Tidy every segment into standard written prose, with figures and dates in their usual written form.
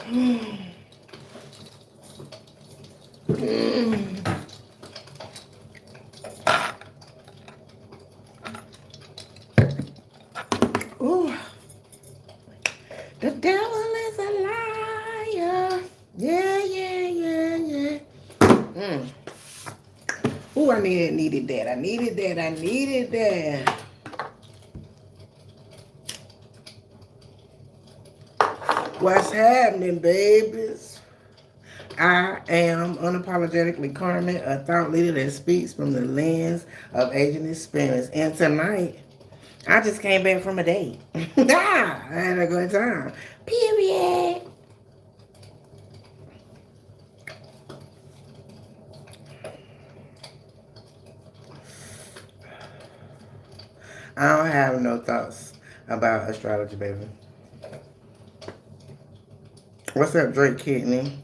Ooh, the devil is a liar. Yeah, yeah, yeah, yeah. Mm. Ooh, I needed that. I needed that. I needed that. What's happening, babies? I am unapologetically Carmen, a thought leader that speaks from the lens of aging experience. And tonight, I just came back from a date. I had a good time. Period. I don't have no thoughts about astrology, baby. What's up, Drake Kidney?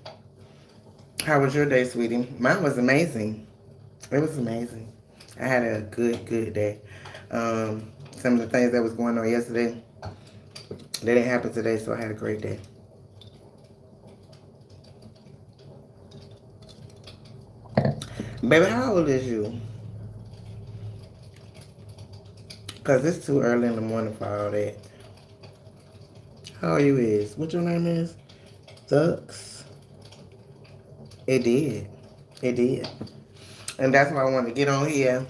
How was your day, sweetie? Mine was amazing. It was amazing. I had a good day. Some of the things that was going on yesterday, they didn't happen today, so I had a great day. Baby, how old is you? Because it's too early in the morning for all that. How old you is? What your name is? Thucks. It did. It did. And that's why I wanted to get on here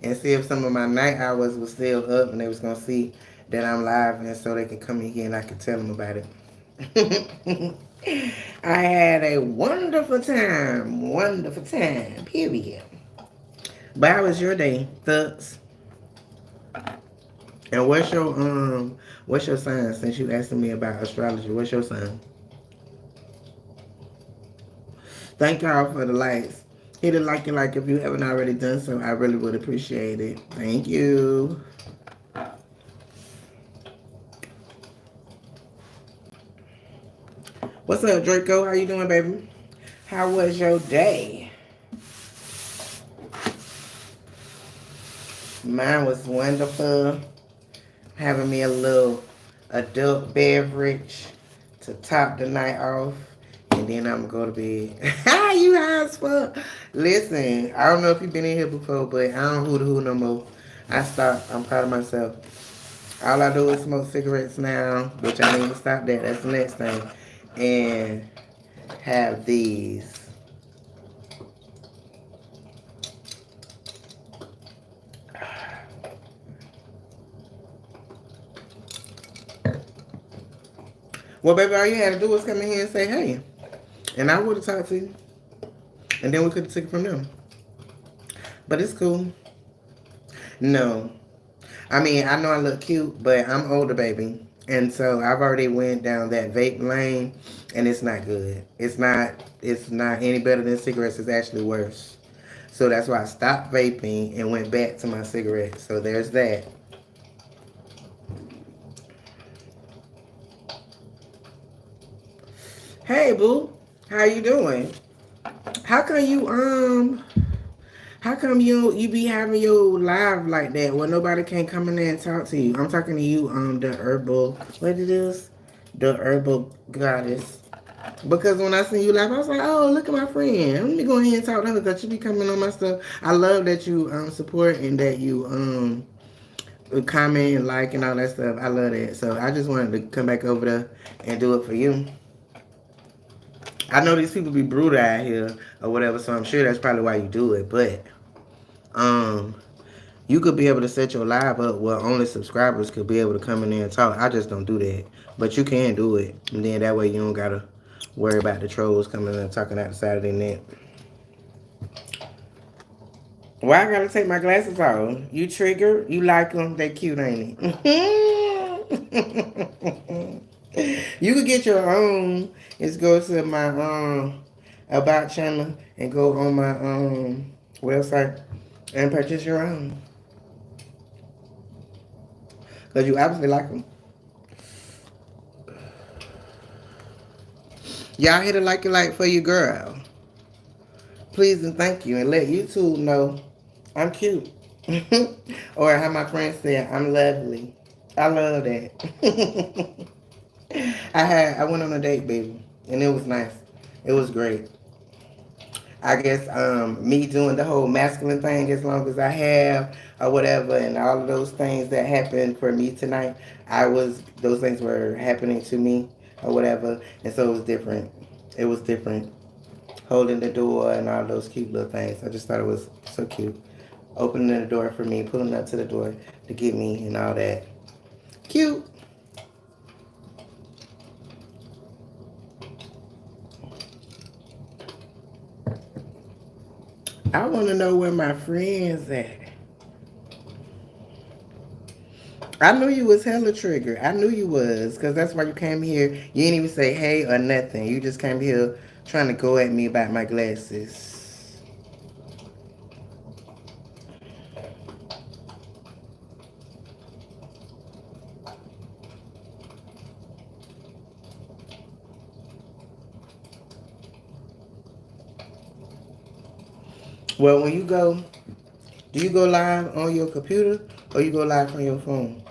and see if some of my night hours was still up and they was going to see that I'm live and so they can come in here and I can tell them about it. I had a wonderful time. Wonderful time. Period. But how was your day, Thucks? And what's your sign since you asking me about astrology? What's your sign? Thank y'all for the likes. Hit it like you like if you haven't already done so. I really would appreciate it. Thank you. What's up, Draco? How you doing, baby? How was your day? Mine was wonderful. Having me a little adult beverage to top the night off. And then I'm going to go to bed. You high as fuck. Listen, I don't know if you've been in here before, but I don't hoo no more. I stopped. I'm proud of myself. All I do is smoke cigarettes now, which I need to stop that. That's the next thing. And have these. Well, baby, all you had to do was come in here and say, hey. And I would have talked to you. And then we could have took it from them. But it's cool. No. I mean, I know I look cute, but I'm older, baby. And so I've already went down that vape lane, and it's not good. It's not any better than cigarettes. It's actually worse. So that's why I stopped vaping and went back to my cigarettes. So there's that. Hey, boo. How you doing? How come you be having your live like that where nobody can come in there and talk to you? I'm talking to you, the herbal, what it is? The herbal goddess. Because when I see you live, I was like, oh, look at my friend. Let me go ahead and talk to her because she be coming on my stuff. I love that you support and that you comment and like and all that stuff. I love that. So I just wanted to come back over there and do it for you. I know these people be brutal out here or whatever, so I'm sure that's probably why you do it. But you could be able to set your live up where only subscribers could be able to come in there and talk. I just don't do that. But you can do it. And then that way you don't got to worry about the trolls coming in and talking out the side of their neck. Why I got to take my glasses off? You trigger? You like them? They cute, ain't it? You could get your own. Just go to my about channel and go on my website and purchase your own. Because you obviously like them. Y'all hit a like for your girl. Please and thank you. And let YouTube know I'm cute. Or how my friends say, I'm lovely. I love that. I went on a date, baby. and it was nice. It was great. I guess me doing the whole masculine thing as long as I have or whatever, and all of those things that happened for me tonight, those things were happening to me or whatever, and so it was different. It was different. Holding the door and all those cute little things. I just thought it was so cute. Opening the door for me, pulling up to the door to get me and all that. Cute. I want to know where my friends at. I knew you was hella triggered. I knew you was, because that's why you came here. You didn't even say hey or nothing. You just came here trying to go at me about my glasses. Well, when you go, do you go live on your computer or you go live on your phone?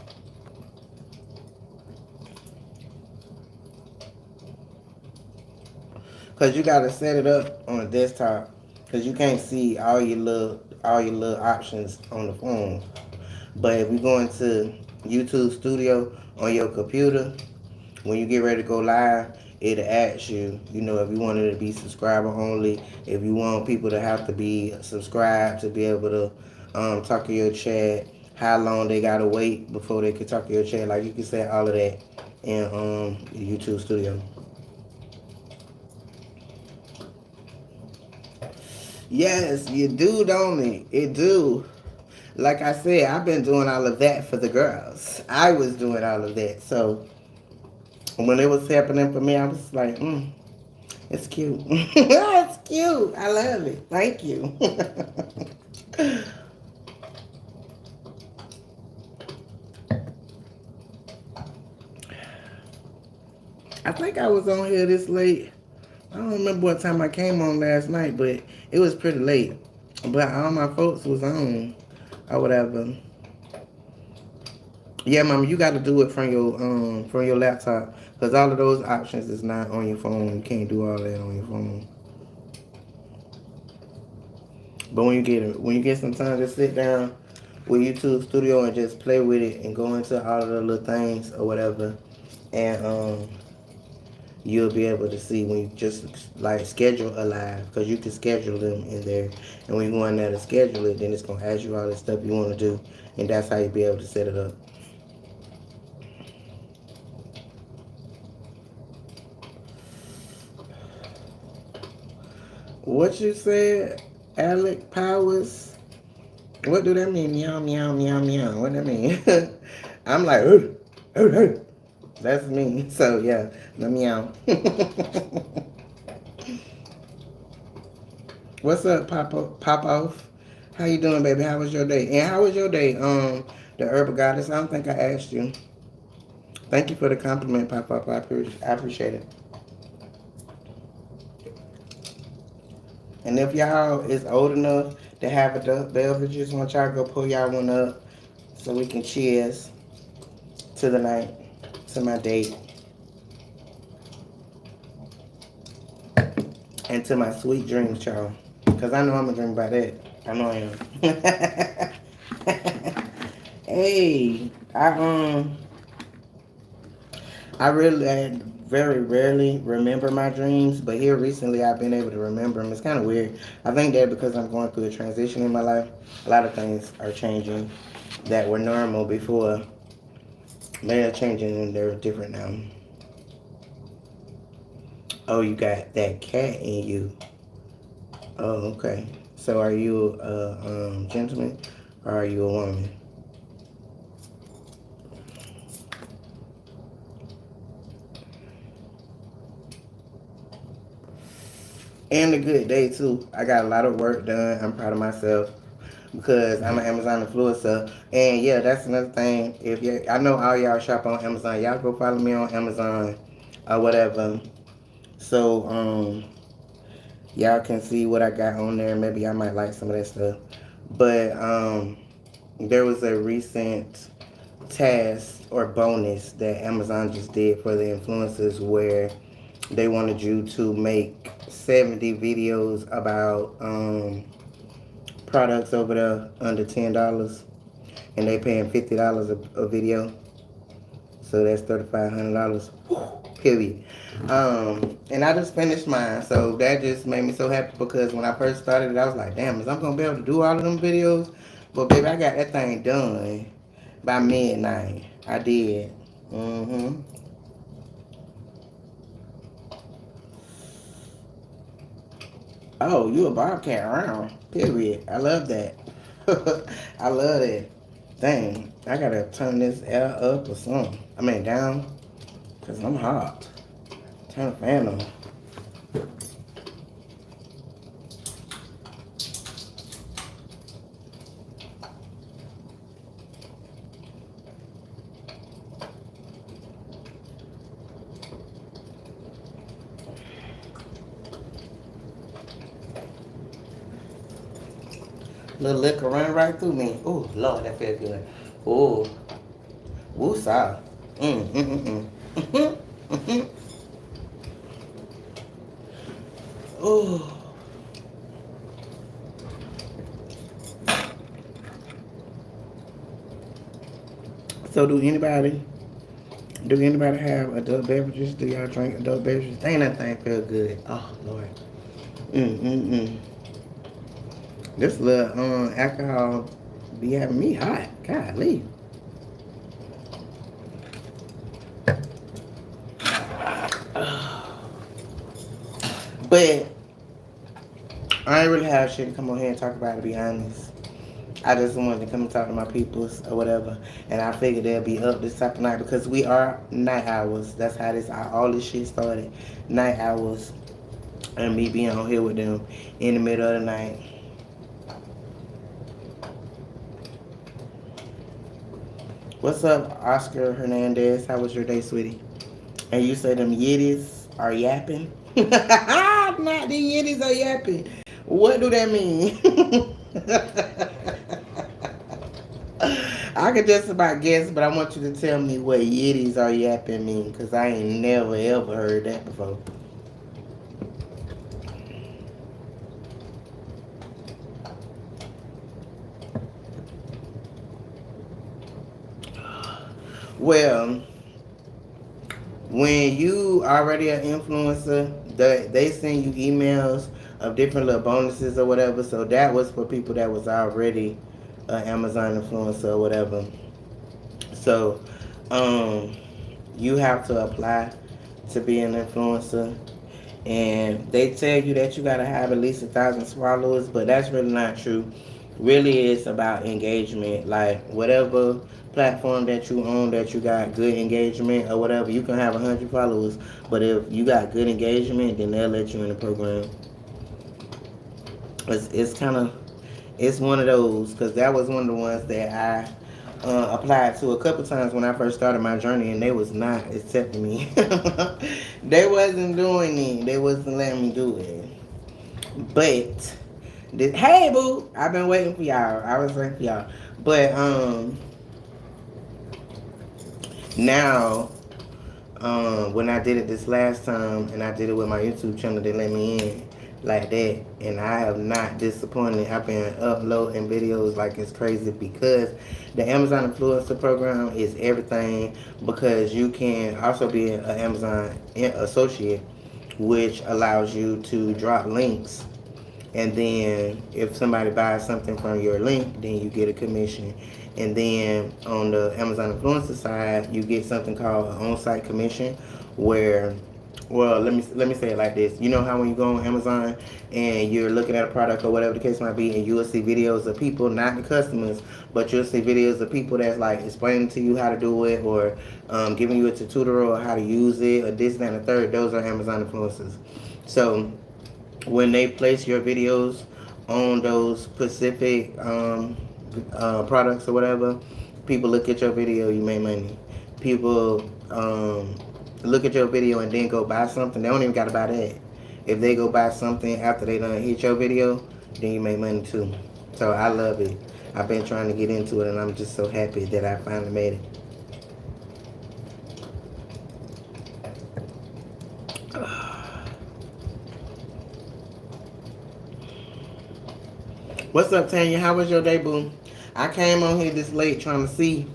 Because you got to set it up on a desktop. Because you can't see all your little options on the phone. But if you go into YouTube Studio on your computer, when you get ready to go live, it'll ask you, if you want it to be subscriber only, if you want people to have to be subscribed to be able to talk to your chat, how long they gotta wait before they can talk to your chat. Like you can say all of that in YouTube Studio. Yes, you do, don't it? It do. Like I said, I've been doing all of that for the girls. I was doing all of that. So when it was happening for me, I was like, it's cute. It's cute. I love it. Thank you. I think I was on here this late. I don't remember what time I came on last night, but it was pretty late. But all my folks was on or whatever. Yeah, mom, you got to do it from your laptop because all of those options is not on your phone. You can't do all that on your phone. But when you get some time to sit down with YouTube Studio and just play with it and go into all of the little things or whatever, and you'll be able to see when you just like schedule a live because you can schedule them in there, and when you go in there to schedule it, then it's gonna ask you all the stuff you want to do, and that's how you be able to set it up. What you said, Alec Powers? What do that mean? Meow, meow, meow, meow. What that mean? I'm like, that's me. So yeah, the meow. What's up, Pop off? How you doing, baby? How was your day? And how was your day? The herbal goddess. I don't think I asked you. Thank you for the compliment, Pop Up. I appreciate it. And if y'all is old enough to have adult beverages, want y'all go pull y'all one up so we can cheers to the night, to my date, and to my sweet dreams, y'all. Cause I know I'm gonna dream about that. I know I am. Hey, I really very rarely remember my dreams, but here recently I've been able to remember them. It's kind of weird. I think that because I'm going through a transition in my life, a lot of things are changing that were normal before. They're changing and they're different now. Oh, you got that cat in you. Oh, okay. So are you a gentleman or are you a woman? And a good day too. I got a lot of work done. I'm proud of myself because I'm an Amazon influencer. And yeah, that's another thing. If you, I know all y'all shop on Amazon. Y'all go follow me on Amazon or whatever. So y'all can see what I got on there. Maybe I might like some of that stuff. But there was a recent task or bonus that Amazon just did for the influencers where They wanted you to make 70 videos about products over there under $10, and they paying $50 a video. So that's $3,500. Period. And I just finished mine, so that just made me so happy because when I first started it, I was like, damn, is I'm gonna be able to do all of them videos? But baby, I got that thing done by midnight. I did. Mm-hmm. Oh, you a bobcat around. Period. I love that. I love that. Dang, I gotta turn this air up or something. I mean down, cause I'm hot. Turn the fan on. Little liquor run right through me. Oh Lord, that feels good. Oh, woosah. Mm. Oh. So do anybody have adult beverages? Do y'all drink adult beverages? Ain't that thing feel good? Oh Lord. Mm. This little alcohol be having me hot. Golly. But I ain't really have shit to come on here and talk about, to be honest. I just wanted to come and talk to my peoples or whatever, and I figured they'll be up this type of night because we are night hours. That's how all this shit started. Night hours, and me being on here with them in the middle of the night. What's up, Oscar Hernandez? How was your day, sweetie? And you say them yiddies are yapping? Not the yiddies are yapping. What do that mean? I could just about guess, but I want you to tell me what yiddies are yapping mean, because I ain't never ever heard that before. Well, when you already an influencer, they send you emails of different little bonuses or whatever. So that was for people that was already an Amazon influencer or whatever. So you have to apply to be an influencer, and they tell you that you gotta have at least 1,000 followers, but that's really not true. Really, it's about engagement. Like whatever platform that you own, that you got good engagement or whatever, you can have 100 followers, but if you got good engagement, then they'll let you in the program. It's kind of it's one of those, because that was one of the ones that I applied to a couple times when I first started my journey, and they was not accepting me. They wasn't doing it. They wasn't letting me do it. But hey, boo, I've been waiting for y'all. I was waiting for y'all. But now, when I did it this last time, and I did it with my YouTube channel, they let me in like that, and I have not disappointed. I've been uploading videos like it's crazy, because the Amazon Influencer Program is everything, because you can also be an Amazon associate, which allows you to drop links, and then if somebody buys something from your link, then you get a commission. And then on the Amazon influencer side, you get something called an on-site commission, where, well, let me say it like this. You know how when you go on Amazon and you're looking at a product or whatever the case might be, and you will see videos of people, not the customers, but you'll see videos of people that's like explaining to you how to do it, or giving you a tutorial on how to use it, or this, that, and the third. Those are Amazon influencers. So when they place your videos on those specific products or whatever, people look at your video, you make money. People look at your video and then go buy something. They don't even gotta buy that. If they go buy something after they done hit your video, then you make money too. So I love it. I've been trying to get into it, and I'm just so happy that I finally made it. What's up, Tanya? How was your day, boo? I came on here this late trying to see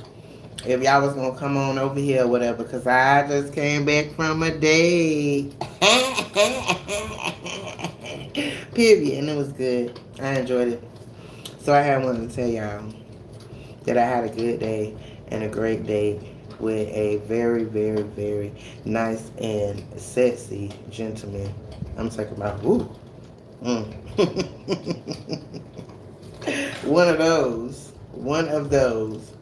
if y'all was gonna come on over here or whatever, because I just came back from a date. Period. And it was good. I enjoyed it. So I had wanted to tell y'all that I had a good day and a great day with a very, very, very nice and sexy gentleman. I'm talking about, ooh. Mm. One of those. One of those.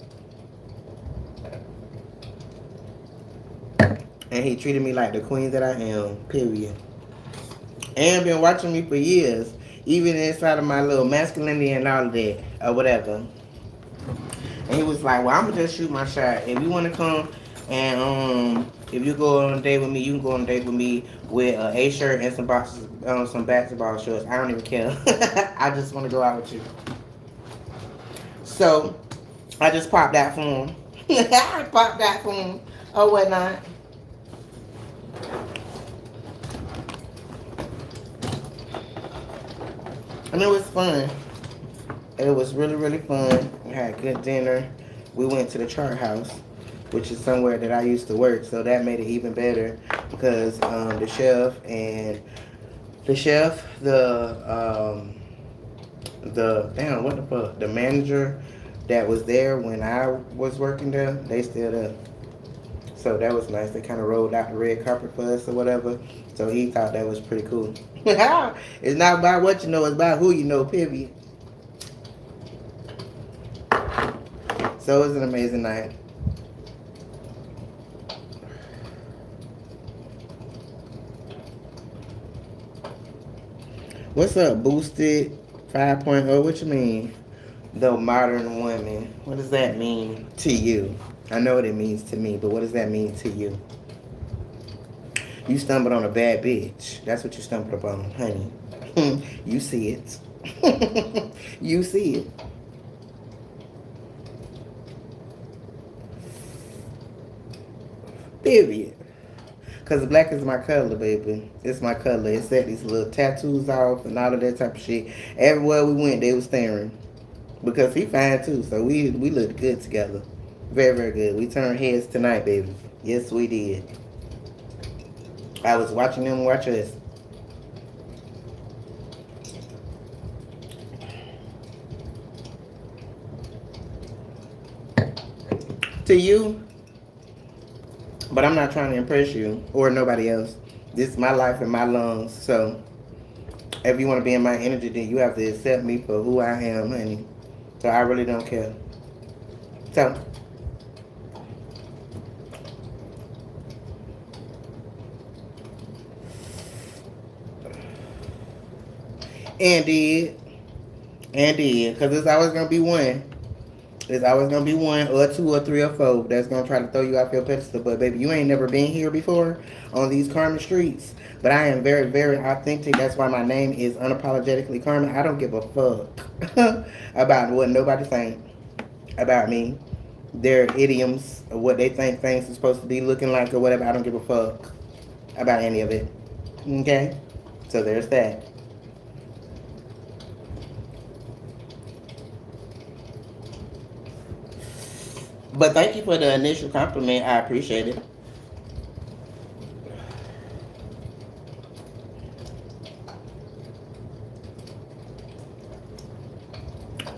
And he treated me like the queen that I am. Period. And been watching me for years. Even inside of my little masculinity and all of that. Or whatever. And he was like, well, I'm going to just shoot my shot. If you want to come and if you go on a date with me, you can go on a date with me with an A-shirt and some boxes, some basketball shorts. I don't even care. I just want to go out with you. So, I just popped that for him. I popped that for him. Or whatnot. And it was fun. It was really, really fun. We had good dinner. We went to the chart house, which is somewhere that I used to work, so that made it even better because the chef, damn, what the fuck, the manager that was there when I was working there, they still there. So that was nice. They kind of rolled out the red carpet for us or whatever. So he thought that was pretty cool. It's not about what you know, it's about who you know, period. So it was an amazing night. What's up, Boosted 5.0? What you mean? The modern woman. What does that mean to you? I know what it means to me, but what does that mean to you? You stumbled on a bad bitch. That's what you stumbled upon, honey. You see it. You see it. Period. Because black is my color, baby. It's my color. It set these little tattoos off and all of that type of shit. Everywhere we went, they was staring. Because he fine too, so we looked good together. Very, very good. We turned heads tonight, baby. Yes, we did. I was watching them watch us. To you, but I'm not trying to impress you or nobody else. This is my life and my lungs, so if you want to be in my energy, then you have to accept me for who I am, honey. So I really don't care. So, and did, because there's always going to be one. There's always going to be one or two or three or four that's going to try to throw you off your pedestal. But, baby, you ain't never been here before on these Carmen streets. But I am very, very authentic. That's why my name is Unapologetically Carmen. I don't give a fuck about what nobody think about me. Their idioms or what they think things are supposed to be looking like or whatever. I don't give a fuck about any of it. Okay? So there's that. But thank you for the initial compliment. I appreciate it.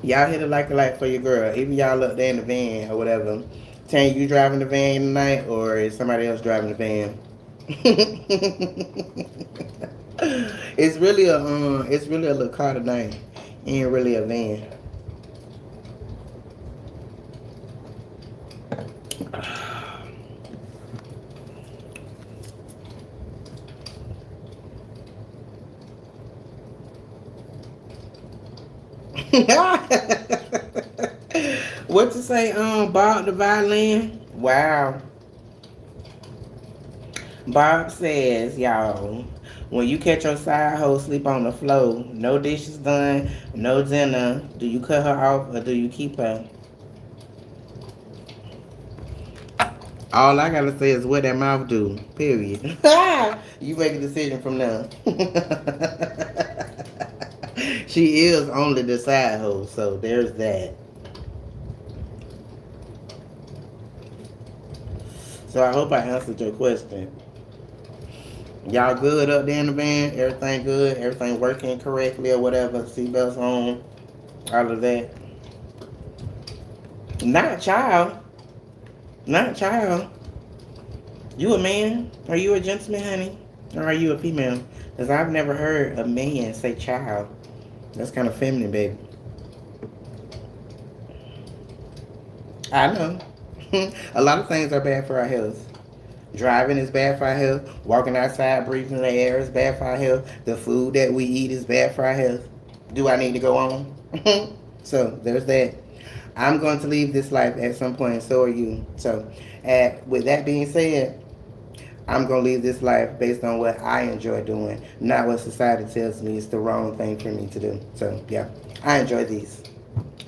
Y'all hit a like for your girl. Even y'all up there in the van or whatever. Tanya, you driving the van tonight or is somebody else driving the van? It's really a little car tonight. Ain't really a van. What to say, Bob the violin? Wow. Bob says, y'all, when you catch your side hoe sleep on the floor, no dishes done, no dinner, do you cut her off or do you keep her? All I gotta say is what that mouth do. Period. You make a decision from now. She is only the side hoe, so there's that. So I hope I answered your question. Y'all good up there in the van? Everything good? Everything working correctly or whatever? Seatbelts on? All of that? Not child. Not child. You a man? Are you a gentleman, honey? Or are you a female? Because I've never heard a man say child. That's kind of feminine, baby. I know. A lot of things are bad for our health. Driving is bad for our health. Walking outside, breathing the air is bad for our health. The food that we eat is bad for our health. Do I need to go on? So there's that. I'm going to leave this life at some point, and so are you. So, with that being said, I'm going to leave this life based on what I enjoy doing, not what society tells me is the wrong thing for me to do. So, yeah, I enjoy these.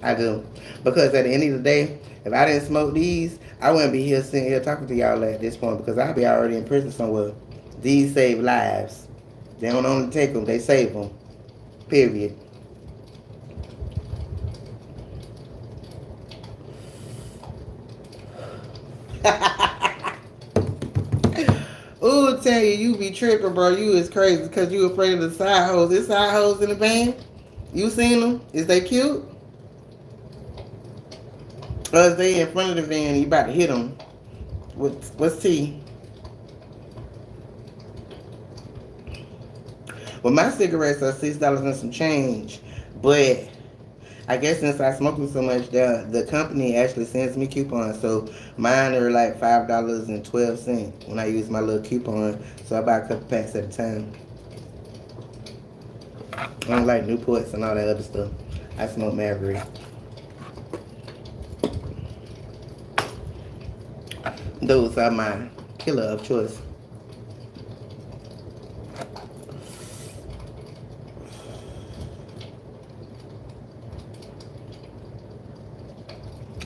I do. Because at the end of the day, if I didn't smoke these, I wouldn't be here sitting here talking to y'all at this point because I'd be already in prison somewhere. These save lives. They don't only take them, they save them. Period. Ooh, tell you, you be tripping, bro. You is crazy because you afraid of the side hoes. There's side hoes in the van. You seen them? Is they cute? Or is they in front of the van and you about to hit them? What's T? Well, my cigarettes are $6 and some change, but I guess since I smoke them so much, the company actually sends me coupons. So mine are like $5.12 when I use my little coupon. So I buy a couple packs at a time. I don't like Newports and all that other stuff. I smoke Maverick. Those are my killer of choice.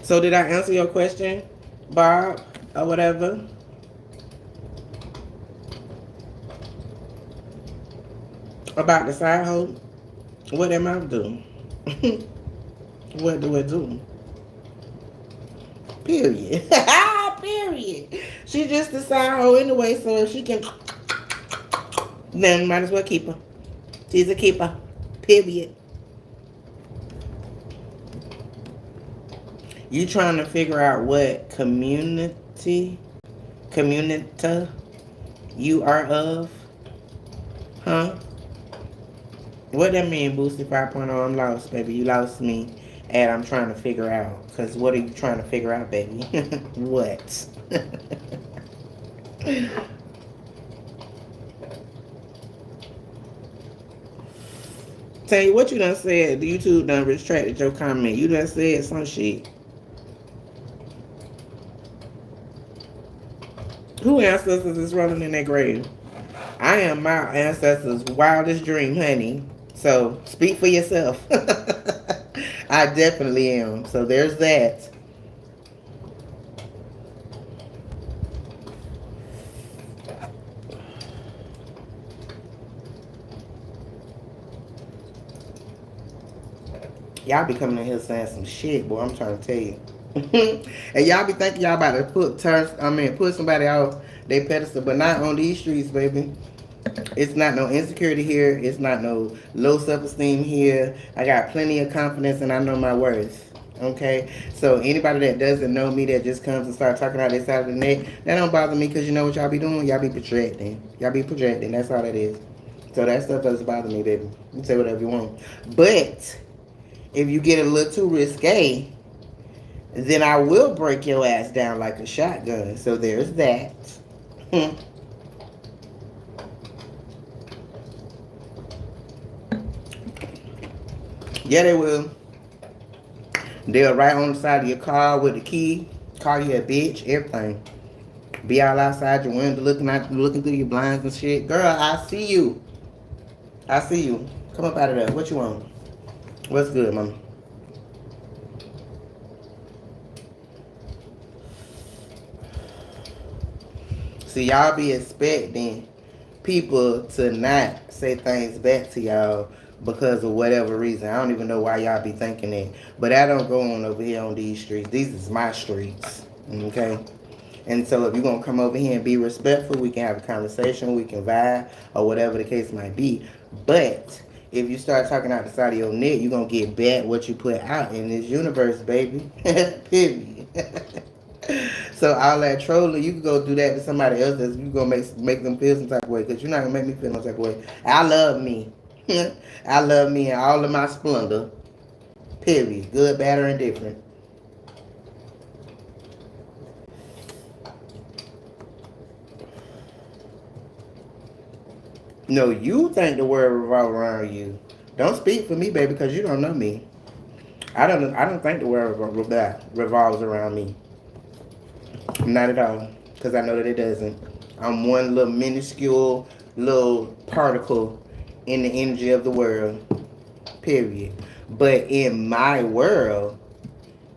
So did I answer your question, Bob, or whatever? About the side hoe? What am I do? What do it do? Period. Period. She just a side hoe anyway, so if she can, then might as well keep her. She's a keeper. Period. You trying to figure out what community you are of? Huh? What that mean, Boosty 5.0? I'm lost, baby. You lost me. And I'm trying to figure out. Because what are you trying to figure out, baby? What? Tell you what you done said. The YouTube done retracted your comment. You done said some shit. Who ancestors is rolling in their grave? I am my ancestors' wildest dream, honey. So speak for yourself. I definitely am. So there's that. Y'all be coming in here saying some shit, boy. I'm trying to tell you. And y'all be thinking y'all about to put somebody out their pedestal, but not on these streets, baby. It's not no insecurity here. It's not no low self-esteem here. I got plenty of confidence and I know my worth. Okay? So anybody that doesn't know me that just comes and start talking out their side of the neck, that don't bother me because you know what y'all be doing? Y'all be projecting. Y'all be projecting. That's all that is. So that stuff doesn't bother me, baby. You can say whatever you want. But if you get a little too risque, then I will break your ass down like a shotgun. So there's that. Yeah, they will. They'll right on the side of your car with the key, call you a bitch, everything. Be all outside your window looking through your blinds and shit. Girl, I see you. I see you. Come up out of there. What you want? What's good, mama? See, y'all be expecting people to not say things back to y'all, because of whatever reason. I don't even know why y'all be thinking that. But I don't go on over here on these streets. These is my streets. Okay? And so if you're going to come over here and be respectful, we can have a conversation, we can vibe, or whatever the case might be. But if you start talking out the side of your neck, you're going to get back what you put out in this universe, baby. Period. So all that trolling, you can go do that to somebody else. That's you gonna make them feel some type of way. Cause you're not gonna make me feel no type of way. I love me. I love me and all of my splendor. Period. Good, bad, or indifferent. No, you think the world revolves around you. Don't speak for me, baby, because you don't know me. I don't think the world revolves around me. Not at all. Because I know that it doesn't. I'm one little minuscule little particle in the energy of the world. Period. But in my world,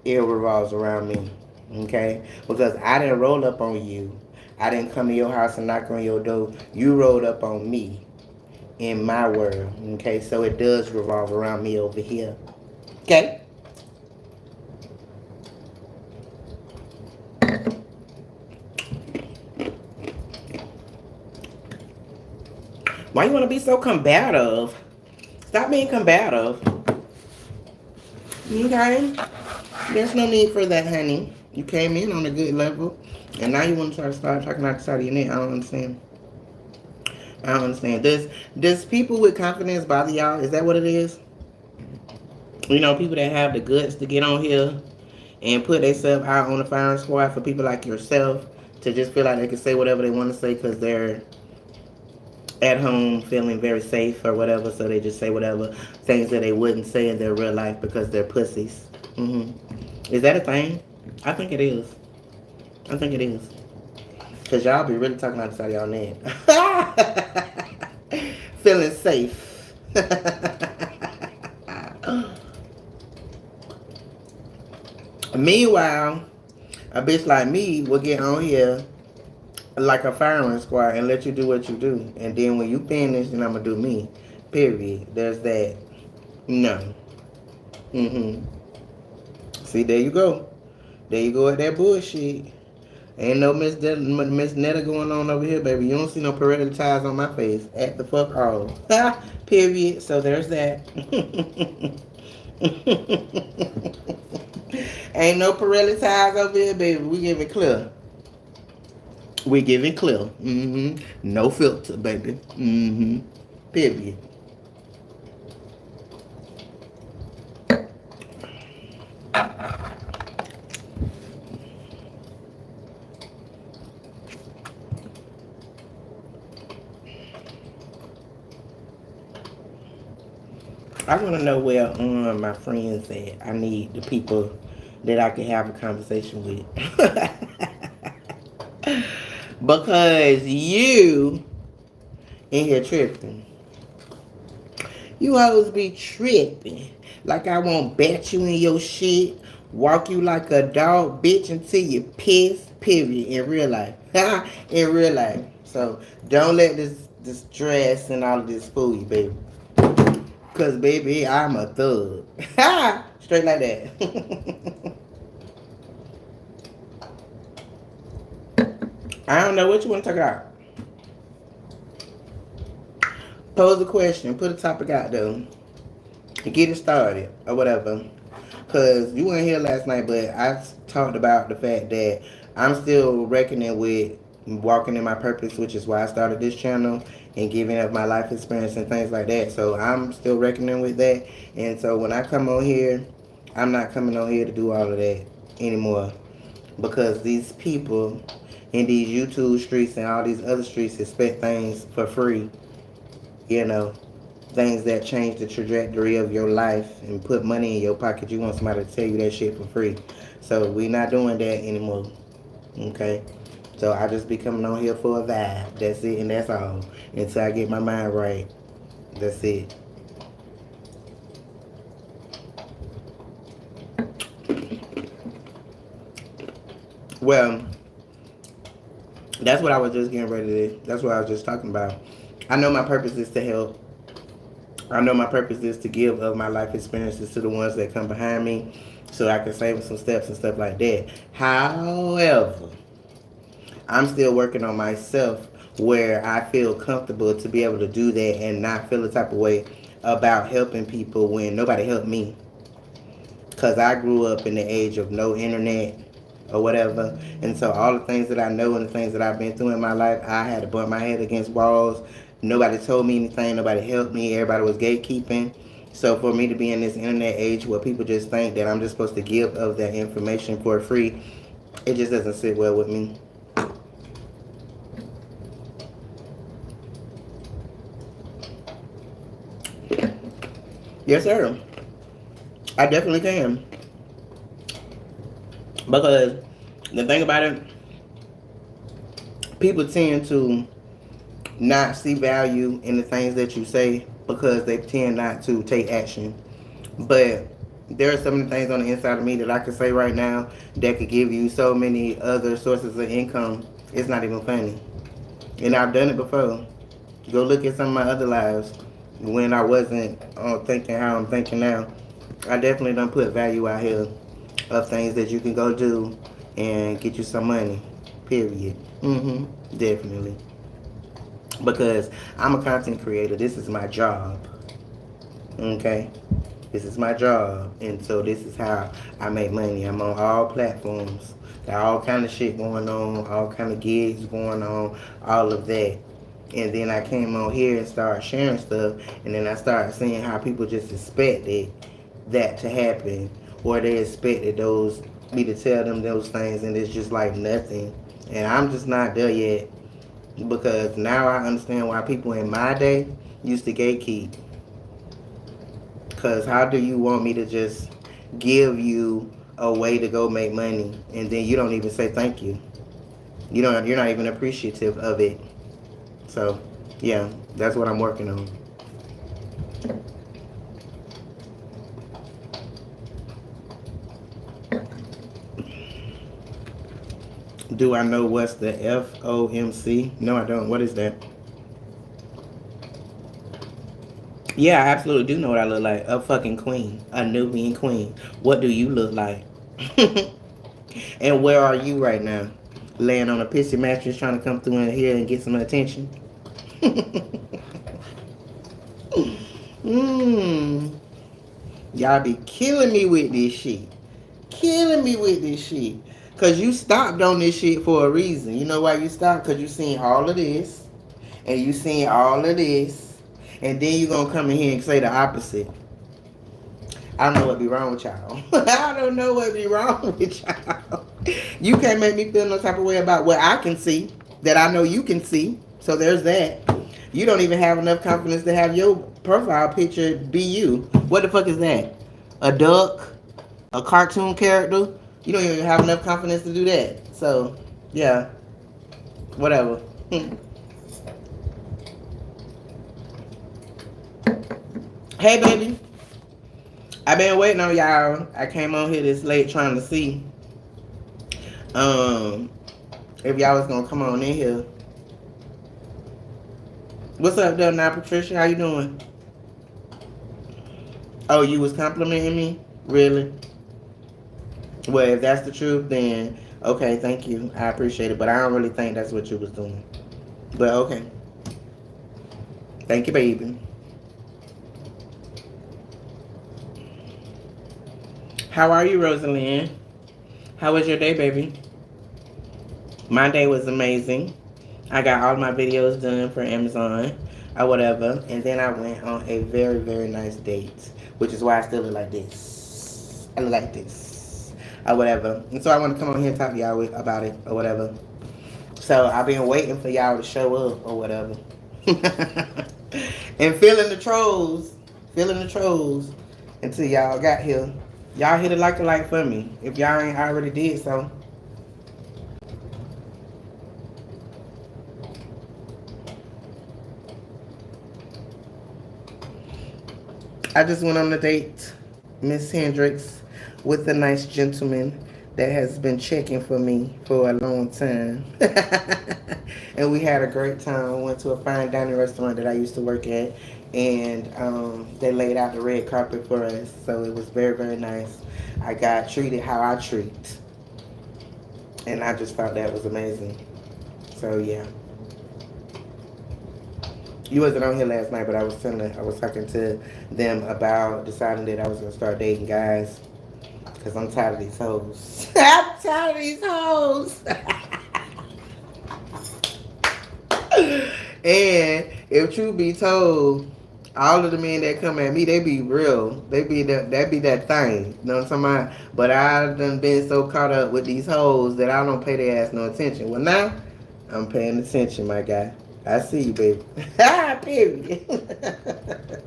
it revolves around me. Okay? Because I didn't roll up on you. I didn't come to your house and knock on your door. You rolled up on me in my world. Okay? So it does revolve around me over here. Okay? Why you want to be so combative? Stop being combative. Okay? There's no need for that, honey. You came in on a good level, and now you want to try to start talking out the side of your neck. I don't understand. I don't understand. Does people with confidence bother y'all? Is that what it is? You know, people that have the guts to get on here and put themselves out on the firing squad for people like yourself to just feel like they can say whatever they want to say because they're at home feeling very safe or whatever, so they just say whatever things that they wouldn't say in their real life because they're pussies. Is that a thing? I think it is. I think it is. Because y'all be really talking outside y'all neck. Feeling safe. Meanwhile, a bitch like me will get on here like a firing squad and let you do what you do. And then when you finish, then I'm going to do me. Period. There's that. No. See, there you go. There you go with that bullshit. Ain't no Miss Netta going on over here, baby. You don't see no parental ties on my face. At the fuck all. Period. So there's that. Ain't no parental ties over here, baby. We giving clear. We giving clear. No filter, baby. Period. I want to know where my friends at. I need the people that I can have a conversation with. Because you in here tripping. You always be tripping. Like I won't bat you in your shit. Walk you like a dog, bitch, until you piss. Period. In real life. In real life. So don't let this stress and all of this fool you, baby. Cause baby, I'm a thug. Straight like that. I don't know what you want to talk about. Pose a question. Put a topic out there. Get it started or whatever. Cause you weren't here last night, but I talked about the fact that I'm still reckoning with walking in my purpose, which is why I started this channel and giving up my life experience and things like that. So I'm still reckoning with that. And so when I come on here, I'm not coming on here to do all of that anymore. Because these people in these YouTube streets and all these other streets expect things for free. You know, things that change the trajectory of your life and put money in your pocket. You want somebody to tell you that shit for free. So we're not doing that anymore. Okay? So I just be coming on here for a vibe. That's it and that's all. Until I get my mind right. That's it. Well, that's what I was just getting ready to do. That's what I was just talking about. I know my purpose is to help I know my purpose is to give of my life experiences to the ones that come behind me so I can save some steps and stuff like that. However, I'm still working on myself where I feel comfortable to be able to do that and not feel the type of way about helping people when nobody helped me. Because I grew up in the age of no internet or whatever. And so all the things that I know and the things that I've been through in my life, I had to bump my head against walls. Nobody told me anything. Nobody helped me. Everybody was gatekeeping. So for me to be in this internet age where people just think that I'm just supposed to give of that information for free, it just doesn't sit well with me. Yes, sir. I definitely can. Because the thing about it, people tend to not see value in the things that you say because they tend not to take action. But there are so many things on the inside of me that I could say right now that could give you so many other sources of income. It's not even funny. And I've done it before. Go look at some of my other lives when I wasn't thinking how I'm thinking now. I definitely done put value out here of things that you can go do and get you some money. Period. Definitely. Because I'm a content creator. This is my job. Okay? This is my job. And so this is how I make money. I'm on all platforms. Got all kind of shit going on, all kind of gigs going on, all of that. And then I came on here and started sharing stuff, and then I started seeing how people just expected that to happen, or they expected those me to tell them those things, and it's just like nothing. And I'm just not there yet because now I understand why people in my day used to gatekeep. Because how do you want me to just give you a way to go make money, and then you don't even say thank you? You're not even appreciative of it. So, yeah, that's what I'm working on. Do I know what's the FOMC? No, I don't. What is that? Yeah, I absolutely do know what I look like. A fucking queen. A Nubian queen. What do you look like? And where are you right now? Laying on a pissy mattress trying to come through in here and get some attention? Mmm. Y'all be killing me with this shit. Killing me with this shit. Cause you stopped on this shit for a reason. You know why you stopped? Cause you seen all of this. And you seen all of this. And then you gonna come in here and say the opposite. I don't know what be wrong with y'all. I don't know what be wrong with y'all. You can't make me feel no type of way about what I can see that I know you can see. So there's that. You don't even have enough confidence to have your profile picture be you. What the fuck is that? A duck? A cartoon character? You don't even have enough confidence to do that. So, yeah. Whatever. Hey, baby. I've been waiting on y'all. I came on here this late trying to see um if y'all was gonna come on in here. What's up though now, Patricia? How you doing? Oh, you was complimenting me? Really? Well, if that's the truth, then okay, thank you. I appreciate it. But I don't really think that's what you was doing. But okay. Thank you, baby. How are you, Rosalind? How was your day, baby? My day was amazing. I got all my videos done for Amazon or whatever. And then I went on a very, very nice date, which is why I still look like this. I look like this or whatever. And so I want to come on here and talk to y'all about it or whatever. So I've been waiting for y'all to show up or whatever. And feeling the trolls until y'all got here. Y'all hit it like a like for me if y'all ain't already did so. I just went on a date, Miss Hendricks, with a nice gentleman that has been checking for me for a long time. And we had a great time. We went to a fine dining restaurant that I used to work at. and they laid out the red carpet for us. So it was very, very nice. I got treated how I treat, and I just thought that was amazing. So yeah, you wasn't on here last night, but I was talking to them about deciding that I was gonna start dating guys because I'm tired of these hoes. I'm tired of these hoes. And if truth be told, all of the men that come at me, they be real. They be that thing. You know what I'm talking about? But I done been so caught up with these hoes that I don't pay their ass no attention. Well now, I'm paying attention, my guy. I see you, baby. Period.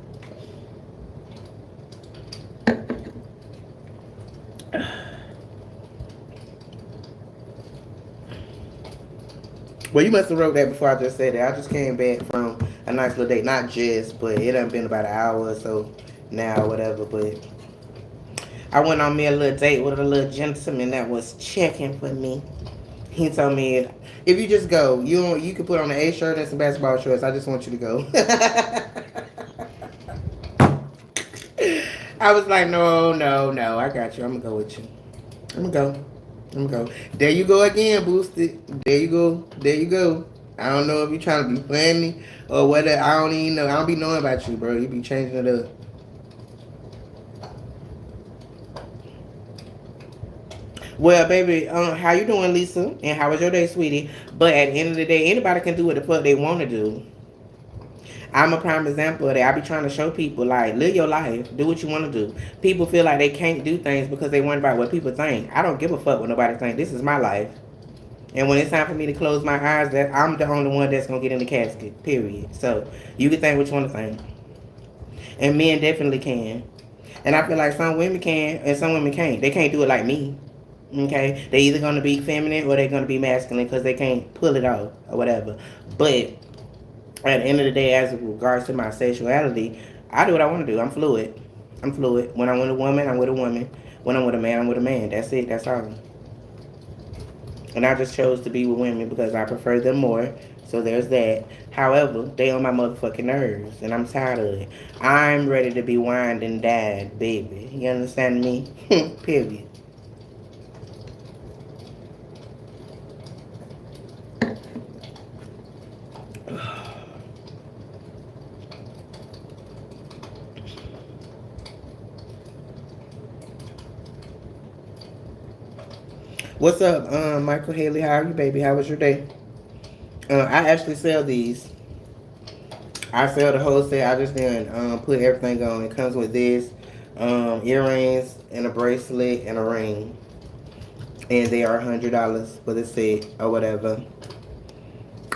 Well, you must have wrote that before I just said it. I just came back from a nice little date. Not just, but it done been about an hour or so now, whatever. But I went on me a little date with a little gentleman that was checking for me. He told me, if you just go, you can put on an A shirt and some basketball shorts. I just want you to go. I was like, no, no, no. I got you. I'm going to go with you. I'm going to go. I'm gonna go. There you go again, Boosted. There you go. There you go. I don't know if you're trying to be funny or whether I don't even know. I don't be knowing about you, bro. You be changing it up. Well, baby, how you doing, Lisa? And how was your day, sweetie? But at the end of the day, anybody can do what the fuck they want to do. I'm a prime example of that. I be trying to show people, like, live your life. Do what you want to do. People feel like they can't do things because they worry about what people think. I don't give a fuck what nobody think. This is my life. And when it's time for me to close my eyes, that I'm the only one that's gonna get in the casket. Period. So you can think what you want to think, and men definitely can. And I feel like some women can, and some women can't. They can't do it like me. Okay, they either gonna be feminine or they're gonna be masculine because they can't pull it off or whatever. But at the end of the day, as regards to my sexuality, I do what I want to do. I'm fluid. I'm fluid. When I'm with a woman, I'm with a woman. When I'm with a man, I'm with a man. That's it. That's all. And I just chose to be with women because I prefer them more. So there's that. However, they on my motherfucking nerves, and I'm tired of it. I'm ready to be wined and dined, baby. You understand me? Period. What's up, Michael Haley? How are you, baby? How was your day? I actually sell these. I sell the whole set. I just didn't put everything on. It comes with this, earrings and a bracelet and a ring, and they are $100 for the set or whatever.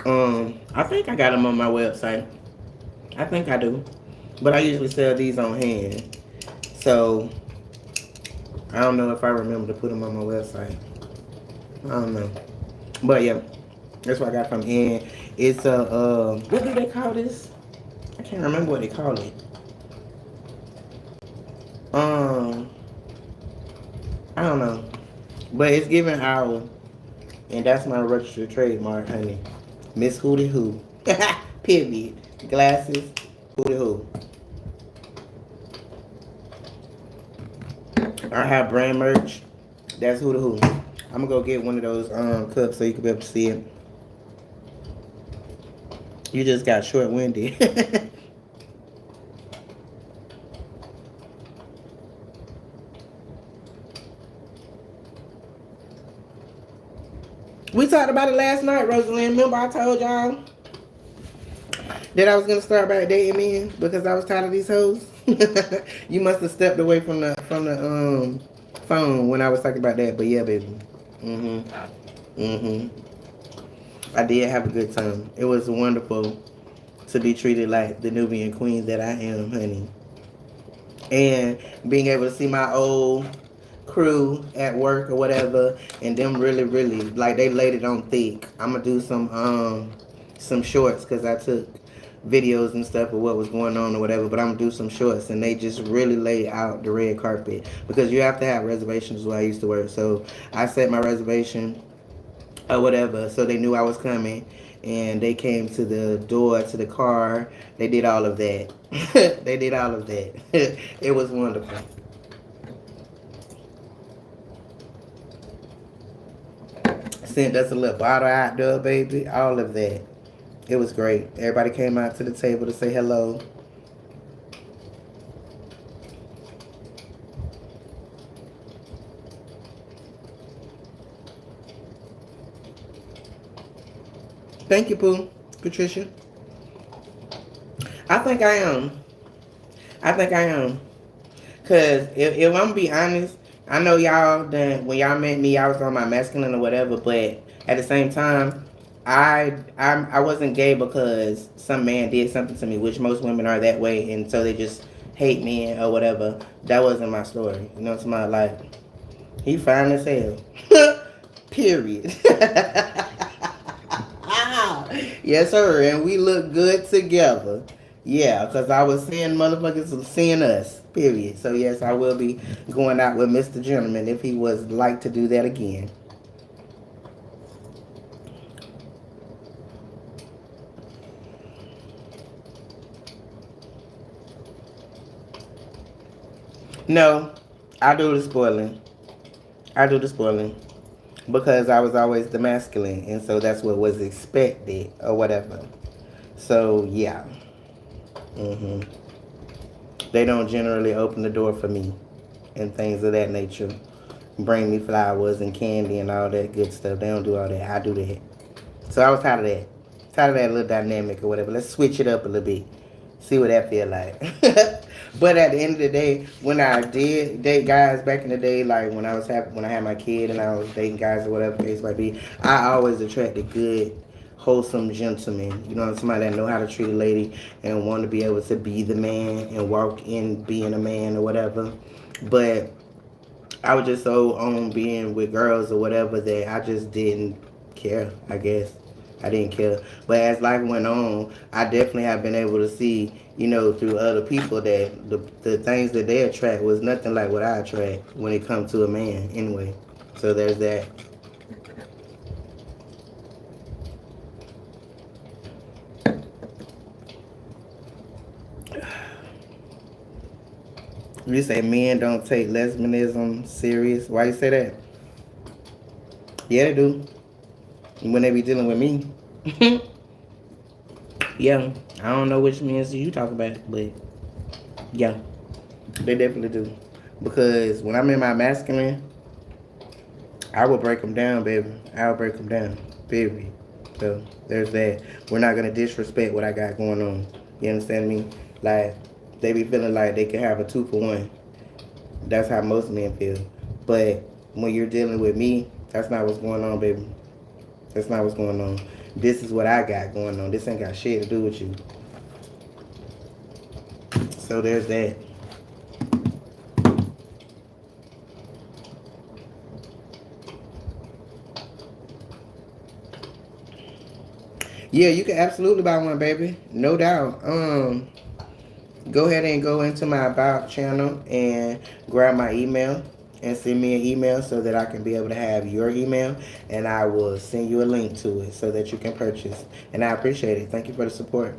I think I got them on my website. I think I do, but I usually sell these on hand. So I don't know if I remember to put them on my website. I don't know, but yeah, that's what I got from in. It's a what do they call this? I can't remember what they call it. Um, I don't know, but it's giving owl, and that's my registered trademark, honey. Miss Hootie Hoo. Period. Glasses. Hootie Hoo. I have brand merch. That's Hootie Hoo. I'm gonna go get one of those cups so you can be able to see it. You just got short winded. We talked about it last night, Rosalind. Remember I told y'all that I was gonna start back dating men because I was tired of these hoes. You must have stepped away from the phone when I was talking about that. But yeah, baby. Mhm. Mhm. I did have a good time. It was wonderful to be treated like the Nubian queen that I am, honey. And being able to see my old crew at work or whatever, and them really, really like they laid it on thick. I'm gonna do some shorts because I took videos and stuff of what was going on or whatever. But I'm gonna do some shorts, and they just really laid out the red carpet because you have to have reservations where I used to work. So I set my reservation or whatever, so they knew I was coming. and they came to the door to the car. They did all of that. They did all of that. It was wonderful. Sent us a little bottle out there, baby. All of that. It was great. Everybody came out to the table to say hello. Thank you, Pooh. Patricia. I think I am. I think I am. Cause if I'm gonna be honest, I know y'all then when y'all met me, I was on my masculine or whatever. But at the same time, I wasn't gay because some man did something to me, which most women are that way, and so they just hate men or whatever. That wasn't my story. You know, it's my life. He fine as hell. Period. Yes, sir. And we look good together. Yeah, because I was seeing motherfuckers seeing us. Period. So, yes, I will be going out with Mr. Gentleman if he was like to do that again. No, I do the spoiling. I do the spoiling. Because I was always the masculine. And so that's what was expected or whatever. So, yeah. hmm They don't generally open the door for me and things of that nature. Bring me flowers and candy and all that good stuff. They don't do all that. I do that. So I was tired of that. Tired of that little dynamic or whatever. Let's switch it up a little bit. See what that feel like. But at the end of the day, when I did date guys back in the day, like when I had my kid and I was dating guys or whatever the case might be, I always attracted good, wholesome gentlemen. You know, somebody that know how to treat a lady and want to be able to be the man and walk in being a man or whatever. But I was just so on being with girls or whatever that I just didn't care, I guess. I didn't care. But as life went on, I definitely have been able to see, you know, through other people that the things that they attract was nothing like what I attract when it comes to a man anyway. So there's that. You say men don't take lesbianism serious. Why you say that? Yeah, they do. When they be dealing with me. Yeah, I don't know which men you talk about, but yeah, they definitely do. Because when I'm in my masculine, I will break them down, baby. I'll break them down, period. So there's that. We're not gonna disrespect what I got going on. You understand me? Like they be feeling like they can have a 2-for-1. That's how most men feel. But when you're dealing with me, that's not what's going on, baby. That's not what's going on. This is what I got going on. This ain't got shit to do with you. So there's that. Yeah, you can absolutely buy one, baby. No doubt. Go ahead and go into my About channel and grab my email and send me an email so that I can be able to have your email, and I will send you a link to it so that you can purchase. And I appreciate it. Thank you for the support.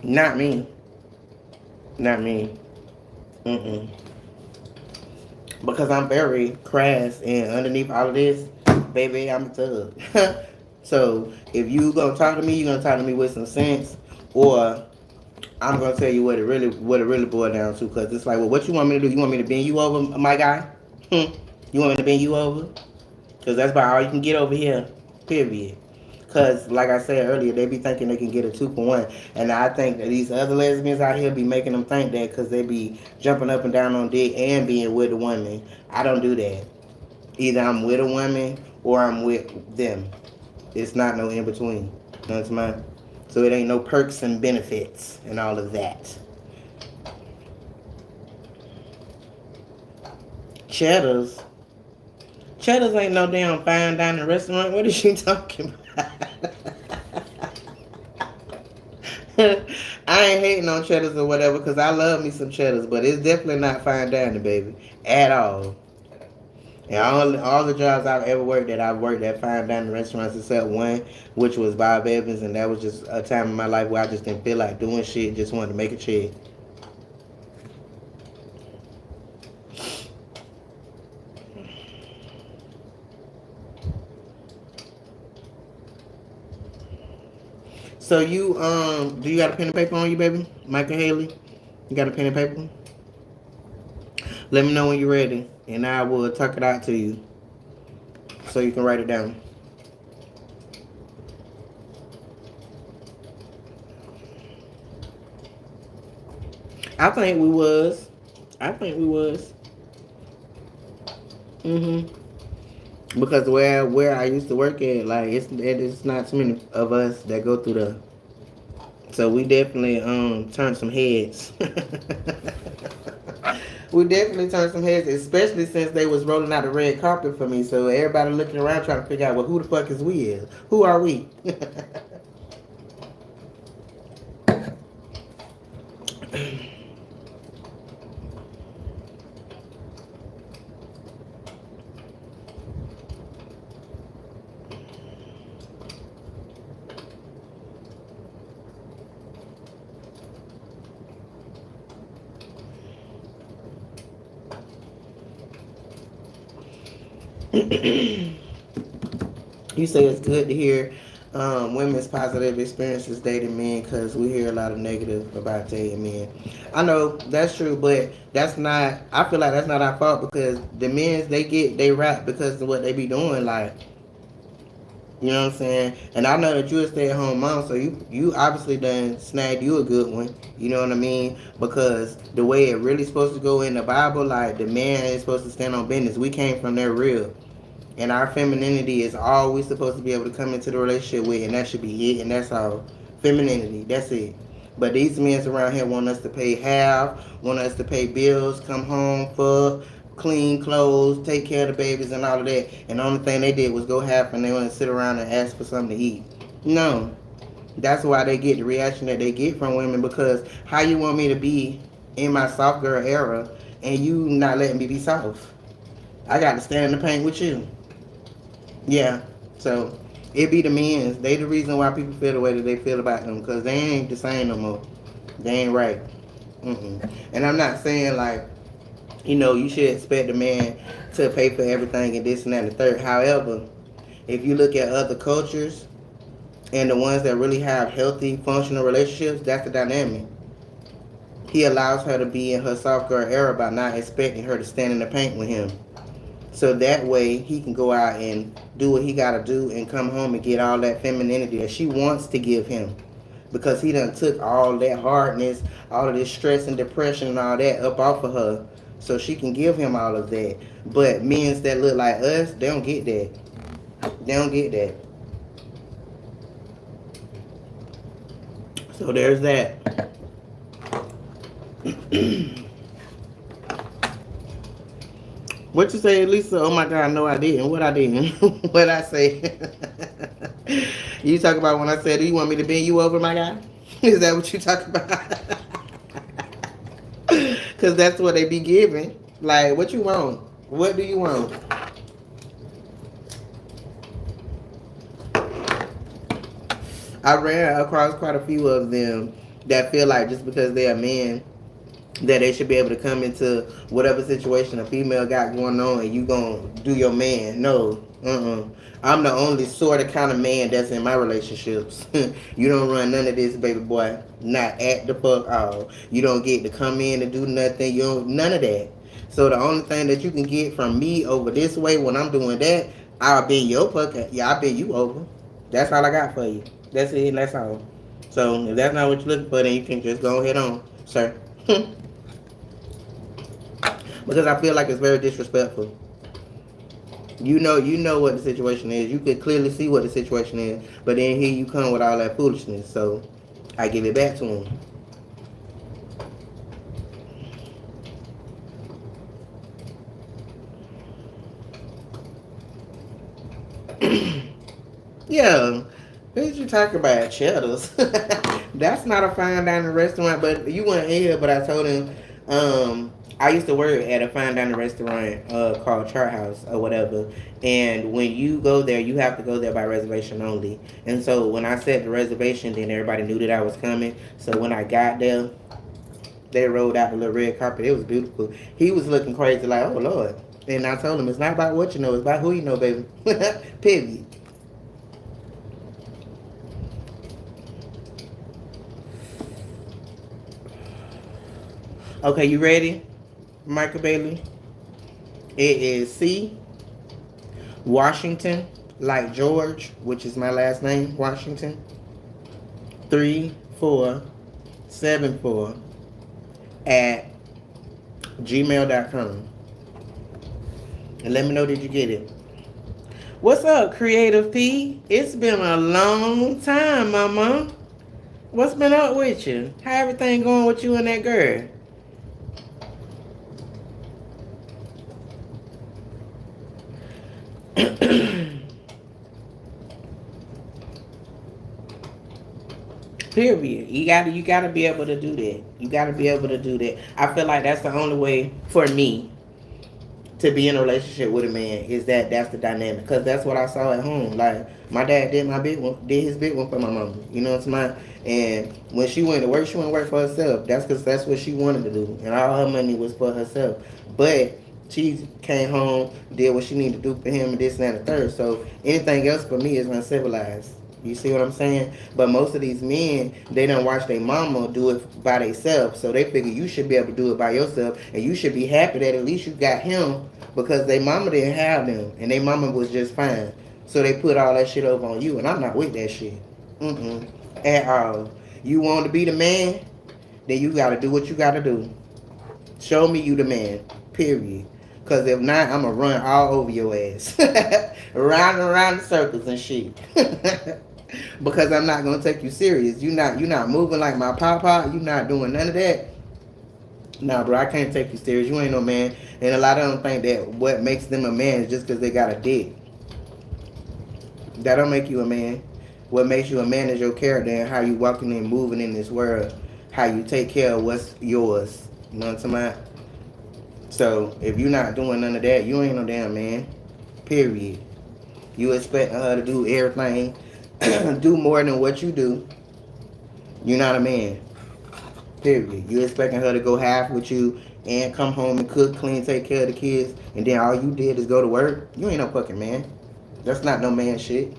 Not me. Not me. Mm-mm. Because I'm very crass, and underneath all of this, baby, I'm a thug. So if you gonna talk to me, you gonna talk to me with some sense, or I'm gonna tell you what it really boiled down to. Cause it's like, well, what you want me to do? You want me to bend you over, my guy? You want me to bend you over? Cause that's about all you can get over here. Period. Cause like I said earlier, they be thinking they can get a 2-for-1, and I think that these other lesbians out here be making them think that because they be jumping up and down on dick and being with a woman. I don't do that. Either I'm with a woman or I'm with them. It's not no in between. You know what I'm saying? So it ain't no perks and benefits and all of that. Cheddar's. Cheddar's ain't no damn fine dining restaurant. What is she talking about? I ain't hating on cheddars or whatever because I love me some cheddars, but it's definitely not fine dining, baby, at all. And all the jobs I've ever worked at, I've worked at fine dining restaurants except one, which was Bob Evans, and that was just a time in my life where I just didn't feel like doing shit, just wanted to make a check. So you do you got a pen and paper on you, baby? Michael Haley? You got a pen and paper? Let me know when you're ready, and I will tuck it out to you so you can write it down. I think we was. I think we was. Mhm. Because where I used to work at, like it's not too many of us that go through the. So we definitely turned some heads. We definitely turned some heads, especially since they was rolling out the red carpet for me. So everybody looking around trying to figure out, well, who the fuck is we? Is who are we? You say it's good to hear women's positive experiences dating men because we hear a lot of negative about dating men. I know that's true, but that's not. I feel like that's not our fault because the men they rap because of what they be doing. Like, you know what I'm saying? And I know that you're a stay at home mom, so you obviously done snagged you a good one. You know what I mean? Because the way it really supposed to go in the Bible, like the man is supposed to stand on business. We came from there real. And our femininity is all we supposed to be able to come into the relationship with, and that should be it, and that's all. Femininity, that's it. But these men around here want us to pay half, want us to pay bills, come home, fuck, clean clothes, take care of the babies and all of that. And the only thing they did was go half and they want to sit around and ask for something to eat. No. That's why they get the reaction that they get from women because how you want me to be in my soft girl era and you not letting me be soft? I got to stand in the paint with you. Yeah. So it be the men's. They the reason why people feel the way that they feel about them because they ain't the same no more. They ain't right. And I'm not saying like you should expect a man to pay for everything and this and that and the third. However, if you look at other cultures and the ones that really have healthy, functional relationships, that's the dynamic. He allows her to be in her soft girl era by not expecting her to stand in the paint with him. So that way he can go out and do what he gotta do and come home and get all that femininity that she wants to give him. Because he done took all that hardness, all of this stress and depression and all that up off of her. So she can give him all of that. But men that look like us, they don't get that. They don't get that. So there's that. What you say, Lisa? Oh my God, no, I didn't. What I didn't? What I say? You talk about when I said, "Do you want me to bend you over, my guy?" Is that what you talk about? Cause that's what they be giving. Like, what you want? What do you want? I ran across quite a few of them that feel like just because they're men that they should be able to come into whatever situation a female got going on and you gonna do your man. No, I'm the only sort of kind of man that's in my relationships. You don't run none of this, baby boy. Not at the fuck all. You don't get to come in and do nothing. You don't none of that. So the only thing that you can get from me over this way when I'm doing that, I'll bend your pocket. Yeah, I'll bend you over. That's all I got for you. That's it. That's all. So if that's not what you're looking for, then you can just go ahead on, sir. Because I feel like it's very disrespectful. You know what the situation is. You could clearly see what the situation is, but then here you come with all that foolishness. So I give it back to him. Yeah, what did you talk about? Cheddars. That's not a fine dining restaurant, but you weren't here. But I told him, I used to work at a fine dining restaurant called Chart House or whatever. And when you go there, you have to go there by reservation only. And so when I set the reservation, then everybody knew that I was coming. So when I got there, they rolled out the little red carpet. It was beautiful. He was looking crazy, like, oh Lord. And I told him, it's not about what you know, it's about who you know, baby. Period. Okay, you ready, Michael Bailey? It is C, Washington, like George, which is my last name, Washington. 3474 at gmail.com. And let me know, did you get it? What's up, Creative P? It's been a long time, mama. What's been up with you? How everything going with you and that girl? Period. You gotta be able to do that. You gotta be able to do that. I feel like that's the only way for me to be in a relationship with a man is that's the dynamic, because that's what I saw at home. Like my dad did my big one, did his big one for my mama. You know what I'm saying? And when she went to work, she went to work for herself. That's because that's what she wanted to do, and all her money was for herself. But she came home, did what she needed to do for him, and this and that and the third. So anything else for me is uncivilized. You see what I'm saying? But most of these men, they don't watch their mama do it by themselves. So they figure you should be able to do it by yourself. And you should be happy that at least you got him, because their mama didn't have them. And their mama was just fine. So they put all that shit over on you. And I'm not with that shit. Mm-mm. At all. You want to be the man, then you got to do what you got to do. Show me you the man. Period. Because if not, I'm going to run all over your ass. Round and around the circles and shit. Because I'm not gonna take you serious. You not moving like my papa. You not doing none of that. Nah, bro, I can't take you serious. You ain't no man. And a lot of them think that what makes them a man is just because they got a dick. That don't make you a man. What makes you a man is your character and how you walking and moving in this world. How you take care of what's yours. You know what I'm talking about? So if you're not doing none of that, you ain't no damn man. Period. You expecting her to do everything, do more than what you do. You're not a man. Period. You expecting her to go half with you and come home and cook, clean, take care of the kids, and then all you did is go to work? You ain't no fucking man. That's not no man shit.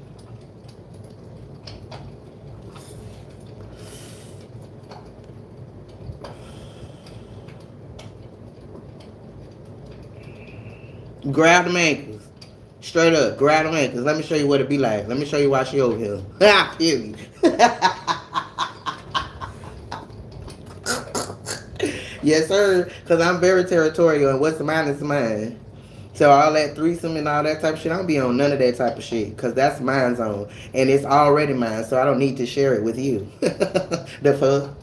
Grab them ankles. Straight up, grab them ankles. Let me show you what it be like. Let me show you why she over here. Ha! Period. Yes, sir. Because I'm very territorial, and what's mine is mine. So all that threesome and all that type of shit, I don't be on none of that type of shit. Because that's mine zone. And it's already mine, so I don't need to share it with you. The fuck?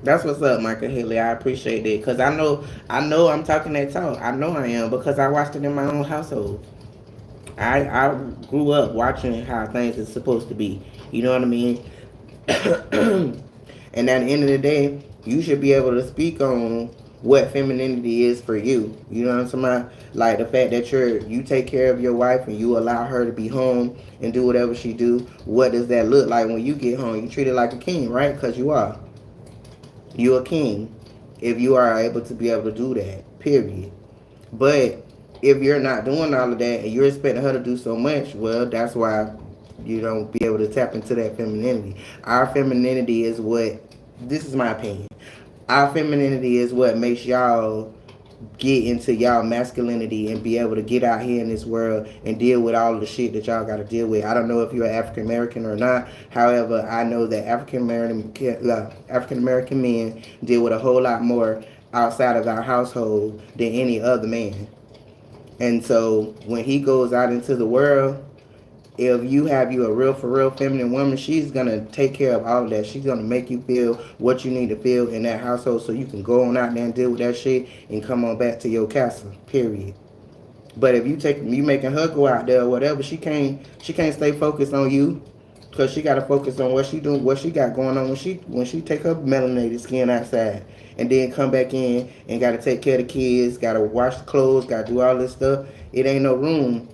That's what's up, Michael Haley. I appreciate that. Because I know I'm talking that talk. I know I am because I watched it in my own household. I grew up watching how things are supposed to be. You know what I mean? And at the end of the day, you should be able to speak on what femininity is for you. You know what I'm talking about? Like the fact that you take care of your wife and you allow her to be home and do whatever she do. What does that look like when you get home? You treat her like a king, right? Because you are. You're a king if you are able to be able to do that. Period. But if you're not doing all of that and you're expecting her to do so much, well, that's why you don't be able to tap into that femininity. Our femininity is what, this is my opinion, our femininity is what makes y'all get into y'all masculinity and be able to get out here in this world and deal with all of the shit that y'all got to deal with. I don't know if you're African American or not. However, I know that African American men deal with a whole lot more outside of our household than any other man. And so when he goes out into the world, If you have you a real for real feminine woman, she's gonna take care of all of that. She's gonna make you feel what you need to feel in that household so you can go on out there and deal with that shit and come on back to your castle. Period. But if you making her go out there or whatever, she can't stay focused on you because she gotta focus on what she doing, what she got going on when she take her melanated skin outside and then come back in and gotta take care of the kids, gotta wash the clothes, gotta do all this stuff. It ain't no room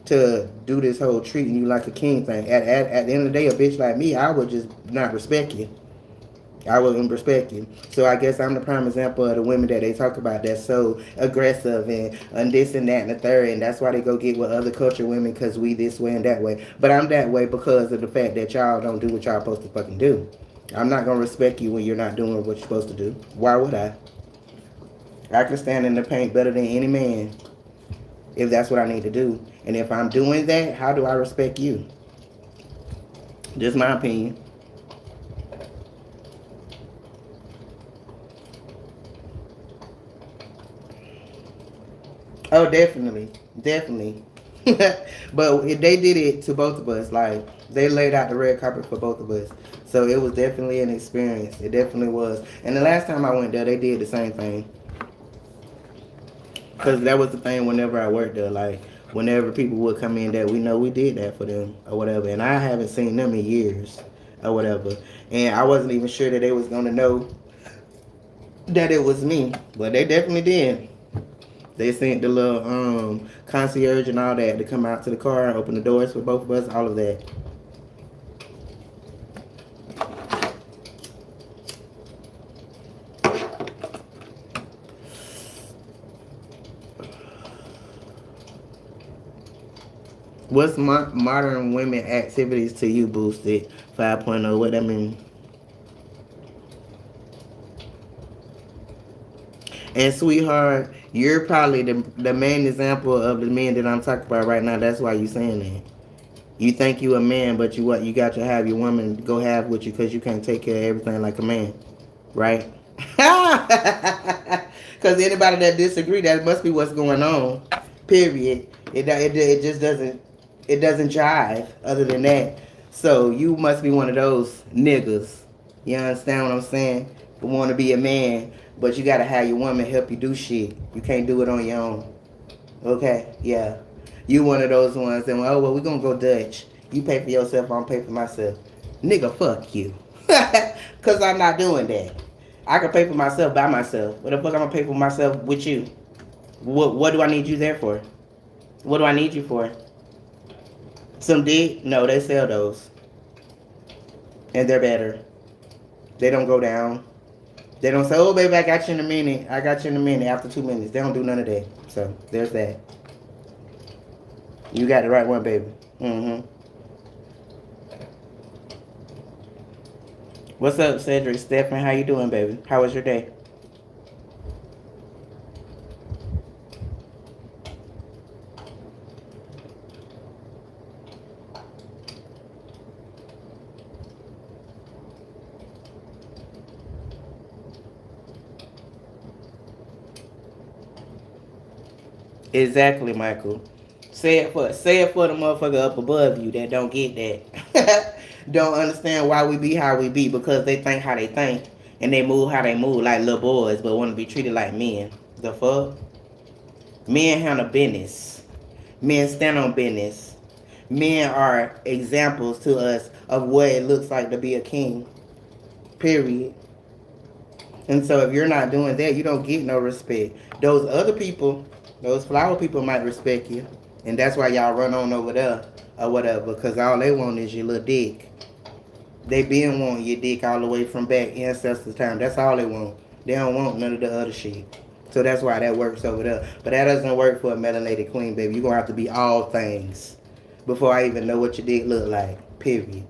to do this whole treating you like a king thing. At the end of the day, a bitch like me, I would just not respect you. I wouldn't respect you. So I guess I'm the prime example of the women that they talk about that's so aggressive and this and that and the third, and that's why they go get with other culture women because we this way and that way. But I'm that way because of the fact that y'all don't do what y'all supposed to fucking do. I'm not gonna respect you when you're not doing what you're supposed to do. Why would I? I can stand in the paint better than any man if that's what I need to do. And if I'm doing that, how do I respect you? Just my opinion. Oh, definitely, definitely. But they did it to both of us. Like they laid out the red carpet for both of us. So it was definitely an experience. It definitely was. And the last time I went there, they did the same thing. Cause that was the thing. Whenever I worked there, like whenever people would come in, that we know we did that for them or whatever. And I haven't seen them in years or whatever. And I wasn't even sure that they was gonna know that it was me, but they definitely did. They sent the little concierge and all that to come out to the car and open the doors for both of us, all of that. What's modern women activities to you, Boosted 5.0? What that mean? And sweetheart, you're probably the main example of the men that I'm talking about right now. That's why you saying that. You think you a man, but you got to have your woman go have with you because you can't take care of everything like a man, right? Because anybody that disagree, that must be what's going on. Period. It just doesn't jive. Other than that, so you must be one of those niggas. You understand what I'm saying? Who want to be a man, but you gotta have your woman help you do shit. You can't do it on your own. Okay? Yeah. You one of those ones that, oh well, we gonna go Dutch. You pay for yourself, I'm pay for myself. Nigga, fuck you. Cause I'm not doing that. I can pay for myself by myself. What the fuck I'm gonna pay for myself with you? What do I need you there for? What do I need you for? Some dick? No, they sell those. And they're better. They don't go down. They don't say, oh baby, I got you in a minute. I got you in a minute after 2 minutes. They don't do none of that. So there's that. You got the right one, baby. Mm-hmm. What's up, Cedric? Stephen, how you doing, baby? How was your day? Exactly, Michael. Say it for the motherfucker up above you that don't get that. Don't understand why we be how we be because they think how they think and they move how they move like little boys but want to be treated like men. The fuck? Men handle business. Men stand on business. Men are examples to us of what it looks like to be a king. Period. And so if you're not doing that, you don't get no respect. Those other people, those flower people might respect you. And that's why y'all run on over there or whatever. Because all they want is your little dick. They been wanting your dick all the way from back ancestors' time. That's all they want. They don't want none of the other shit. So that's why that works over there. But that doesn't work for a melanated queen, baby. You're going to have to be all things before I even know what your dick look like. Period.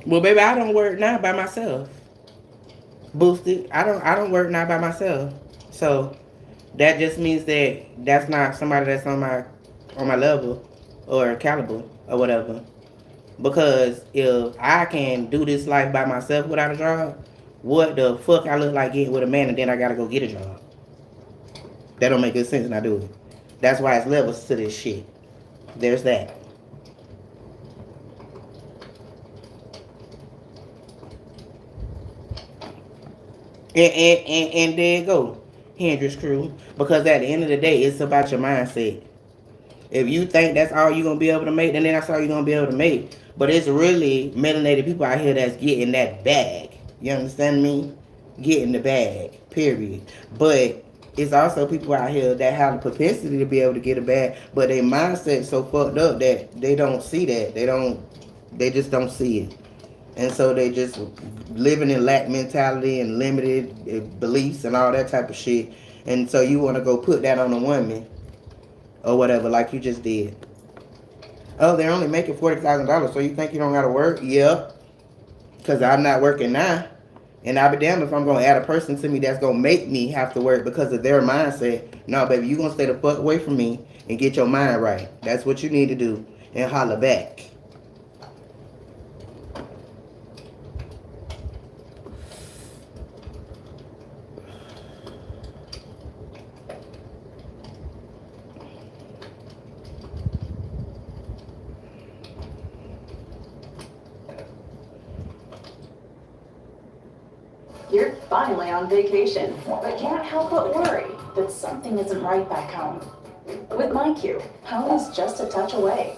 Well, baby, I don't work now by myself. Boosted. I don't work now by myself. So that just means that that's not somebody that's on my level or caliber or whatever. Because if I can do this life by myself without a job, what the fuck I look like getting with a man and then I gotta go get a job? That don't make good sense, and I do it. That's why it's levels to this shit. There's that. And there you go, Hendrix crew. Because at the end of the day, it's about your mindset. If you think that's all you're gonna be able to make, then that's all you're gonna be able to make. But it's really melanated people out here that's getting that bag. You understand me? Getting the bag. Period. But it's also people out here that have the propensity to be able to get a bag, but their mindset so fucked up that they don't see that. They just don't see it. And so they just living in lack mentality and limited beliefs and all that type of shit. And so you want to go put that on a woman or whatever, like you just did. Oh, they're only making $40,000, so you think you don't gotta work? Yeah, because I'm not working now, and I'll be damned if I'm gonna add a person to me that's gonna make me have to work because of their mindset. No, baby, you gonna stay the fuck away from me and get your mind right. That's what you need to do, and holler back. You're finally on vacation, but can't help but worry that something isn't right back home. With MyQ, home is just a touch away.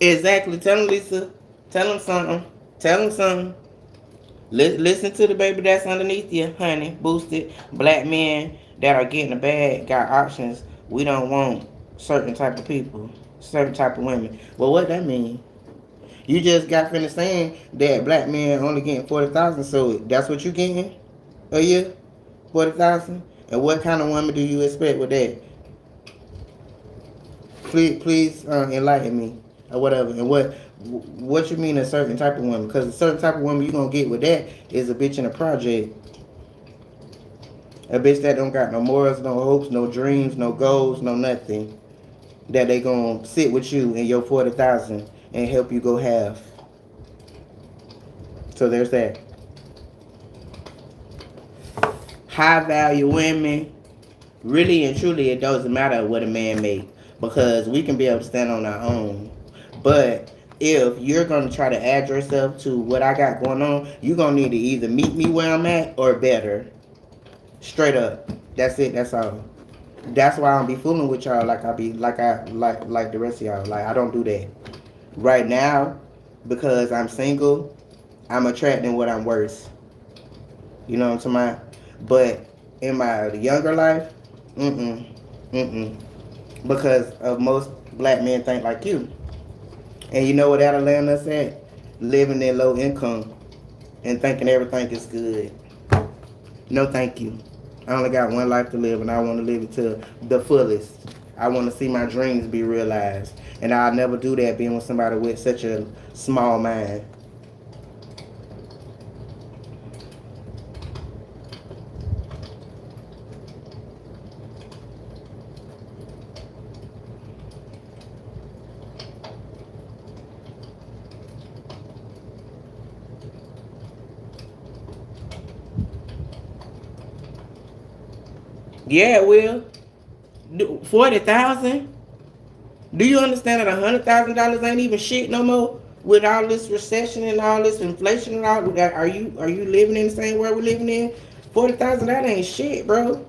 Exactly. Tell him, Lisa. Tell him something. Tell him something. Listen to the baby that's underneath you, honey. Boosted black men that are getting a bag got options. We don't want certain type of people, certain type of women. Well, what that mean? You just got finished saying that black men only getting 40,000, so that's what you getting a year, 40,000. And what kind of woman do you expect with that? Please enlighten me or whatever. And what you mean a certain type of woman? Because a certain type of woman you gonna get with that is a bitch in a project. A bitch that don't got no morals, no hopes, no dreams, no goals, no nothing. That they gonna sit with you in your 40,000 and help you go half. So there's that. High value women, really and truly, it doesn't matter what a man make because we can be able to stand on our own. But if you're gonna try to add yourself to what I got going on, you're gonna need to either meet me where I'm at or better. Straight up. That's it. That's all. That's why I don't be fooling with y'all like I be like the rest of y'all. Like I don't do that right now because I'm single. I'm attracting what I'm worth. You know what I'm talking about? But in my younger life, mm-mm, mm-mm. Because of most black men think like you. And you know what that'll land us at? Living in low income and thinking everything is good. No thank you. I only got one life to live and I want to live it to the fullest. I want to see my dreams be realized. And I'll never do that being with somebody with such a small mind. Yeah, it will. 40,000? Do you understand that $100,000 ain't even shit no more with all this recession and all this inflation and all that? Are you living in the same world we're living in? 40,000, that ain't shit, bro.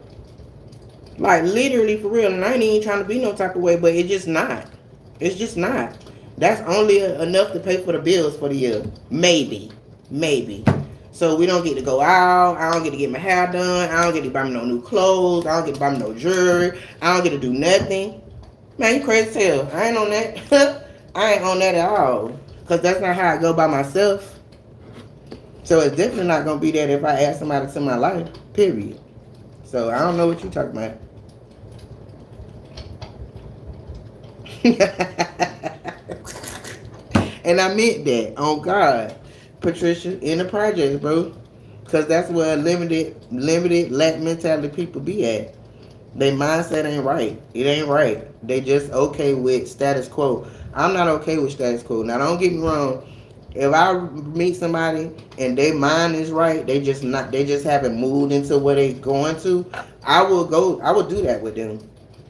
Like literally for real. And I ain't even trying to be no type of way, but it's just not. It's just not. That's only enough to pay for the bills for the year. Maybe. Maybe. So we don't get to go out. I don't get to get my hair done. I don't get to buy me no new clothes. I don't get to buy me no jewelry. I don't get to do nothing. Man, you crazy as hell. I ain't on that. I ain't on that at all. Because that's not how I go by myself. So it's definitely not going to be that if I add somebody to my life. Period. So I don't know what you're talking about. And I meant that. On God. Patricia, in the projects, bro. Because that's where limited lack mentality people be at. Their mindset ain't right. It ain't right. They just okay with status quo. I'm not okay with status quo. Now don't get me wrong. If I meet somebody and their mind is right, they just not. They just haven't moved into where they going to. I will go. I will do that with them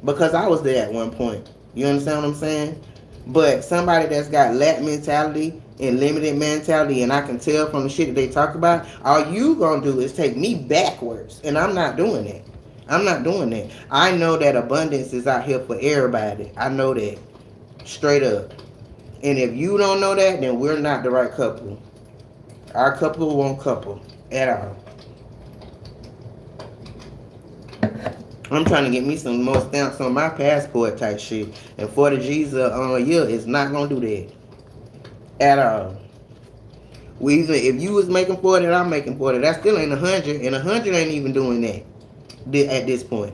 because I was there at one point. You understand what I'm saying? But somebody that's got lack mentality and limited mentality, and I can tell from the shit that they talk about, all you gonna do is take me backwards, and I'm not doing that. I'm not doing that. I know that abundance is out here for everybody. I know that straight up. And if you don't know that, then we're not the right couple. Our couple won't couple at all. I'm trying to get me some more stamps on my passport type shit. And 40 G's a year is not gonna do that at all. We either if you was making 40 and I'm making 40, that still ain't 100, and 100 ain't even doing that at this point.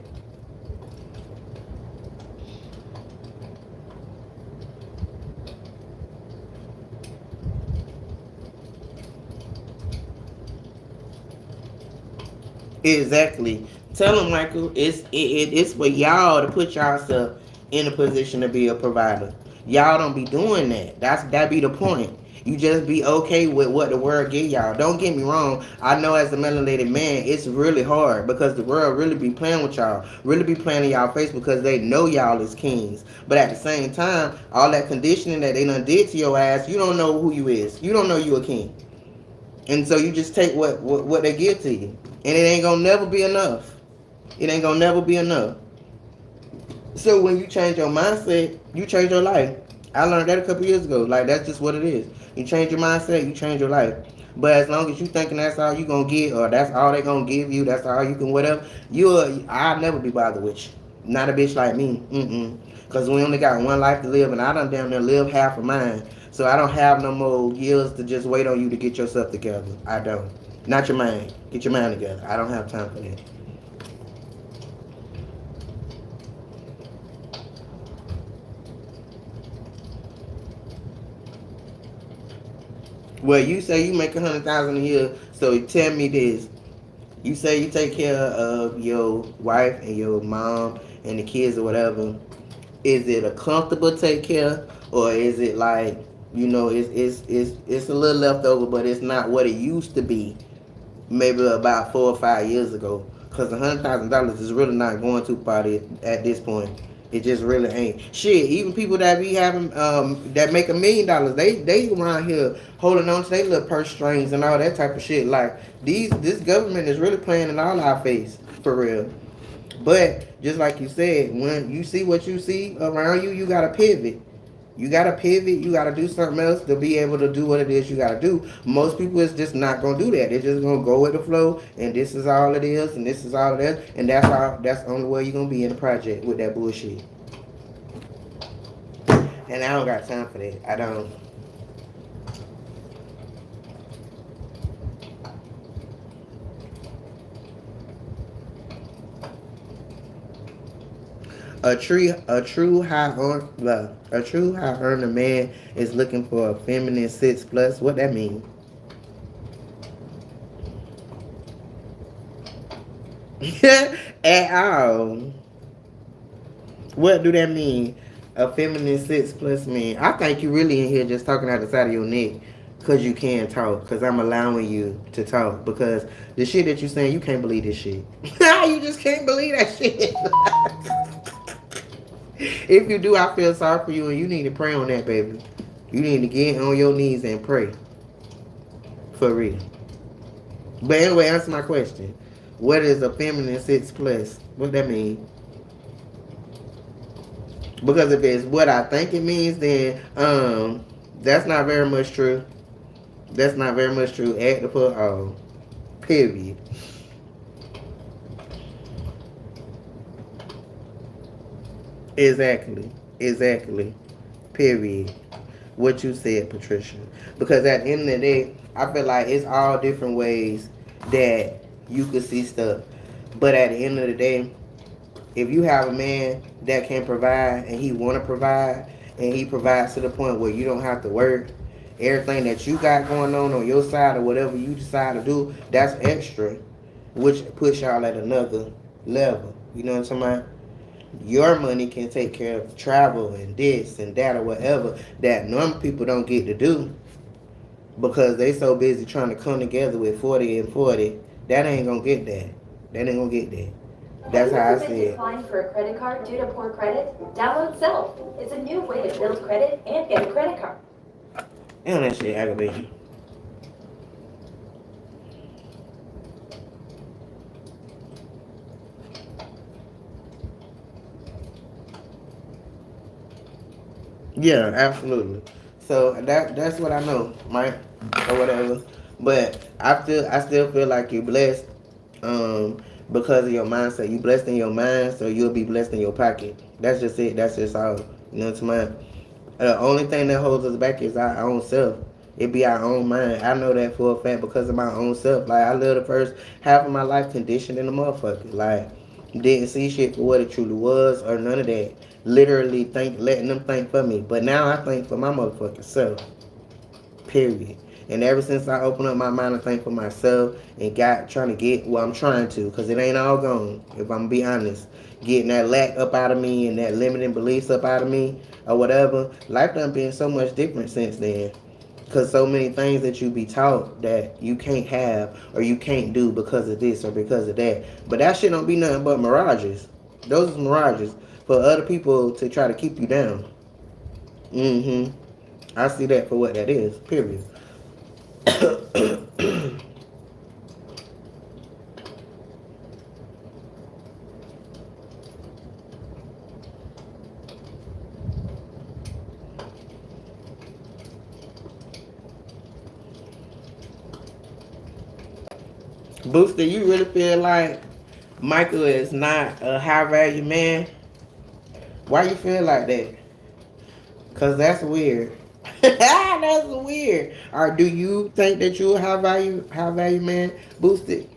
Exactly. Tell them, Michael, it's for y'all to put yourself in a position to be a provider. Y'all don't be doing that. That be the point. You just be okay with what the world give y'all. Don't get me wrong. I know as a melanated man, it's really hard because the world really be playing with y'all, really be playing in y'all face because they know y'all is kings. But at the same time, all that conditioning that they done did to your ass, you don't know who you is. You don't know you a king. And so you just take what they give to you. And it ain't gonna never be enough. It ain't gonna never be enough. So when you change your mindset, you change your life. I learned that a couple years ago. Like that's just what it is. You change your mindset, you change your life. But as long as you thinking that's all you gonna get, or that's all they gonna give you, that's all you can whatever, I'll never be bothered with you. Not a bitch like me. Cause we only got one life to live, and I done damn near live half of mine. So I don't have no more years to just wait on you to get yourself together. I don't. Not your mind. Get your mind together. I don't have time for that. Well, you say you make 100,000 a year, so tell me this: you say you take care of your wife and your mom and the kids or whatever. Is it a comfortable take care, or is it like it's a little leftover, but it's not what it used to be? Maybe about 4 or 5 years ago, because $100,000 is really not going too far at this point. It just really ain't. Shit, even people that be having that make $1 million, they around here holding on to their little purse strings and all that type of shit. Like this government is really playing in all our face for real. But just like you said, when you see what you see around you, you gotta pivot. You gotta pivot. You gotta do something else to be able to do what it is you gotta do. Most people is just not gonna do that. They're just gonna go with the flow, and this is all it is, and this is all it is, and that's all. That's the only way you're gonna be in the project with that bullshit. And I don't got time for that. I don't. A true high earner man is looking for a feminine 6 plus. What that mean? At all. What do that mean? A feminine 6 plus mean? I think you really in here just talking out the side of your neck because you can talk. Because I'm allowing you to talk. Because the shit that you saying, you can't believe this shit. You just can't believe that shit. If you do, I feel sorry for you, and you need to pray on that, baby. You need to get on your knees and pray. For real. But anyway, answer my question. What is a feminine 6 plus? What that mean? Because if it's what I think it means, then that's not very much true. That's not very much true. At the foot, period. Exactly. Exactly. Period. What you said, Patricia. Because at the end of the day, I feel like it's all different ways that you could see stuff. But at the end of the day, if you have a man that can provide and he want to provide and he provides to the point where you don't have to work, everything that you got going on your side or whatever you decide to do, that's extra, which puts y'all at another level. You know what I'm talking about? Your money can take care of travel and this and that or whatever that normal people don't get to do because they so busy trying to come together with 40 and 40. That ain't gonna get that. That ain't gonna get that. Have That's you how I ever see been it. declined for a credit card due to poor credit? Download Self. It's a new way to build credit and get a credit card. Damn, that shit aggravates you. Yeah, absolutely. So that's what I know, right? Or whatever. But I still feel like you're blessed, um, because of your mindset. You blessed in your mind, so you'll be blessed in your pocket. That's just it. That's just all. You know what I'm saying? The only thing that holds us back is our own self. It be our own mind. I know that for a fact because of my own self. Like I lived the first half of my life conditioned in the motherfucker. Like didn't see shit for what it truly was or none of that. Literally letting them think for me. But now I think for my motherfucking self. Period. And ever since I opened up my mind to think for myself and got trying to get what I'm trying to, because it ain't all gone, if I'm gonna be honest, getting that lack up out of me and that limiting beliefs up out of me or whatever, life done been so much different since then. Because so many things that you be taught that you can't have or you can't do because of this or because of that. But that shit don't be nothing but mirages. Those is mirages for other people to try to keep you down. Mm-hmm. I see that for what that is, period. Booster, you really feel like Michael is not a high value man? Why you feel like that? Cause that's weird. That's weird. Or do you think that you a high value man? Boosted.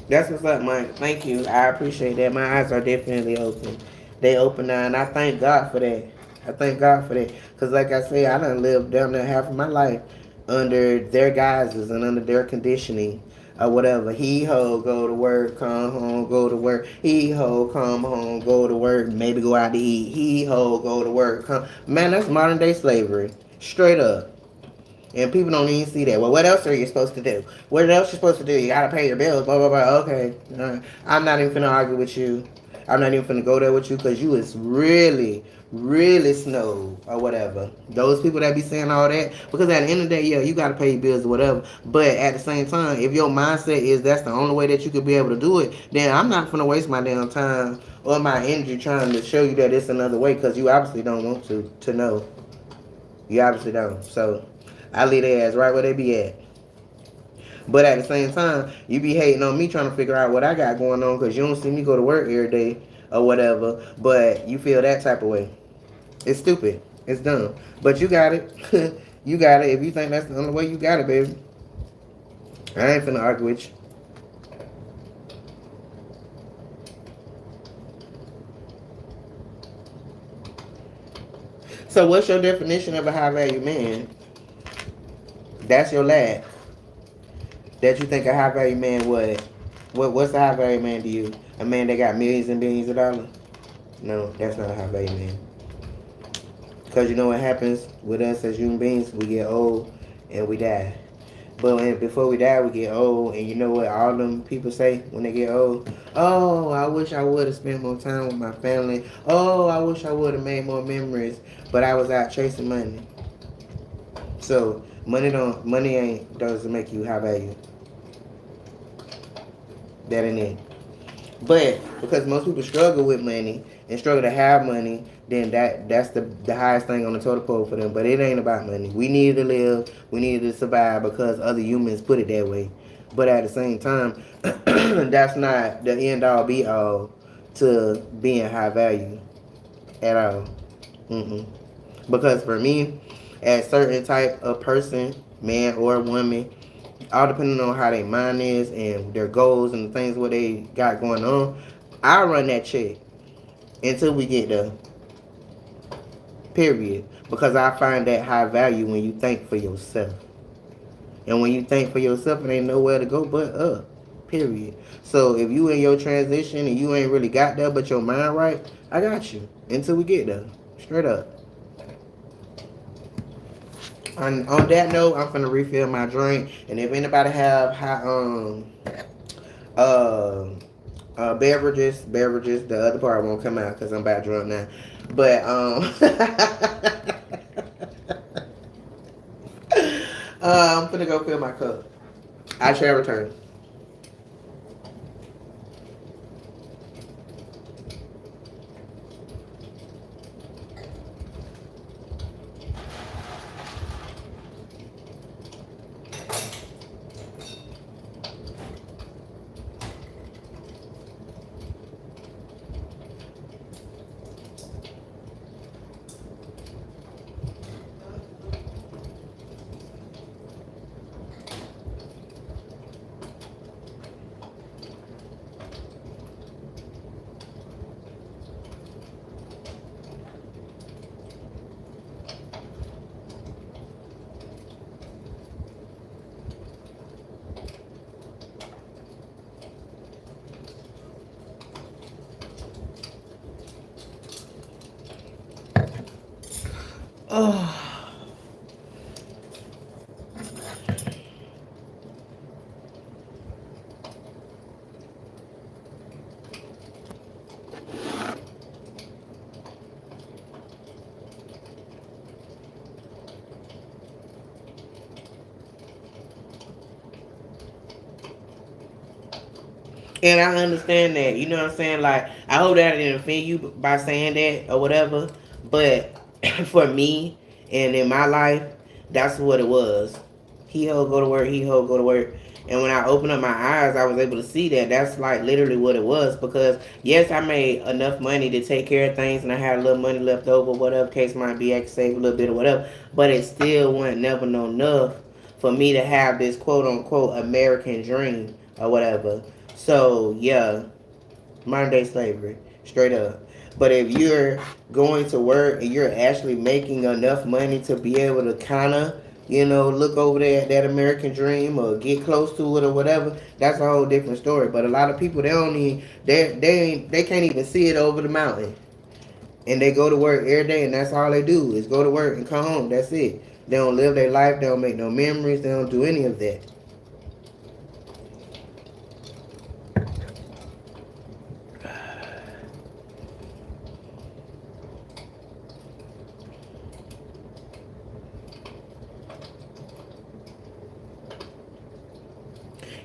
That's what's up, Mike. Thank you. I appreciate that. My eyes are definitely open. They open now, and I thank God for that. I thank God for that. Because, like I say, I done lived down there half of my life under their guises and under their conditioning or whatever. He ho, go to work, come home, go to work. He ho, come home, go to work, maybe go out to eat. He ho, go to work, come. Man, that's modern day slavery. Straight up. And people don't even see that. Well, what else are you supposed to do? What else you supposed to do? You gotta pay your bills, blah, blah, blah. Okay. I'm not even finna argue with you. I'm not even finna go there with you because you is really, really snowed or whatever. Those people that be saying all that, because at the end of the day, yeah, you gotta pay your bills or whatever. But at the same time, if your mindset is that's the only way that you could be able to do it, then I'm not finna waste my damn time or my energy trying to show you that it's another way because you obviously don't want to know. You obviously don't. So I leave their ass right where they be at. But at the same time, you be hating on me trying to figure out what I got going on because you don't see me go to work every day or whatever. But you feel that type of way. It's stupid. It's dumb. But you got it. You got it. If you think that's the only way, you got it, baby. I ain't finna argue with you. So what's your definition of a high value man? That's your lad. That you think a high value man what? What's a high value man to you? A man that got millions and billions of dollars? No, that's not a high value man. Because you know what happens with us as human beings? We get old and we die. But before we die, we get old. And you know what all them people say when they get old? Oh, I wish I would have spent more time with my family. Oh, I wish I would have made more memories. But I was out chasing money. So money ain't doesn't make you high value. That ain't it. But because most people struggle with money and struggle to have money, then that's the highest thing on the totem pole for them. But it ain't about money. We needed to live, we needed to survive because other humans put it that way. But at the same time, that's not the end all be all to being high value at all. Mm-mm. Because for me, as certain type of person, man or woman, all depending on how their mind is and their goals and the things what they got going on, I run that check. until we get there. Period. Because I find that high value when you think for yourself. And when you think for yourself, it ain't nowhere to go but up. Period. So if you in your transition and you ain't really got there but your mind right, I got you. Until we get there. Straight up. On that note, I'm finna refill my drink. And if anybody have hot uh beverages, the other part won't come out because I'm about drunk now. But I'm finna go fill my cup. I shall return. Oh. And I understand that. You know what I'm saying? Like, I hope that I didn't offend you by saying that or whatever. But for me and in my life, that's what it was. He ho go to work, he ho go to work. And when I opened up my eyes, I was able to see that that's like literally what it was. Because yes, I made enough money to take care of things, and I had a little money left over, whatever case might be. I could save a little bit or whatever. But it still wasn't never no enough for me to have this quote unquote American dream or whatever. So yeah, modern day slavery, straight up. But if you're going to work and you're actually making enough money to be able to kind of, look over that American dream or get close to it or whatever, that's a whole different story. But a lot of people, they don't even they can't even see it over the mountain, and they go to work every day, and that's all they do is go to work and come home. That's it. They don't live their life. They don't make no memories. They don't do any of that.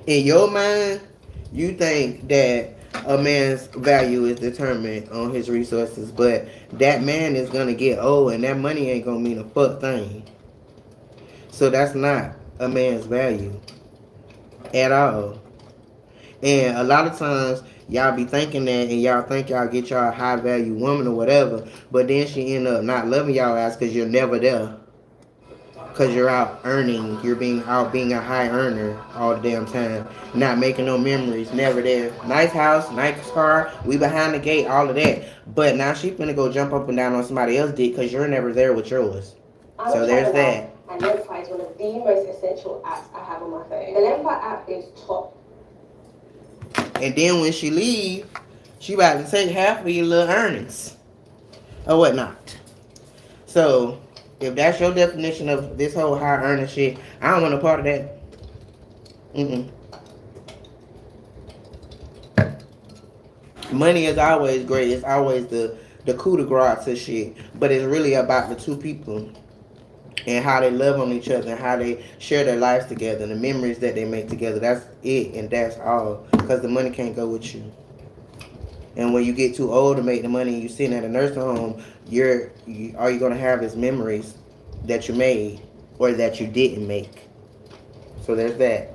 In your mind, you think that a man's value is determined on his resources, but that man is gonna get old and that money ain't gonna mean a fuck thing. So that's not a man's value at all. And a lot of times y'all be thinking that and y'all think y'all get y'all a high value woman or whatever, but then she end up not loving y'all ass because you're never there. Because you're out earning, you're being a high earner all the damn time, not making no memories, never there. Nice house, nice car, we behind the gate, all of that. But now she finna go jump up and down on somebody else's dick because you're never there with yours. So there's that. And Lemfi is one of the most essential apps I have on my phone. The Lemfi app is top. And then when she leave, she about to take half of your little earnings or whatnot. So if that's your definition of this whole high earning shit, I don't want a part of that. Mm-mm. Money is always great. It's always the coup de grace to shit. But it's really about the two people and how they love on each other and how they share their lives together and the memories that they make together. That's it and that's all. Because the money can't go with you. And when you get too old to make the money and you're sitting at a nursing home, all you're going to have is memories that you made or that you didn't make. So there's that.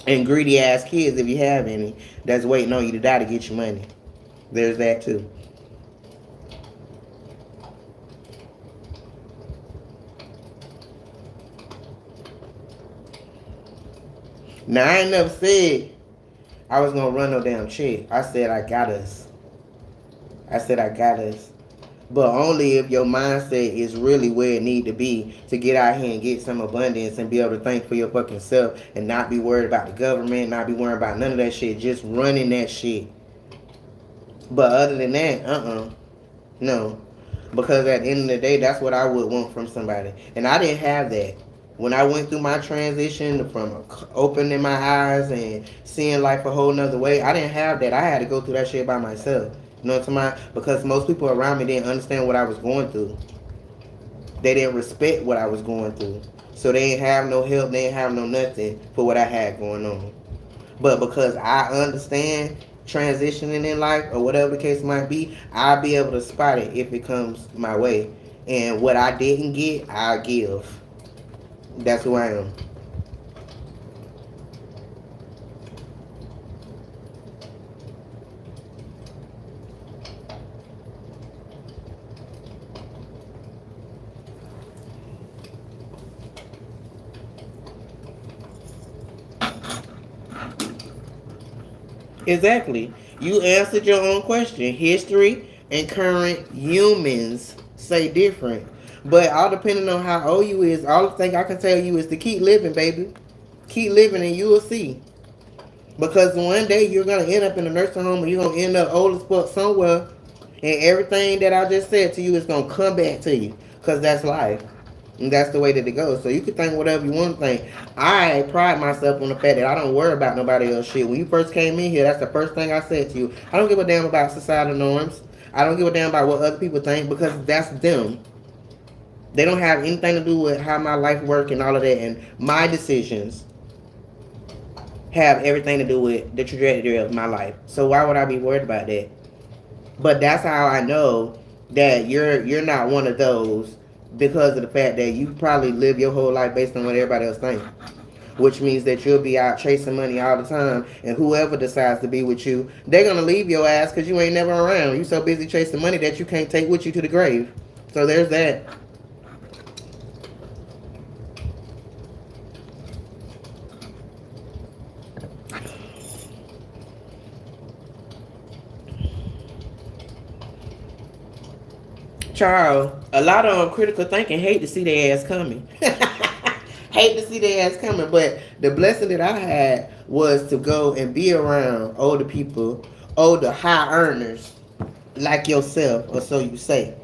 And greedy ass kids, if you have any, that's waiting on you to die to get your money. There's that too. Now I ain't never said I was gonna run no damn chick. I said I got us. I said I got us. But only if your mindset is really where it need to be to get out here and get some abundance and be able to think for your fucking self and not be worried about the government, not be worried about none of that shit, just running that shit. But other than that, no. Because at the end of the day, that's what I would want from somebody. And I didn't have that. When I went through my transition from opening my eyes and seeing life a whole nother way, I didn't have that. I had to go through that shit by myself. You know what I'm talking about? Because most people around me didn't understand what I was going through. They didn't respect what I was going through. So they didn't have no help, they didn't have no nothing for what I had going on. But because I understand transitioning in life or whatever the case might be, I'll be able to spot it if it comes my way. And what I didn't get, I'll give. That's who I am. Exactly. You answered your own question. History and current humans say different. But all depending on how old you is, all the thing I can tell you is to keep living, baby. Keep living and you will see. Because one day you're gonna end up in a nursing home and you're gonna end up old as fuck somewhere, and everything that I just said to you is gonna come back to you. Cause that's life. And that's the way that it goes. So you can think whatever you want to think. I pride myself on the fact that I don't worry about nobody else shit. When you first came in here, that's the first thing I said to you. I don't give a damn about societal norms. I don't give a damn about what other people think because that's them. They don't have anything to do with how my life works and all of that. And my decisions have everything to do with the trajectory of my life. So why would I be worried about that? But that's how I know that you're not one of those because of the fact that you probably live your whole life based on what everybody else thinks. Which means that you'll be out chasing money all the time, and whoever decides to be with you, they're gonna leave your ass because you ain't never around. You so busy chasing money that you can't take with you to the grave. So there's that. Charles, a lot of them critical thinking hate to see their ass coming. Hate to see their ass coming, but the blessing that I had was to go and be around older people, older high earners like yourself, or so you say.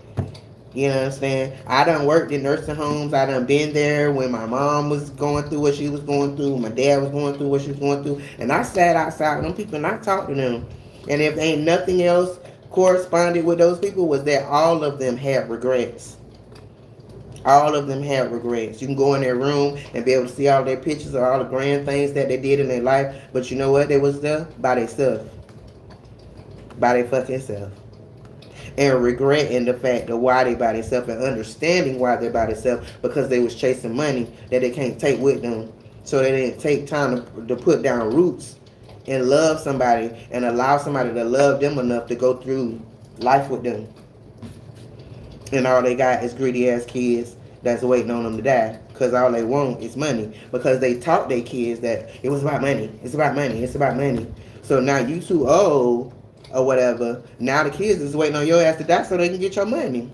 You know what I'm saying? I done worked in nursing homes. I done been there when my mom was going through what she was going through, when my dad was going through what she was going through, and I sat outside with them people and I talked to them. And if ain't nothing else corresponded with those people was that all of them had regrets. All of them have regrets. You can go in their room and be able to see all their pictures of all the grand things that they did in their life. But you know what? They was there by themselves. By their fucking self. And regretting the fact of why they by themselves and understanding why they're by themselves because they was chasing money that they can't take with them. So they didn't take time to put down roots and love somebody and allow somebody to love them enough to go through life with them. And all they got is greedy ass kids that's waiting on them to die because all they want is money because they taught their kids that it was about money, it's about money, it's about money. So now you too old or whatever, now the kids is waiting on your ass to die so they can get your money.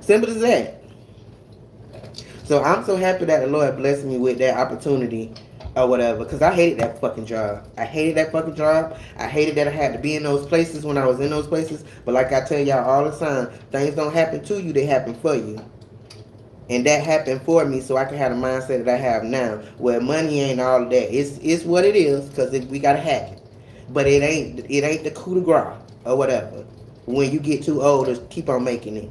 Simple as that. So I'm so happy that the Lord blessed me with that opportunity or whatever, because I hated that fucking job. I hated that fucking job. I hated that I had to be in those places when I was in those places. But like I tell y'all all the time, things don't happen to you, they happen for you. And that happened for me so I can have the mindset that I have now, where money ain't all of that. It's what it is, because we gotta have it. But it ain't the coup de grace or whatever. When you get too old to keep on making it.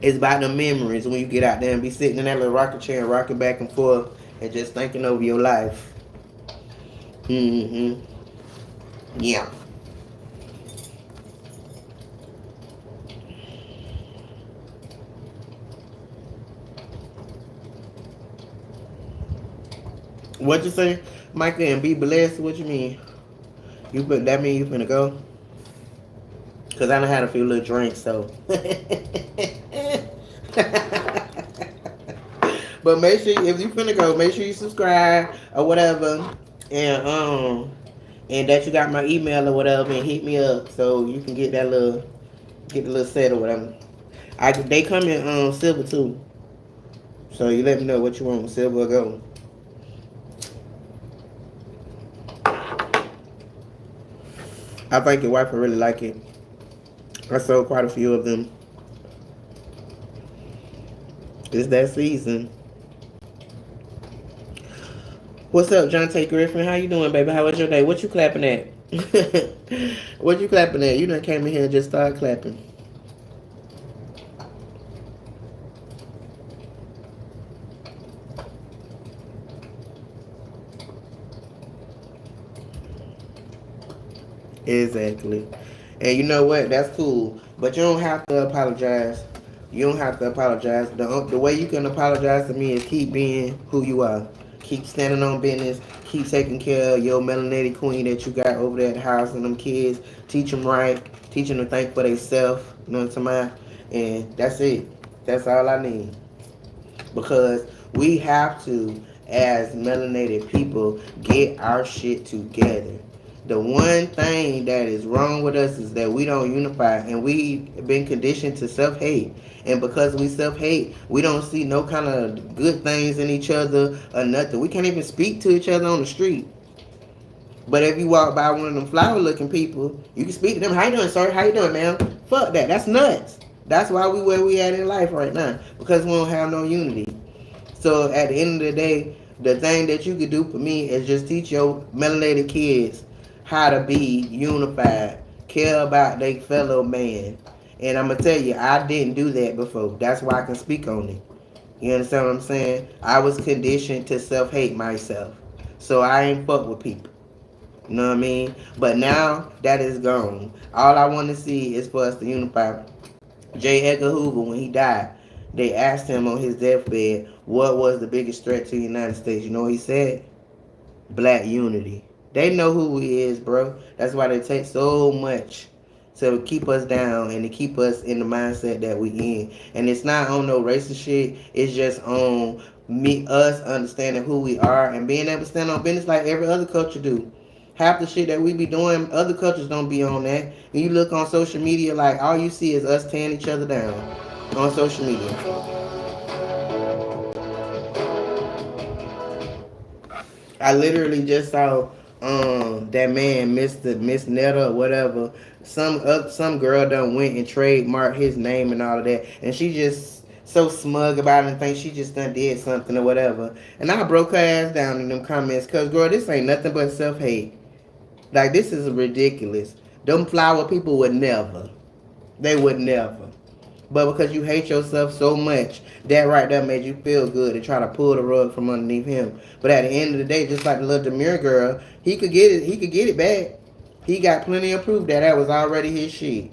It's about the memories when you get out there and be sitting in that little rocket chair and rocking back and forth and just thinking over your life. Mm-hmm. Yeah. What you say, Micah, and be blessed? What you mean? That mean you finna go? Cause I done had a few little drinks, so. But make sure if you finna go, make sure you subscribe or whatever, and and that you got my email or whatever, and hit me up so you can get the little set or whatever. They come in silver too, so you let me know what you want, silver or gold. I think your wife will really like it. I sold quite a few of them. It's that season. What's up, John T. Griffin? How you doing, baby? How was your day? What you clapping at? What you clapping at? You done came in here and just started clapping. Exactly. And you know what? That's cool. But you don't have to apologize. You don't have to apologize. The way you can apologize to me is keep being who you are. Keep standing on business. Keep taking care of your melanated queen that you got over there at the house and them kids. Teach them right. Teach them to think for themselves. You know what I'm saying? And that's it. That's all I need. Because we have to, as melanated people, get our shit together. The one thing that is wrong with us is that we don't unify, and we've been conditioned to self-hate. And because we self-hate, we don't see no kind of good things in each other or nothing. We can't even speak to each other on the street. But if you walk by one of them flower-looking people, you can speak to them. How you doing, sir? How you doing, ma'am? Fuck that. That's nuts. That's why we where we at in life right now, because we don't have no unity. So at the end of the day, the thing that you could do for me is just teach your melanated kids how to be unified, care about their fellow man. And I'm gonna tell you, I didn't do that before. That's why I can speak on it. You understand what I'm saying? I was conditioned to self-hate myself. So I ain't fuck with people. You know what I mean? But now that is gone. All I want to see is for us to unify. J. Edgar Hoover, when he died, they asked him on his deathbed what was the biggest threat to the United States. You know what he said? Black unity. They know who he is, bro. That's why they take so much to keep us down and to keep us in the mindset that we in. And it's not on no racist shit. It's just on us understanding who we are and being able to stand on business like every other culture do. Half the shit that we be doing, other cultures don't be on that. And you look on social media, like all you see is us tearing each other down on social media. I literally just saw that man, Miss Netta or whatever. Some girl done went and trademarked his name and all of that, and she just so smug about it and think she just done did something or whatever. And I broke her ass down in them comments, cause girl, this ain't nothing but self hate. Like this is ridiculous. Them flower people would never. They would never. But because you hate yourself so much, that right there made you feel good and try to pull the rug from underneath him. But at the end of the day, just like the little Demure girl, he could get it. He could get it back. He got plenty of proof that that was already his shit.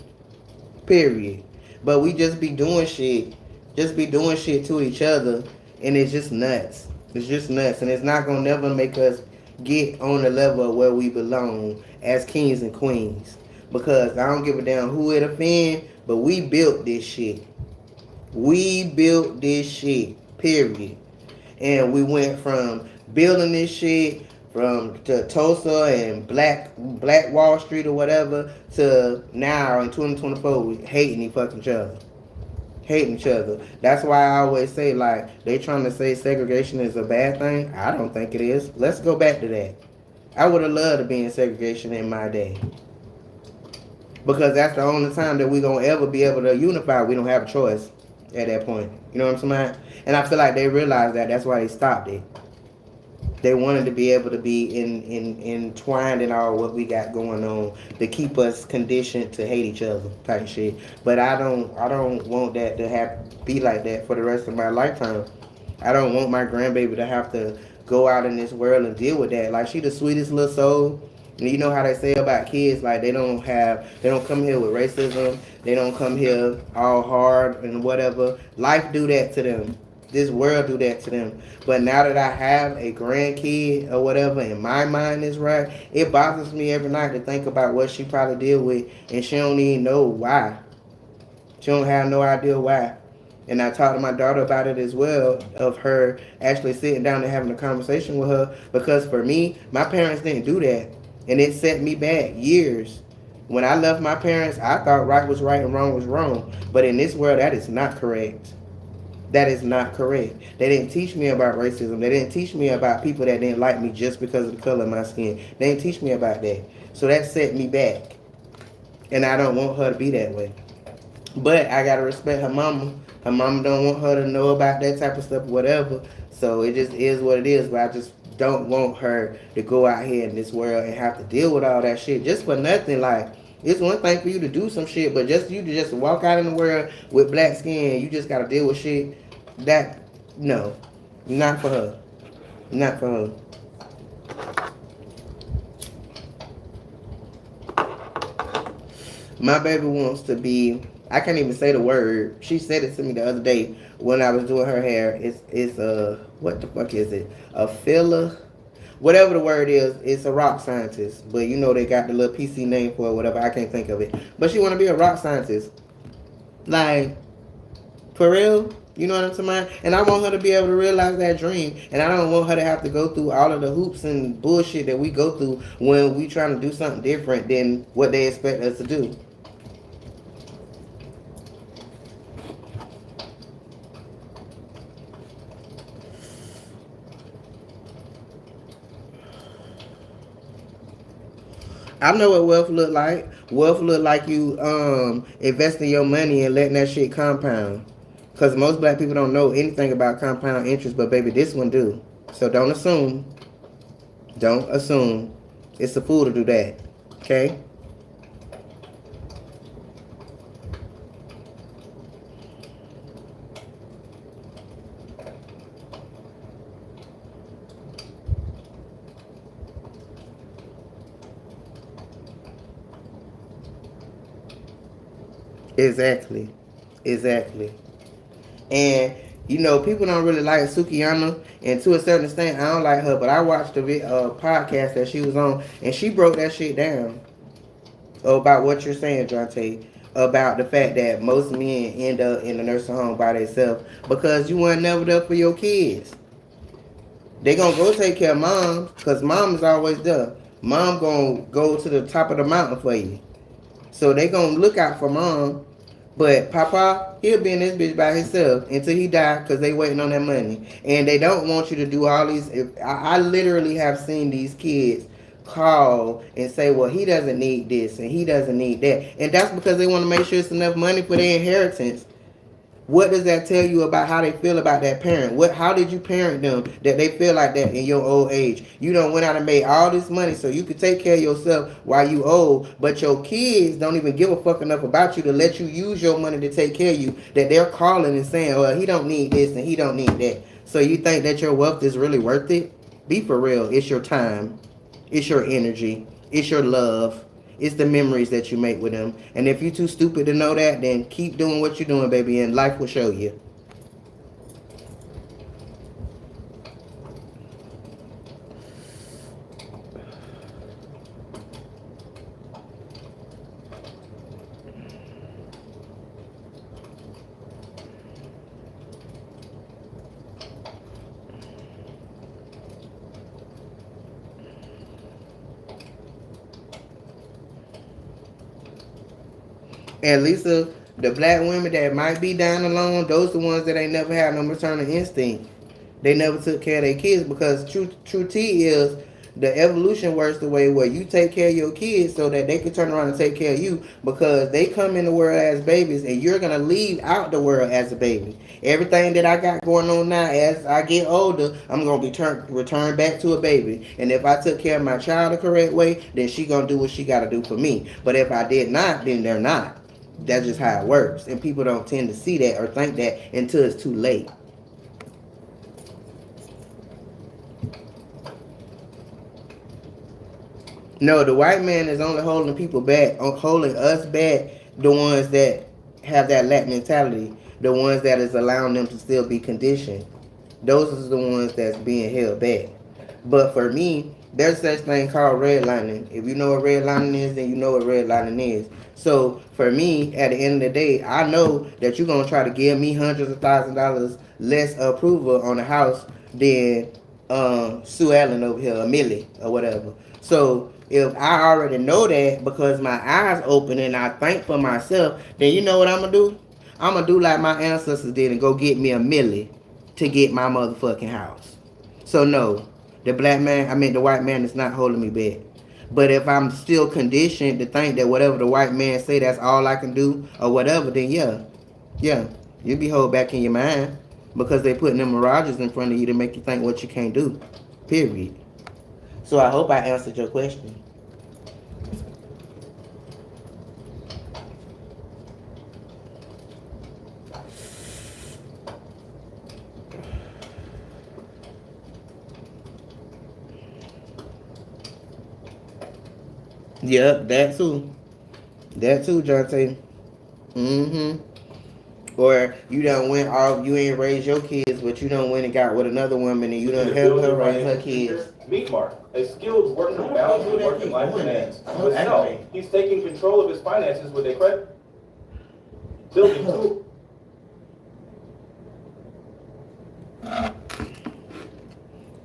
Period. But we just be doing shit to each other, and it's just nuts. It's just nuts, and it's not gonna never make us get on the level of where we belong as kings and queens. Because I don't give a damn who it offend, but we built this shit. We built this shit. Period. And we went from building this shit from to Tulsa and Black Wall Street or whatever to now in 2024 we hating each other. Hating each other. That's why I always say, like, they trying to say segregation is a bad thing. I don't think it is. Let's go back to that. I would have loved to be in segregation in my day. Because that's the only time that we gonna ever be able to unify. We don't have a choice at that point. You know what I'm saying? And I feel like they realized that. That's why they stopped it. They wanted to be able to be entwined in all what we got going on to keep us conditioned to hate each other type shit. But I don't want that to be like that for the rest of my lifetime. I don't want my grandbaby to have to go out in this world and deal with that. Like she the sweetest little soul. And you know how they say about kids, like they don't come here with racism. They don't come here all hard and whatever. Life do that to them. This world do that to them. But now that I have a grandkid or whatever, and my mind is right, it bothers me every night to think about what she probably deal with, and she don't even know why. She don't have no idea why. And I talked to my daughter about it as well, of her actually sitting down and having a conversation with her. Because for me, my parents didn't do that. And it set me back years. When I left my parents, I thought right was right and wrong was wrong. But in this world, that is not correct. That is not correct. They didn't teach me about racism. They didn't teach me about people that didn't like me just because of the color of my skin. They didn't teach me about that. So that set me back. And I don't want her to be that way. But I gotta respect her mama. Her mama don't want her to know about that type of stuff, whatever. So it just is what it is. But I just don't want her to go out here in this world and have to deal with all that shit just for nothing. Like, it's one thing for you to do some shit, but just you to just walk out in the world with black skin, you just gotta deal with shit. That no, not for her. Not for her. My baby wants to be. I can't even say the word. She said it to me the other day when I was doing her hair. It's a what the fuck is it? A filler, whatever the word is. It's a rock scientist, but you know they got the little PC name for it, whatever. I can't think of it. But she want to be a rock scientist, like for real. You know what I'm talking about? And I want her to be able to realize that dream. And I don't want her to have to go through all of the hoops and bullshit that we go through when we trying to do something different than what they expect us to do. I know what wealth look like. Wealth look like you investing your money and letting that shit compound. Cause most black people don't know anything about compound interest, but baby, this one do. So don't assume. Don't assume. It's a fool to do that. Okay? Exactly. Exactly. And you know, people don't really like Sukiyama, and to a certain extent, I don't like her. But I watched a podcast that she was on, and she broke that shit down about what you're saying, Jonte, about the fact that most men end up in the nursing home by themselves because you weren't never there for your kids. They gonna go take care of mom because mom is always there. Mom gonna go to the top of the mountain for you. So they gonna look out for mom. But Papa, he'll be in this bitch by himself until he die because they waiting on that money. And they don't want you to do all these. I literally have seen these kids call and say, well, he doesn't need this and he doesn't need that. And that's because they want to make sure it's enough money for their inheritance. What does that tell you about how they feel about that parent? How did you parent them that they feel like that in your old age? You done went out and made all this money so you could take care of yourself while you old, but your kids don't even give a fuck enough about you to let you use your money to take care of you. That they're calling and saying, well, he don't need this and he don't need that. So you think that your wealth is really worth it? Be for real. It's your time. It's your energy. It's your love. It's the memories that you make with them. And if you're too stupid to know that, then keep doing what you're doing, baby, and life will show you. And Lisa, the black women that might be down alone, those the ones that ain't never had no maternal instinct. They never took care of their kids because true T is the evolution works the way where you take care of your kids so that they can turn around and take care of you because they come in the world as babies and you're gonna leave out the world as a baby. Everything that I got going on now as I get older, I'm gonna be returned back to a baby. And if I took care of my child the correct way, then she gonna do what she gotta do for me. But if I did not, then they're not. That's just how it works. And people don't tend to see that or think that until it's too late. No, the white man is only holding people back, holding us back, the ones that have that lack mentality, the ones that is allowing them to still be conditioned. Those are the ones that's being held back. But for me, there's such thing called redlining. If you know what redlining is, then you know what redlining is. So for me, at the end of the day, I know that you're gonna try to give me hundreds of $1,000s less approval on the house than Sue Allen over here, or Millie, or whatever. So if I already know that because my eyes open and I think for myself, then you know what I'm gonna do? I'm gonna do like my ancestors did and go get me a millie to get my motherfucking house. So no, the white man is not holding me back. But if I'm still conditioned to think that whatever the white man say, that's all I can do or whatever, then yeah, you'll be held back in your mind because they putting them mirages in front of you to make you think what you can't do. Period. So I hope I answered your question. Yep, that too. That too, Jonte. Mm-hmm. Or you done went off, you ain't raised your kids, but you done went and got with another woman and you done helped her raise her kids. Meat Mark, a skilled working balance of work and life finance. But no, he's taking control of his finances with a credit building tool.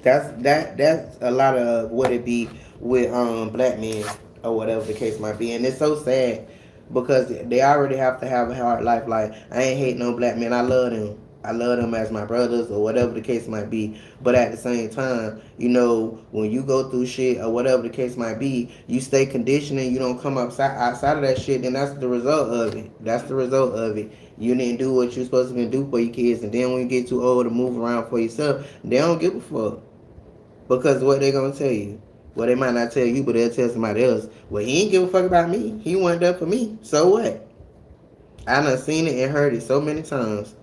That's a lot of what it be with black men or whatever the case might be, and it's so sad because they already have to have a hard life. Like I ain't hate no black men. I love them. I love them as my brothers or whatever the case might be. But at the same time, you know, when you go through shit or whatever the case might be, you stay conditioned and you don't come outside of that shit, then that's the result of it. That's the result of it. You didn't do what you're supposed to do for your kids, and then when you get too old to move around for yourself, they don't give a fuck. Because what they gonna tell you? Well, they might not tell you, but they'll tell somebody else. Well, he ain't give a fuck about me. He wasn't there for me. So what? I done seen it and heard it so many times.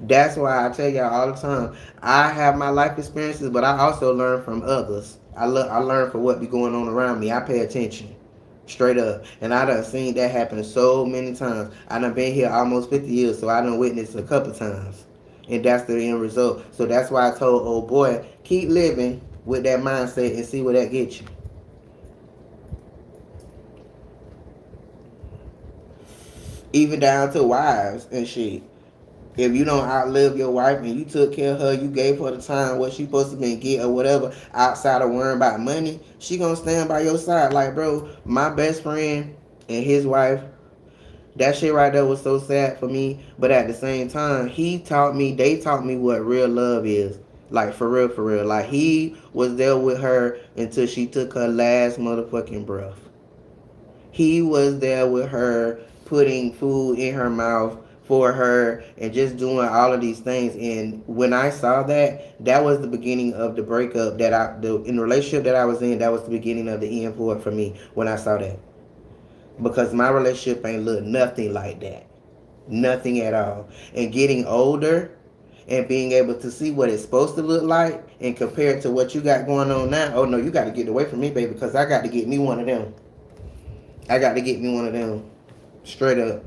That's why I tell y'all all the time. I have my life experiences, but I also learn from others. I learn from what be going on around me. I pay attention. Straight up. And I done seen that happen so many times. I done been here almost 50 years, so I done witnessed a couple times. And that's the end result. So that's why I told old boy, keep living with that mindset and see where that gets you. Even down to wives and shit. If you don't outlive your wife and you took care of her, you gave her the time what she supposed to be get or whatever, outside of worrying about money, she gonna stand by your side. Like, bro, my best friend and his wife, that shit right there was so sad for me. But at the same time, they taught me what real love is. Like, for real, for real. Like, he was there with her until she took her last motherfucking breath. He was there with her, putting food in her mouth for her and just doing all of these things. And when I saw that, that was the beginning of the breakup in the relationship that I was in. That was the beginning of the end for it for me when I saw that, because my relationship ain't look nothing like that, nothing at all. And getting older and being able to see what it's supposed to look like and compare it to what you got going on now. Oh no, you got to get away from me, baby, because I got to get me one of them. I got to get me one of them. Straight up.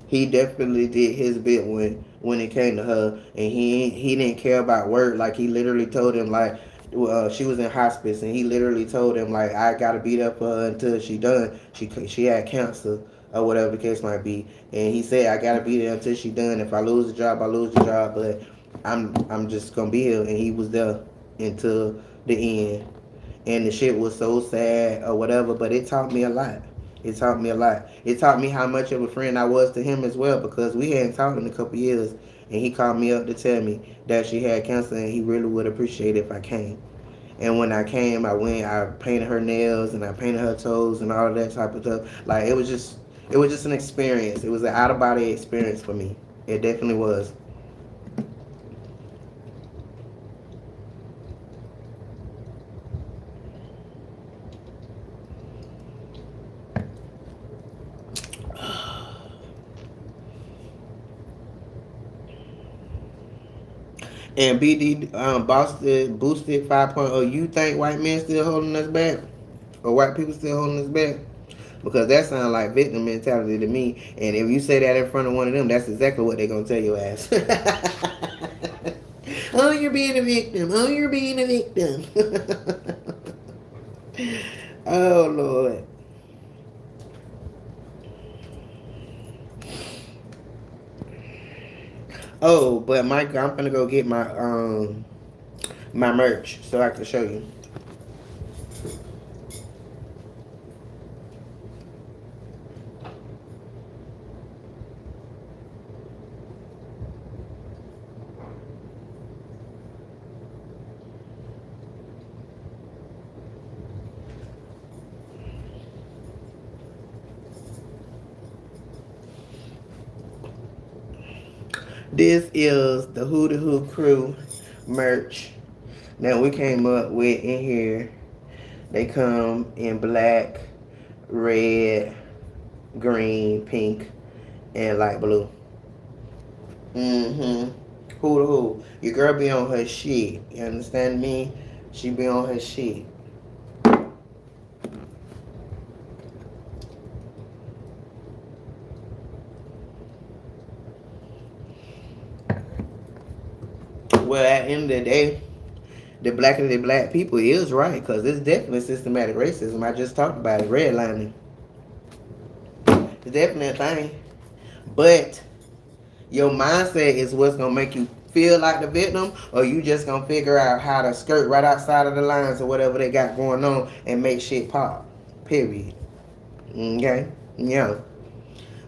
He definitely did his bit when it came to her, and he didn't care about work. Like, he literally told him, like, she was in hospice, and he literally told him, like, I gotta be there for her until she done. She had cancer or whatever the case might be, and he said, I gotta be there until she done. If I lose the job, I lose the job, but I'm just gonna be here. And he was there until the end. And the shit was so sad or whatever, but it taught me a lot. It taught me a lot. It taught me how much of a friend I was to him as well, because we hadn't talked in a couple years, and he called me up to tell me that she had cancer and he really would appreciate it if I came. And when I came, I painted her nails and I painted her toes and all of that type of stuff. Like, it was just an experience. It was an out of body experience for me. It definitely was. And BD boosted 5.0. You think white men still holding us back? Or white people still holding us back? Because that sounds like victim mentality to me. And if you say that in front of one of them, that's exactly what they're going to tell your ass. Oh, you're being a victim. Oh, you're being a victim. Oh, Lord. Oh, but Mike, I'm gonna go get my my merch so I can show you. This is the Who the Who crew merch that we came up with in here. They come in black, red, green, pink, and light blue. Mm-hmm. Who the Who. Your girl be on her shit. You understand me? She be on her shit. Well, at the end of the day, the black of the black people is right, because it's definitely systematic racism. I just talked about it, redlining. It's definitely a thing. But your mindset is what's going to make you feel like the victim, or you just going to figure out how to skirt right outside of the lines or whatever they got going on and make shit pop. Period. Okay? Yeah.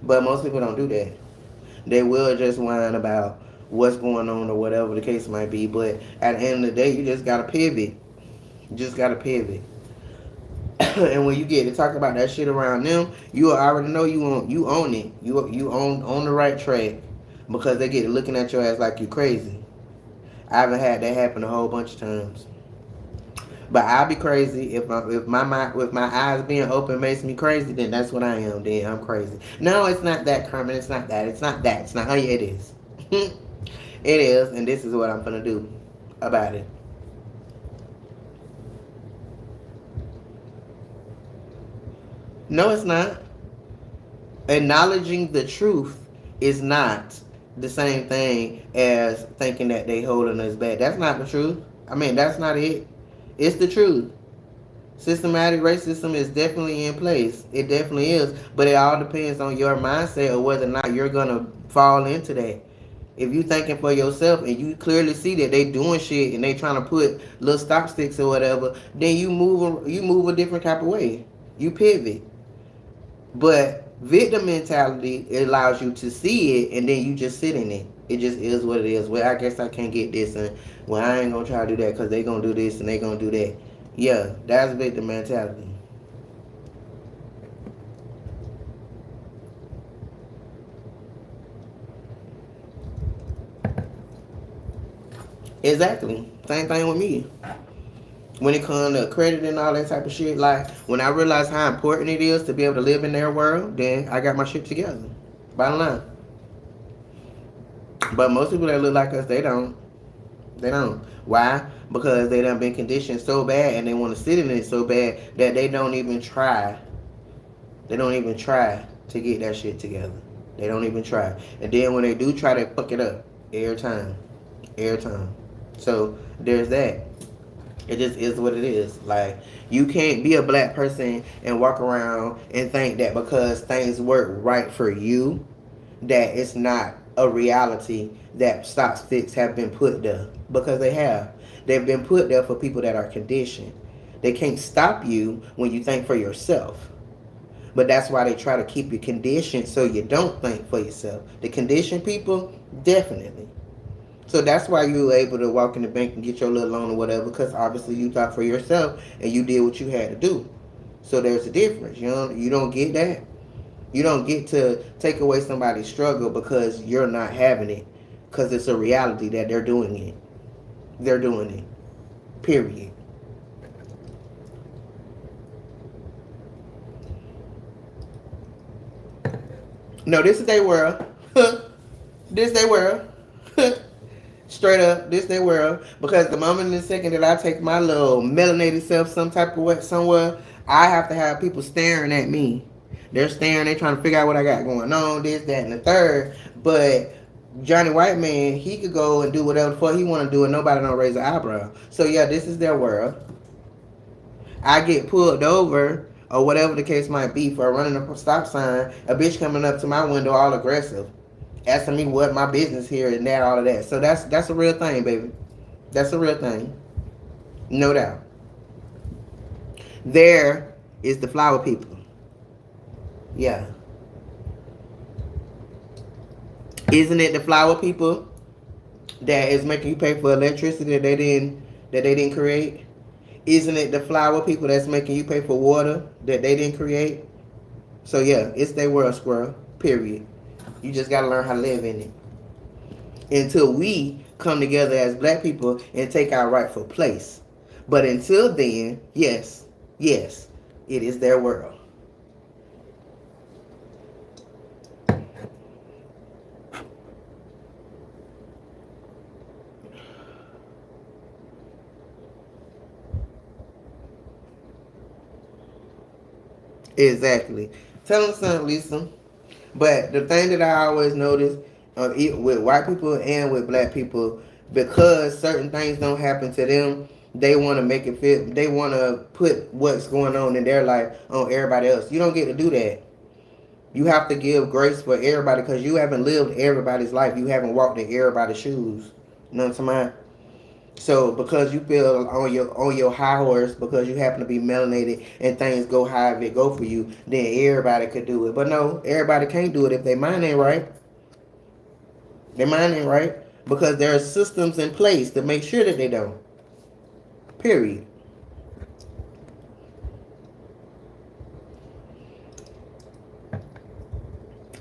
But most people don't do that. They will just whine about what's going on or whatever the case might be. But at the end of the day, you just got to pivot. You just got to pivot. And when you get to talk about that shit around them, you already know you own it. You own the right track, because they get looking at your ass like you crazy. I haven't had that happen a whole bunch of times. But I'll be crazy if my eyes being open makes me crazy. Then that's what I am. Then I'm crazy. No, it's not that, Carmen. It's not that. It's not that. It's not. Oh yeah, it is. It is, and this is what I'm gonna do about it. No, it's not. Acknowledging the truth is not the same thing as thinking that they holding us back. That's not the truth. I mean, that's not it. It's the truth. Systematic racism is definitely in place. It definitely is. But it all depends on your mindset or whether or not you're going to fall into that. If you thinking for yourself and you clearly see that they doing shit and they trying to put little stop sticks or whatever, then you move a different type of way. You pivot. But victim mentality, it allows you to see it and then you just sit in it. It just is what it is. Well, I guess I can't get this, and well, I ain't gonna try to do that because they gonna do this and they gonna do that. Yeah, that's victim mentality. Exactly. Same thing with me. When it comes to credit and all that type of shit, like when I realize how important it is to be able to live in their world, then I got my shit together. Bottom line. But most people that look like us, they don't. They don't. Why? Because they done been conditioned so bad and they want to sit in it so bad that they don't even try. They don't even try to get that shit together. They don't even try. And then when they do try, they fuck it up. Every time. Every time. So there's that. It just is what it is. Like, you can't be a black person and walk around and think that because things work right for you, that it's not a reality that stop sticks have been put there. Because they have. They've been put there for people that are conditioned. They can't stop you when you think for yourself. But that's why they try to keep you conditioned so you don't think for yourself. The conditioned people, definitely. So that's why you were able to walk in the bank and get your little loan or whatever, because obviously you thought for yourself and you did what you had to do. So there's a difference. You don't get that. You don't get to take away somebody's struggle because you're not having it, because it's a reality that they're doing it. They're doing it. Period. No, this is their world. This their world. Straight up, this their world. Because the moment in the second that I take my little melanated self some type of way somewhere, I have to have people staring at me. They're staring, they trying to figure out what I got going on, this, that, and the third. But Johnny White Man, he could go and do whatever the fuck he want to do and nobody don't raise an eyebrow. So yeah, this is their world. I get pulled over or whatever the case might be for running a stop sign, a bitch coming up to my window all aggressive, asking me what my business here and that, all of that. So that's a real thing, baby. That's a real thing. No doubt. There is the flower people. Yeah. Isn't it the flower people that is making you pay for electricity that they didn't create? Isn't it the flower people that's making you pay for water that they didn't create? So yeah, it's their world, squirrel. Period. You just gotta learn how to live in it. Until we come together as black people and take our rightful place. But until then, yes, yes, it is their world. Exactly. Tell them something, Lisa. But the thing that I always notice with white people and with black people, because certain things don't happen to them, they want to make it fit. They want to put what's going on in their life on everybody else. You don't get to do that. You have to give grace for everybody because you haven't lived everybody's life. You haven't walked in everybody's shoes. You know what I'm saying? So because you feel on your high horse because you happen to be melanated and things go how it go for you, then everybody could do it. But no, everybody can't do it if their mind ain't right. Their mind ain't right because there are systems in place to make sure that they don't. Period.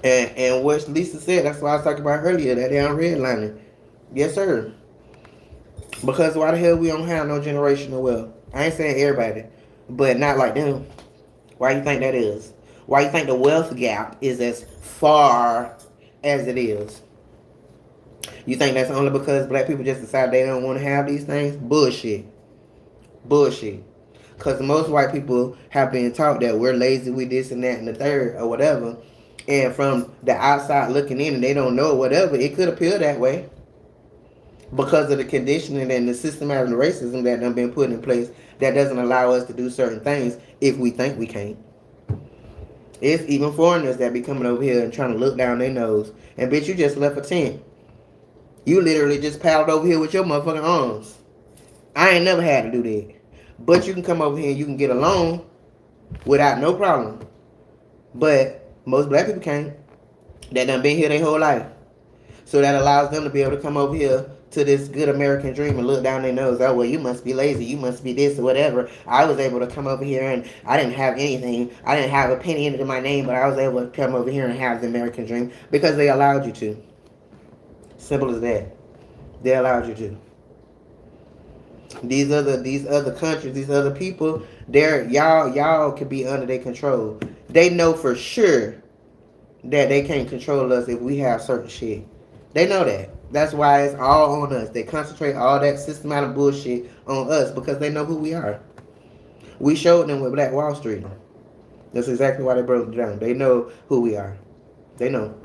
And what Lisa said, that's what I was talking about earlier, that damn redlining. Yes, sir. Because why the hell we don't have no generational wealth? I ain't saying everybody, but not like them. Why you think that is? Why you think the wealth gap is as far as it is? You think that's only because black people just decide they don't want to have these things? Bullshit. Bullshit. Because most white people have been taught that we're lazy with this and that and the third or whatever. And from the outside looking in and they don't know whatever, it could appear that way. Because of the conditioning and the systematic racism that done been put in place that doesn't allow us to do certain things if we think we can't. It's even foreigners that be coming over here and trying to look down their nose. And bitch, you just left a tent. You literally just paddled over here with your motherfucking arms. I ain't never had to do that. But you can come over here and you can get a loan without no problem. But most black people can't. That done been here their whole life. So that allows them to be able to come over here to this good American dream and look down their nose. Oh, well, you must be lazy. You must be this or whatever. I was able to come over here and I didn't have anything. I didn't have a penny into my name, but I was able to come over here and have the American dream because they allowed you to. Simple as that. They allowed you to. These other countries, these other people, y'all could be under their control. They know for sure that they can't control us if we have certain shit. They know that. That's why it's all on us. They concentrate all that systematic bullshit on us because they know who we are. We showed them with Black Wall Street. That's exactly why they broke it down. They know who we are. They know.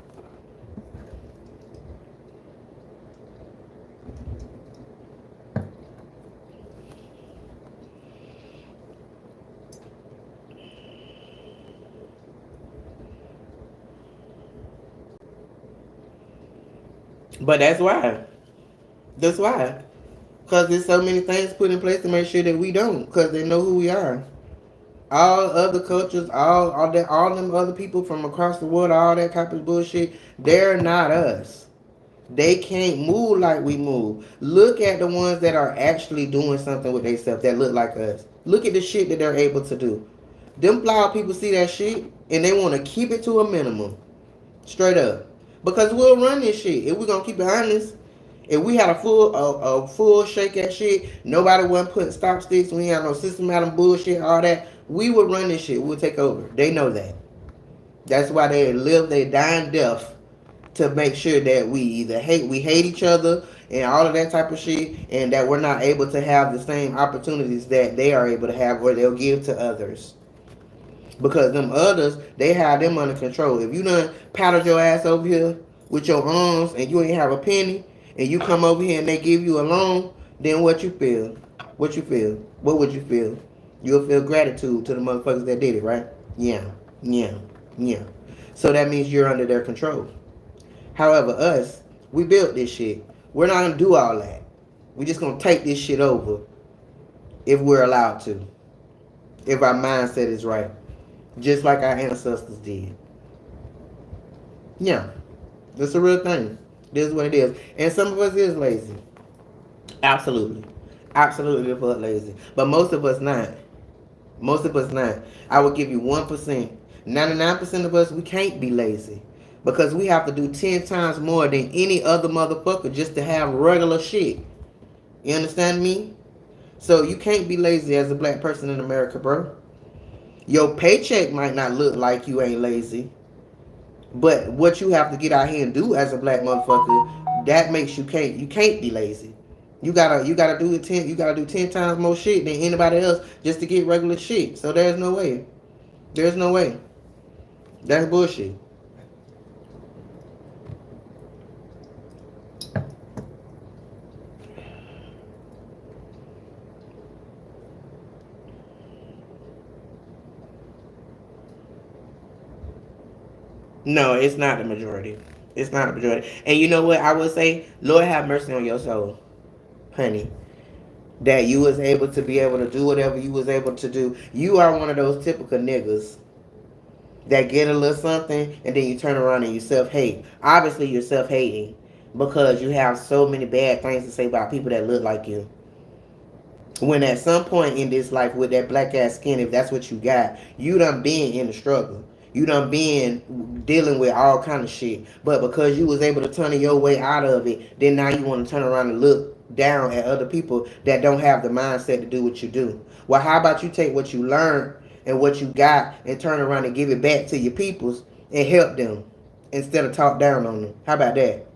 But that's why. That's why. Because there's so many things put in place to make sure that we don't. Because they know who we are. All other cultures, all them other people from across the world, all that type of bullshit, they're not us. They can't move like we move. Look at the ones that are actually doing something with themselves that look like us. Look at the shit that they're able to do. Them flower people see that shit and they want to keep it to a minimum. Straight up. Because we'll run this shit. If we're going to keep it honest, if we had a full shake at shit, nobody wasn't putting stop sticks, we ain't had no systematic bullshit, all that, we would run this shit. We'll take over. They know that. That's why they live their dying death to make sure that we hate each other and all of that type of shit, and that we're not able to have the same opportunities that they are able to have or they'll give to others. Because them others, they have them under control. If you done paddled your ass over here with your arms and you ain't have a penny, and you come over here and they give you a loan, then what you feel? What you feel? What would you feel? You'll feel gratitude to the motherfuckers that did it, right? Yeah, yeah, yeah. So that means you're under their control. However, us, we built this shit. We're not gonna do all that. We just gonna take this shit over. if we're allowed to, if our mindset is right, just like our ancestors did. Yeah, it's a real thing. This is what it is. And some of us is lazy. Absolutely. Absolutely the fuck lazy. But most of us not. Most of us not. I would give you 1%. 99% of us, we can't be lazy. Because we have to do 10 times more than any other motherfucker just to have regular shit. You understand me? So you can't be lazy as a black person in America, bro. Your paycheck might not look like you ain't lazy. But what you have to get out here and do as a black motherfucker, that makes you can't be lazy. You gotta do it 10 you gotta do 10 times more shit than anybody else just to get regular shit. So there's no way. There's no way. That's bullshit. No, it's not the majority. It's not the majority. And you know what I would say? Lord have mercy on your soul, honey. That you was able to be able to do whatever you was able to do. You are one of those typical niggas that get a little something and then you turn around and you self-hate. Obviously, you're self-hating because you have so many bad things to say about people that look like you. When at some point in this life with that black ass skin, if that's what you got, you done been in the struggle. You done been dealing with all kind of shit. But because you was able to turn your way out of it, then now you want to turn around and look down at other people that don't have the mindset to do what you do. Well, how about you take what you learned and what you got and turn around and give it back to your peoples and help them instead of talk down on them? How about that?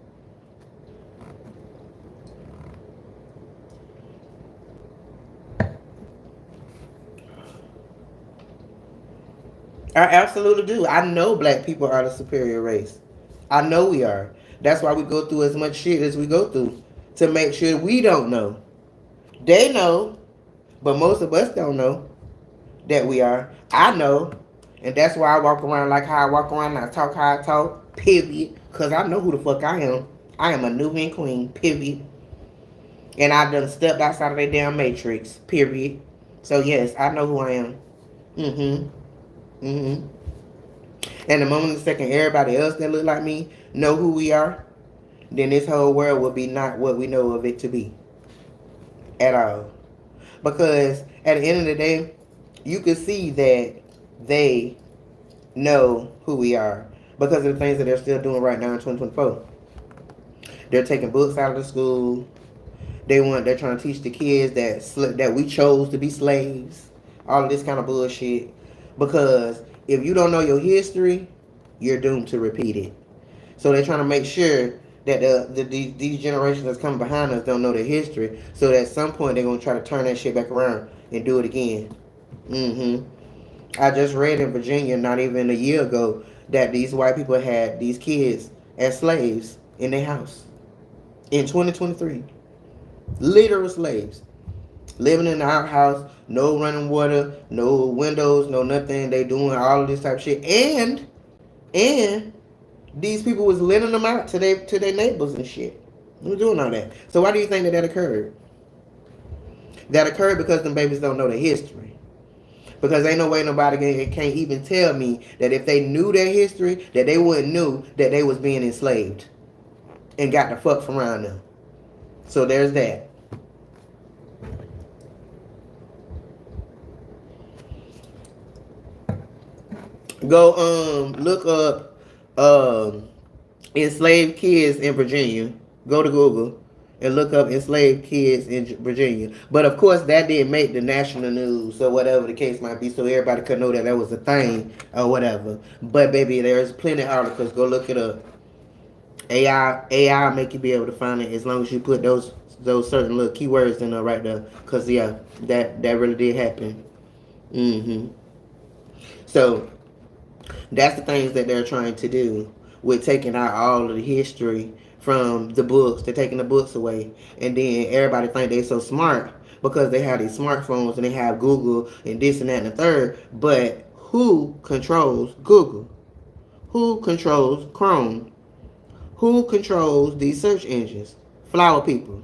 I absolutely do. I know black people are the superior race. I know we are. That's why we go through as much shit as we go through to make sure we don't know. They know, but most of us don't know that we are. I know, and that's why I walk around like how I walk around and I talk how I talk, period. Because I know who the fuck I am. I am a Nubian queen, period. And I done stepped outside of that damn matrix, period. So yes, I know who I am. Mm-hmm. Mm-hmm. And the moment the second everybody else that look like me know who we are, then this whole world will be not what we know of it to be. At all. Because at the end of the day, you can see that they know who we are because of the things that they're still doing right now in 2024. They're taking books out of the school. They're trying to teach the kids that we chose to be slaves. All of this kind of bullshit. Because if you don't know your history, you're doomed to repeat it. So they're trying to make sure that these generations that's coming behind us don't know their history. So that at some point they're gonna try to turn that shit back around and do it again. Mm-hmm. I just read in Virginia not even a year ago that these white people had these kids as slaves in their house in 2023. Literal slaves. Living in the outhouse, no running water, no windows, no nothing. They doing all of this type of shit. And these people was lending them out to their neighbors and shit. They were doing all that. So why do you think that occurred? That occurred because them babies don't know their history. Because ain't no way nobody can't even tell me that if they knew their history, that they wouldn't knew that they was being enslaved and got the fuck from around them. So there's that. Go look up enslaved kids in Virginia. Go to Google and look up enslaved kids in Virginia. But of course, that didn't make the national news or whatever the case might be, so everybody could know that that was a thing or whatever. But baby, there's plenty of articles. Go look it up. AI make you be able to find it as long as you put those certain little keywords in there right there. Cause yeah, that really did happen. Mm-hmm. So that's the things that they're trying to do with taking out all of the history from the books. They're taking the books away. And then everybody think they so smart because they have these smartphones and they have Google and this and that and the third. But who controls Google? Who controls Chrome? Who controls these search engines? Flower people.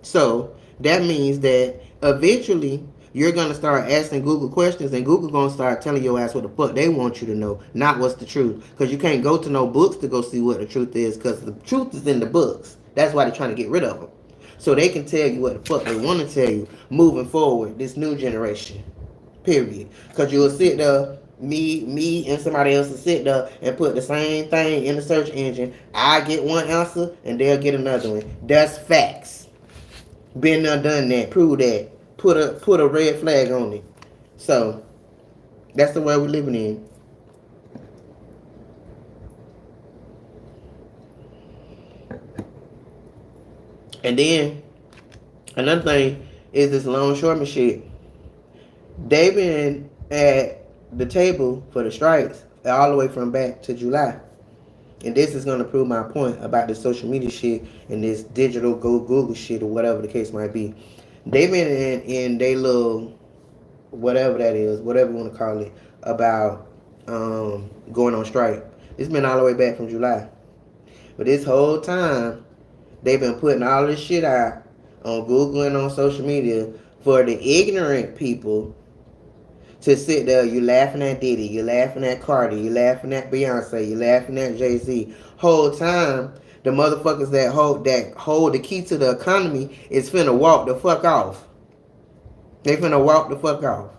So that means that Eventually, you're gonna start asking Google questions, and Google gonna start telling your ass what the fuck they want you to know, not what's the truth. Because you can't go to no books to go see what the truth is, because the truth is in the books. That's why they're trying to get rid of them, so they can tell you what the fuck they want to tell you moving forward. This new generation, period. Because you'll sit there. Me, and somebody else will sit there and put the same thing in the search engine. I get one answer and they'll get another one. That's facts. Been there, done that. Prove that. Put a red flag on it. So that's the world we're living in. And then another thing is this longshoreman shit. They've been at the table for the strikes all the way from back to July. And this is going to prove my point about this social media shit and this digital go Google shit or whatever the case might be. They've been in their little, whatever that is, whatever you want to call it, about going on strike. It's been all the way back from July. But this whole time, they've been putting all this shit out on Google and on social media for the ignorant people to sit there. You laughing at Diddy, you laughing at Cardi, you laughing at Beyonce, you laughing at Jay-Z. Whole time, the motherfuckers that hold the key to the economy is finna walk the fuck off. They finna walk the fuck off.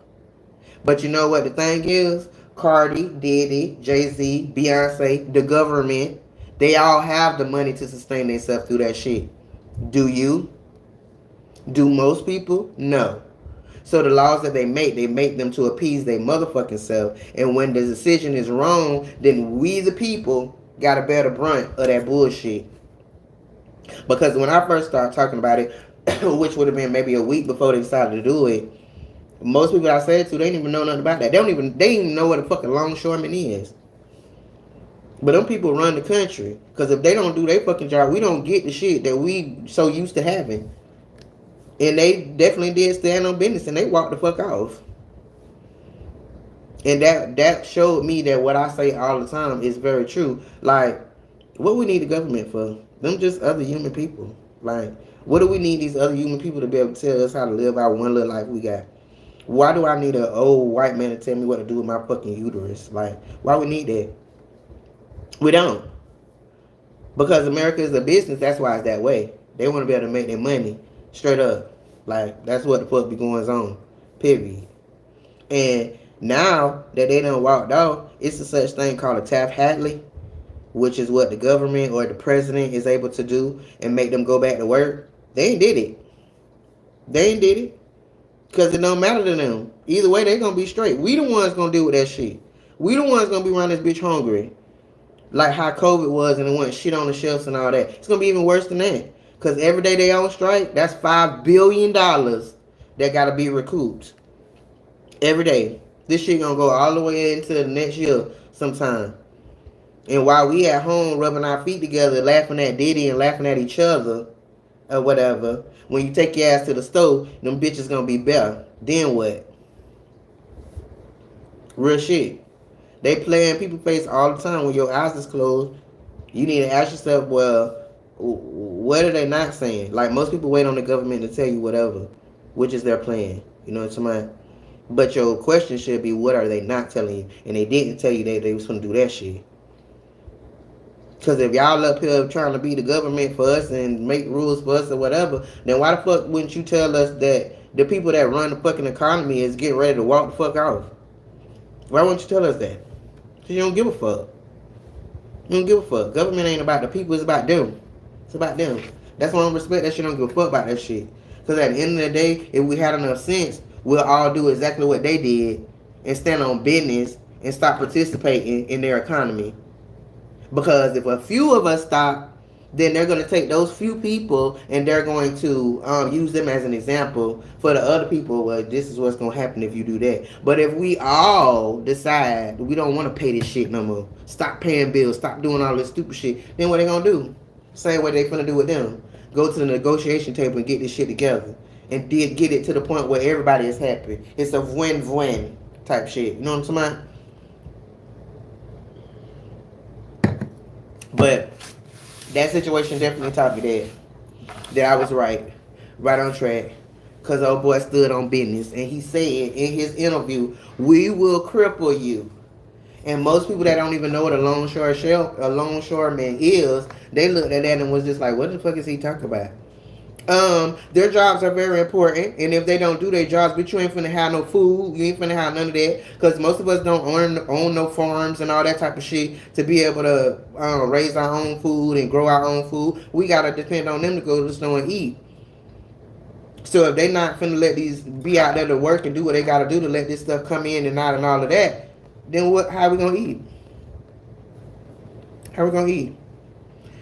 But you know what the thing is? Cardi, Diddy, Jay-Z, Beyonce, the government, they all have the money to sustain themselves through that shit. Do you? Do most people? No. So the laws that they make them to appease their motherfucking self. And when the decision is wrong, then we the people gotta bear the brunt of that bullshit. Because when I first started talking about it, which would have been maybe a week before they decided to do it, most people I said to, they didn't even know nothing about that. They didn't even know what a fucking longshoreman is. But them people run the country. Because if they don't do their fucking job, we don't get the shit that we so used to having. And they definitely did stand on business and they walked the fuck off. And that showed me that what I say all the time is very true. Like, what we need the government for? Them just other human people. Like, what do we need these other human people to be able to tell us how to live our one little life we got? Why do I need an old white man to tell me what to do with my fucking uterus? Like, why we need that? We don't. Because America is a business, that's why it's that way. They want to be able to make their money straight up. Like, that's what the fuck be going on. Period. And now that they done walked off, it's a such thing called a Taft-Hartley, which is what the government or the president is able to do and make them go back to work. They ain't did it. They ain't did it. Because it don't matter to them. Either way, they going to be straight. We the ones going to deal with that shit. We the ones going to be around this bitch hungry. Like how COVID was and it went shit on the shelves and all that. It's going to be even worse than that. Because every day they on strike, that's $5 billion that got to be recouped. Every day. This shit going to go all the way into the next year sometime. And while we at home rubbing our feet together, laughing at Diddy and laughing at each other or whatever, when you take your ass to the store, them bitches going to be better. Then what? Real shit. They play in people's face all the time when your eyes is closed. You need to ask yourself, well, what are they not saying? Like, most people wait on the government to tell you whatever, which is their plan. You know what I'm saying? But your question should be, what are they not telling you? And they didn't tell you that they was going to do that shit. Because if y'all up here trying to be the government for us and make rules for us or whatever, then why the fuck wouldn't you tell us that the people that run the fucking economy is getting ready to walk the fuck off? Why wouldn't you tell us that? Because you don't give a fuck. You don't give a fuck. Government ain't about the people, it's about them. It's about them. That's why I don't respect that shit. Don't give a fuck about that shit. Because at the end of the day, if we had enough sense, we'll all do exactly what they did and stand on business and stop participating in their economy. Because if a few of us stop, then they're going to take those few people and they're going to use them as an example for the other people. Well, this is what's going to happen if you do that. But if we all decide we don't want to pay this shit no more, stop paying bills, stop doing all this stupid shit, then what they going to do? Same way they finna do with them. Go to the negotiation table and get this shit together. And get it to the point where everybody is happy. It's a win-win type shit. You know what I'm talking about? But that situation definitely taught me that I was right on track. because old boy stood on business. And he said in his interview, we will cripple you. And most people that don't even know what a longshoreman is, they looked at that and was just like, what the fuck is he talking about? Their jobs are very important, and if they don't do their jobs, but you ain't finna have no food, you ain't finna have none of that, because most of us don't own no farms and all that type of shit to be able to raise our own food and grow our own food. We gotta depend on them to go to the store and eat. So if they not finna let these be out there to work and do what they gotta do to let this stuff come in and out and all of that, then what? How we gonna eat? How we gonna eat?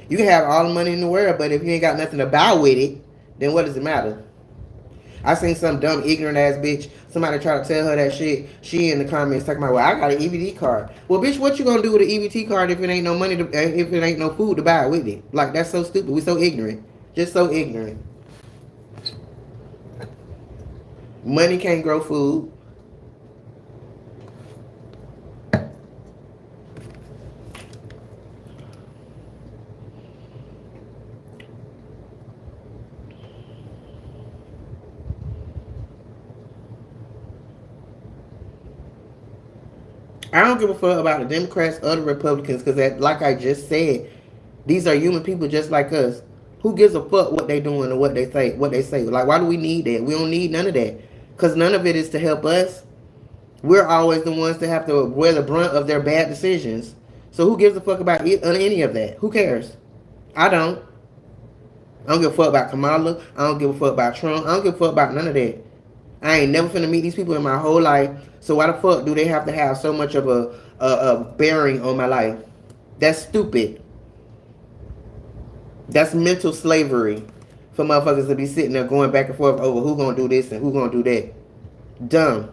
You can have all the money in the world, but if you ain't got nothing to buy with it, then what does it matter? I seen some dumb ignorant ass bitch. Somebody try to tell her that shit. She in the comments talking about, well, I got an EBT card. Well, bitch, what you gonna do with an EBT card if it ain't no money to, if it ain't no food to buy with it? Like, that's so stupid. We so ignorant. Just so ignorant. Money can't grow food. I don't give a fuck about the Democrats or the Republicans because, like I just said, these are human people just like us. Who gives a fuck what they doing or what they say? What they say? Like, why do we need that? We don't need none of that because none of it is to help us. We're always the ones that have to wear the brunt of their bad decisions. So who gives a fuck about any of that? Who cares? I don't. I don't give a fuck about Kamala. I don't give a fuck about Trump. I don't give a fuck about none of that. I ain't never finna meet these people in my whole life. So why the fuck do they have to have so much of a bearing on my life? That's stupid. That's mental slavery for motherfuckers to be sitting there going back and forth over who gonna do this and who gonna do that. Dumb.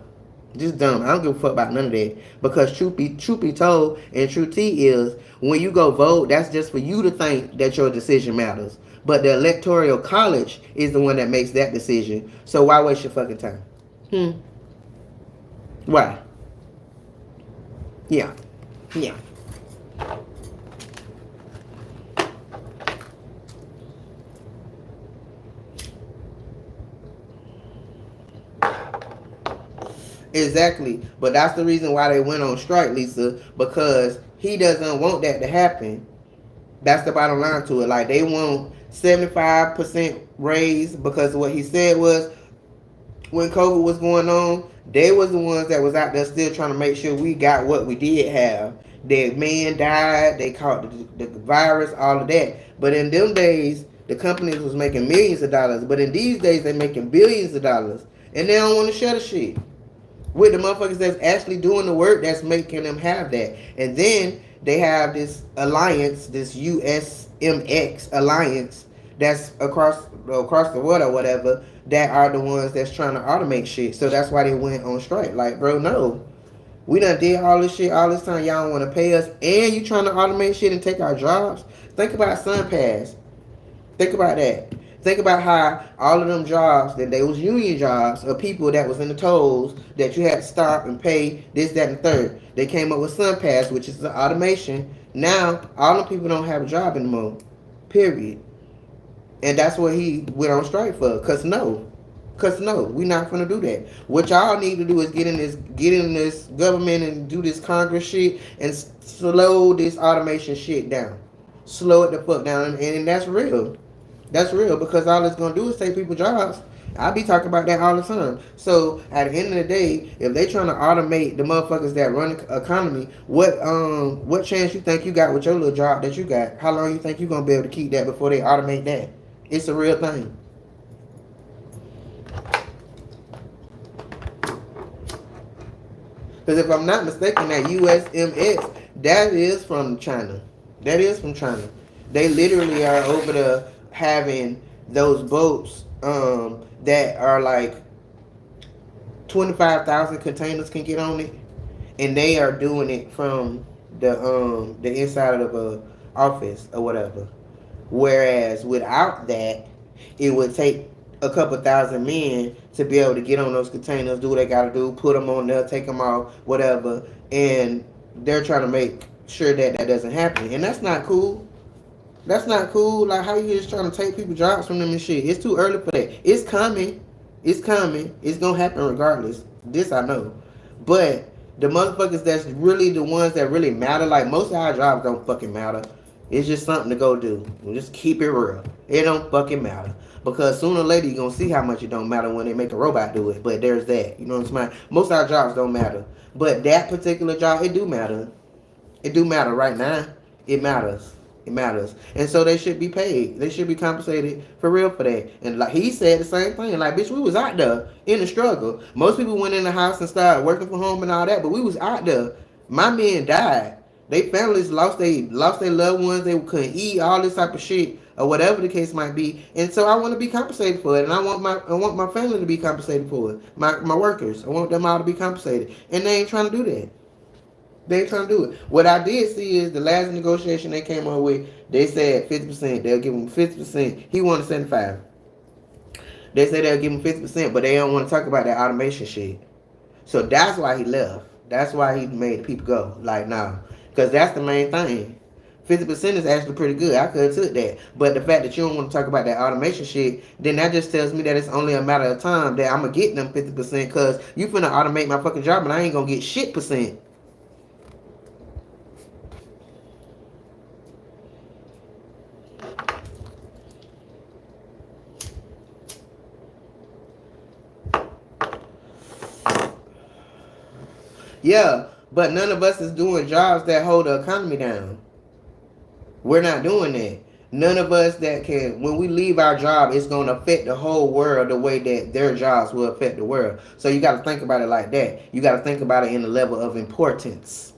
Just dumb. I don't give a fuck about none of that. Because truth be told, and true tea is, when you go vote, that's just for you to think that your decision matters. But the electoral college is the one that makes that decision. So why waste your fucking time? Why? Yeah. Yeah. Exactly. But that's the reason why they went on strike, Lisa, because he doesn't want that to happen. That's the bottom line to it. Like, they want 75% raise because what he said was when COVID was going on, they was the ones that was out there still trying to make sure we got what we did have. That man died, they caught the virus, all of that. But in them days, the companies was making millions of dollars. But in these days, they're making billions of dollars. And they don't want to share the shit with the motherfuckers that's actually doing the work that's making them have that. And then they have this alliance, this USMX alliance that's across the world or whatever, that are the ones that's trying to automate shit. So that's why they went on strike. Like, bro, no. We done did all this shit all this time. Y'all don't want to pay us. And you trying to automate shit and take our jobs? Think about SunPass. Think about that. Think about how all of them jobs, that they was union jobs of people that was in the tolls that you had to stop and pay this, that, and the third. They came up with SunPass, which is the automation. Now, all them people don't have a job anymore. Period. And that's what he went on strike for. Cause no, we not gonna do that. What y'all need to do is get in this government and do this Congress shit and slow this automation shit down. Slow it the fuck down, and that's real. That's real, because all it's gonna do is take people's jobs. I be talking about that all the time. So at the end of the day, if they trying to automate the motherfuckers that run the economy, what chance you think you got with your little job that you got? How long you think you gonna be able to keep that before they automate that? It's a real thing. Because if I'm not mistaken, that USMX, that is from China. That is from China. They literally are over there having those boats that are like 25,000 containers can get on it, and they are doing it from the inside of a office or whatever. Whereas without that, it would take a couple thousand men to be able to get on those containers, do what they gotta do, put them on there, take them off, whatever. And they're trying to make sure that that doesn't happen, and that's not cool. That's not cool. Like, how you just trying to take people's jobs from them and shit? It's too early for that. It's coming. It's coming. It's gonna happen regardless. This I know. But the motherfuckers that's really the ones that really matter, like most of our jobs don't fucking matter. It's just something to go do. Just keep it real. It don't fucking matter. Because sooner or later you're gonna see how much it don't matter when they make a robot do it. But there's that. You know what I'm saying? Most of our jobs don't matter. But that particular job, it do matter. It do matter right now. It matters. It matters. And so they should be paid. They should be compensated for real for that. And like he said the same thing. Like, bitch, we was out there in the struggle. Most people went in the house and started working from home and all that, but we was out there. My men died. They families lost their loved ones. They couldn't eat, all this type of shit, or whatever the case might be. And so I want to be compensated for it. And I want my family to be compensated for it. My workers. I want them all to be compensated. And they ain't trying to do that. They ain't trying to do it. What I did see is the last negotiation they came up with, they said 50%. They'll give him 50%. He wanted 75. They said they'll give him 50%, but they don't want to talk about that automation shit. So that's why he left. That's why he made people go. Like, nah. Because that's the main thing. 50% is actually pretty good. I could have took that. But the fact that you don't want to talk about that automation shit, then that just tells me that it's only a matter of time that I'm going to get them 50% because you finna automate my fucking job and I ain't going to get shit percent. Yeah, but none of us is doing jobs that hold the economy down. We're not doing that. None of us that can, when we leave our job, it's going to affect the whole world the way that their jobs will affect the world. So you got to think about it like that. You got to think about it in the level of importance.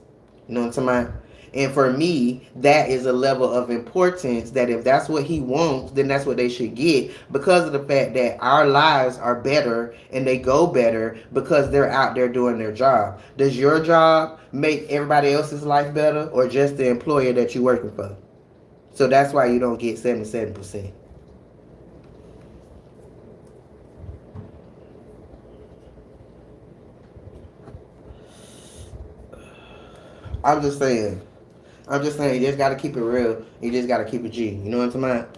You know what I'm talking about? And for me, that is a level of importance that if that's what he wants, then that's what they should get because of the fact that our lives are better and they go better because they're out there doing their job. Does your job make everybody else's life better or just the employer that you're working for? So that's why you don't get 77%. I'm just saying, you just got to keep it real. You just got to keep it G. You know what I'm talking about?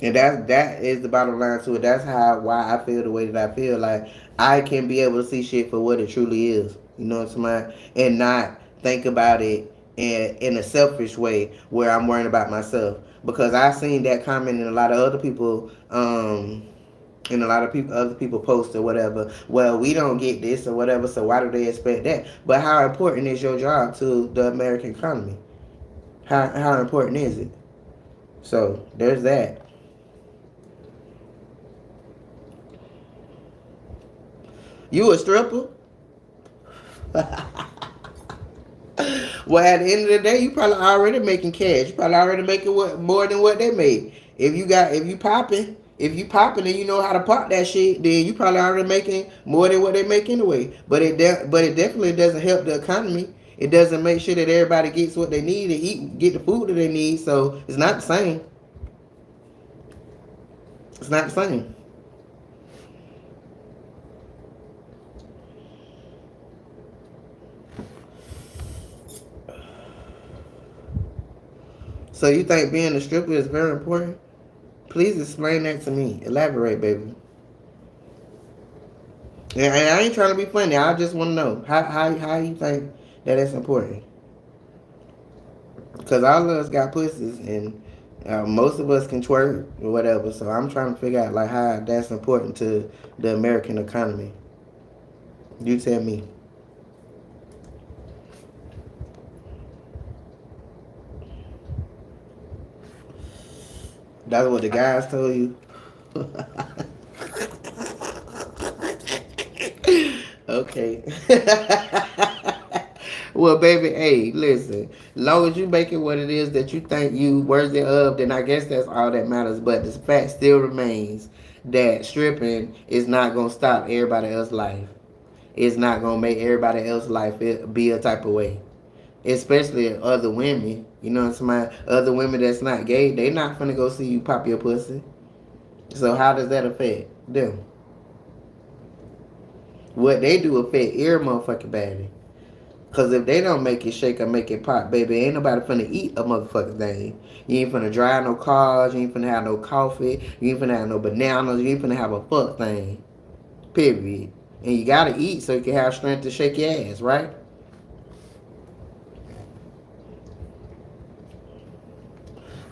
And that is the bottom line to it. That's why I feel the way that I feel. Like, I can be able to see shit for what it truly is. You know what I'm saying? And not think about it in a selfish way where I'm worrying about myself. Because I've seen that comment in a lot of other people, other people post or whatever. Well, we don't get this or whatever, so why do they expect that? But how important is your job to the American economy? How important is it? So there's that. You a stripper? Well, at the end of the day, you probably already making cash. You probably already making more than what they made. If you popping and you know how to pop that shit, then you probably already making more than what they make anyway. But it definitely doesn't help the economy. It doesn't make sure that everybody gets what they need to eat, get the food that they need. So it's not the same. It's not the same. So you think being a stripper is very important? Please explain that to me. Elaborate, baby. And I ain't trying to be funny. I just want to know how you think that it's important. Because all of us got pussies and most of us can twerk or whatever. So I'm trying to figure out like how that's important to the American economy. You tell me. That's what the guys told you. Okay. Well, baby, hey, listen. Long as you make it what it is that you think you worthy of, then I guess that's all that matters. But the fact still remains that stripping is not gonna stop everybody else's life. It's not gonna make everybody else's life be a type of way. Especially other women. You know what I'm saying? Other women that's not gay, they not finna go see you pop your pussy. So how does that affect them? What they do affect every motherfucking body. Cause if they don't make it shake or make it pop, baby, ain't nobody finna eat a motherfucking thing. You ain't finna drive no cars, you ain't finna have no coffee, you ain't finna have no bananas, you ain't finna have a fuck thing. Period. And you gotta eat so you can have strength to shake your ass, right?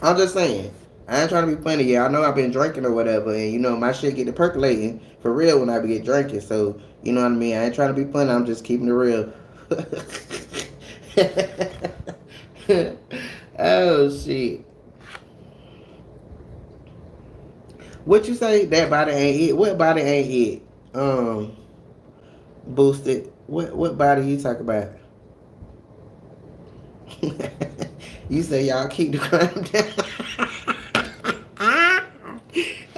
I'm just saying. I ain't trying to be funny. Yeah, I know I've been drinking or whatever, and you know my shit get to percolating for real when I be get drinking. So you know what I mean. I ain't trying to be funny. I'm just keeping it real. Oh shit! What you say? That body ain't it? What body ain't it? Boosted. What body you talk about? You say y'all keep the crime down.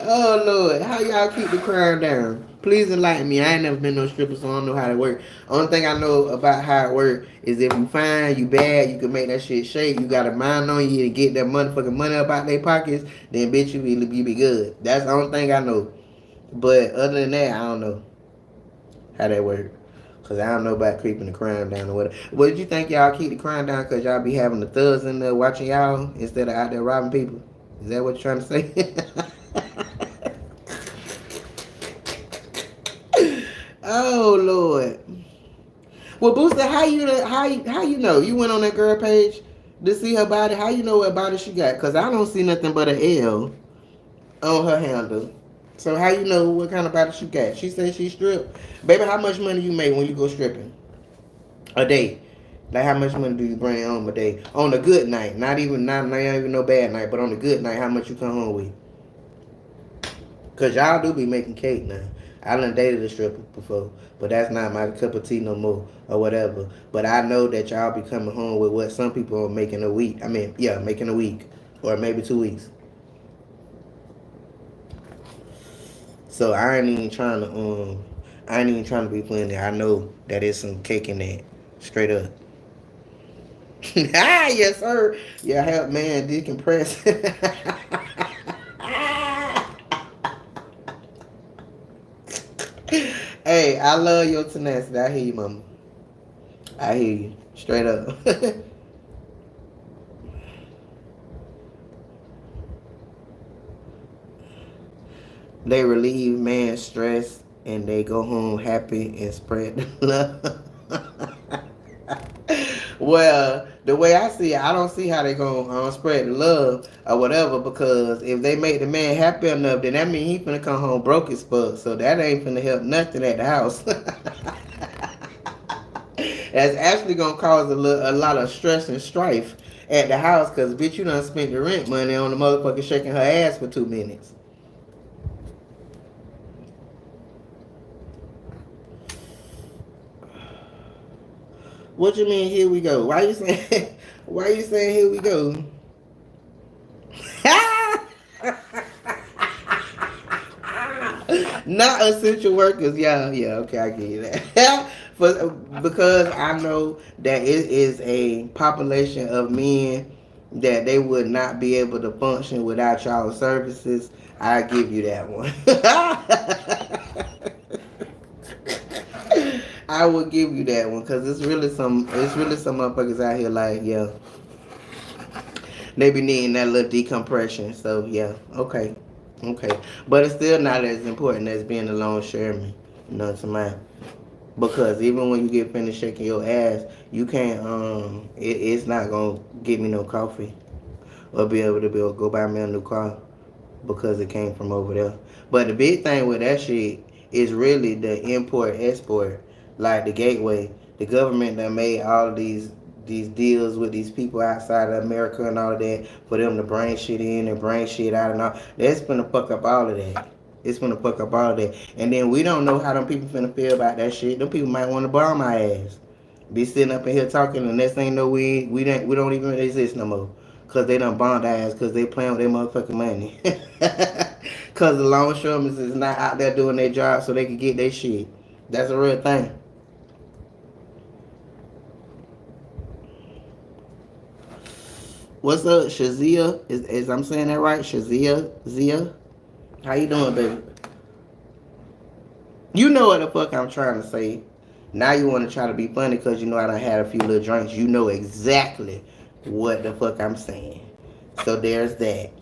Oh Lord, how y'all keep the crime down? Please enlighten me. I ain't never been no stripper, so I don't know how it work. Only thing I know about how it work is if you fine, you bad, you can make that shit shake. You got a mind on you to get that motherfucking money up out their pockets. Then bitch, you be good. That's the only thing I know. But other than that, I don't know how that work. Cause I don't know about creeping the crime down or whatever. What did you think y'all keep the crime down? Cause y'all be having the thugs in there watching y'all instead of out there robbing people. Is that what you're trying to say? Oh Lord. Well, Booster, how you know? You went on that girl page to see her body. How you know what body she got? Cause I don't see nothing but a L on her handle. So how you know what kind of body she got? She said she stripped. Baby, how much money you make when you go stripping? A day. Like how much money do you bring home a day? On a good night. Not even no bad night, but on a good night, how much you come home with? Cause y'all do be making cake now. I done dated a stripper before, but that's not my cup of tea no more or whatever. But I know that y'all be coming home with what some people are making a week. I mean, yeah, making a week or maybe 2 weeks. So I ain't even trying to be funny. I know that it's some cake in that, straight up. Ah, yes, sir. Yeah, help man decompress. Hey, I love your tenacity. I hear you, mama. I hear you. Straight up. They relieve man's stress and they go home happy and spread the love. Well, the way I see it, I don't see how they gonna spread the love or whatever. Because if they make the man happy enough, then that means he finna come home broke as fuck. So that ain't finna help nothing at the house. That's actually gonna cause a lot of stress and strife at the house. Cause bitch, you done spent the rent money on the motherfucker shaking her ass for 2 minutes. What you mean? Here we go. Why you saying? Why you saying here we go? Not essential workers. Yeah, yeah. Okay, I get you that. Because I know that it is a population of men that they would not be able to function without y'all services. I give you that one. I will give you that one because it's really some motherfuckers out here like yeah, they be needing that little decompression. So yeah, okay, okay, but it's still not as important as being a longshoreman. You know what I'm saying? Because even when you get finished shaking your ass, you can't it's not gonna get me no coffee or be able to go buy me a new car because it came from over there. But the big thing with that shit is really the import export, like the gateway. The government that made all of these deals with these people outside of America and all of that for them to bring shit in and bring shit out and all. That's gonna fuck up all of that. It's gonna fuck up all of that. And then we don't know how them people finna feel about that shit. Them people might want to bomb my ass. Be sitting up in here talking, and next thing you know, we don't even exist no more. Cause they done bond ass, cause they playing with their motherfucking money. Cause the longshoremen is not out there doing their job so they can get their shit. That's a real thing. What's up, Shazia? Is I'm saying that right? Shazia? Zia? How you doing, baby? You know what the fuck I'm trying to say. Now you want to try to be funny because you know I done had a few little drinks. You know exactly what the fuck I'm saying. So there's that.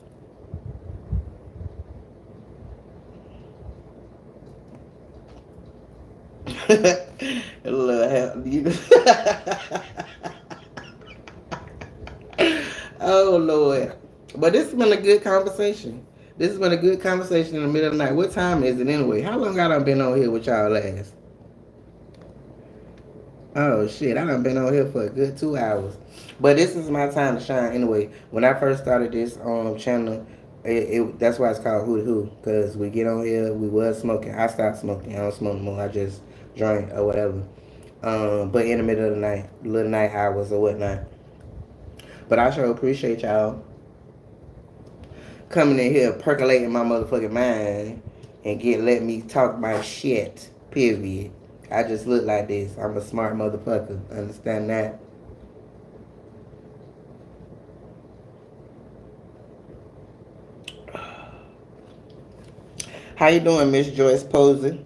Oh Lord. But this has been a good conversation. This has been a good conversation in the middle of the night. What time is it anyway? How long I done been on here with y'all last? Oh shit, I done been on here for a good 2 hours. But this is my time to shine anyway. When I first started this channel, that's why it's called Who to Who. Cause we get on here, we was smoking. I stopped smoking. I don't smoke no more. I just drink or whatever. But in the middle of the night, little night hours or whatnot. But I sure appreciate y'all coming in here, percolating my motherfucking mind, and let me talk my shit. Period. I just look like this. I'm a smart motherfucker. Understand that? How you doing, Miss Joyce Posey?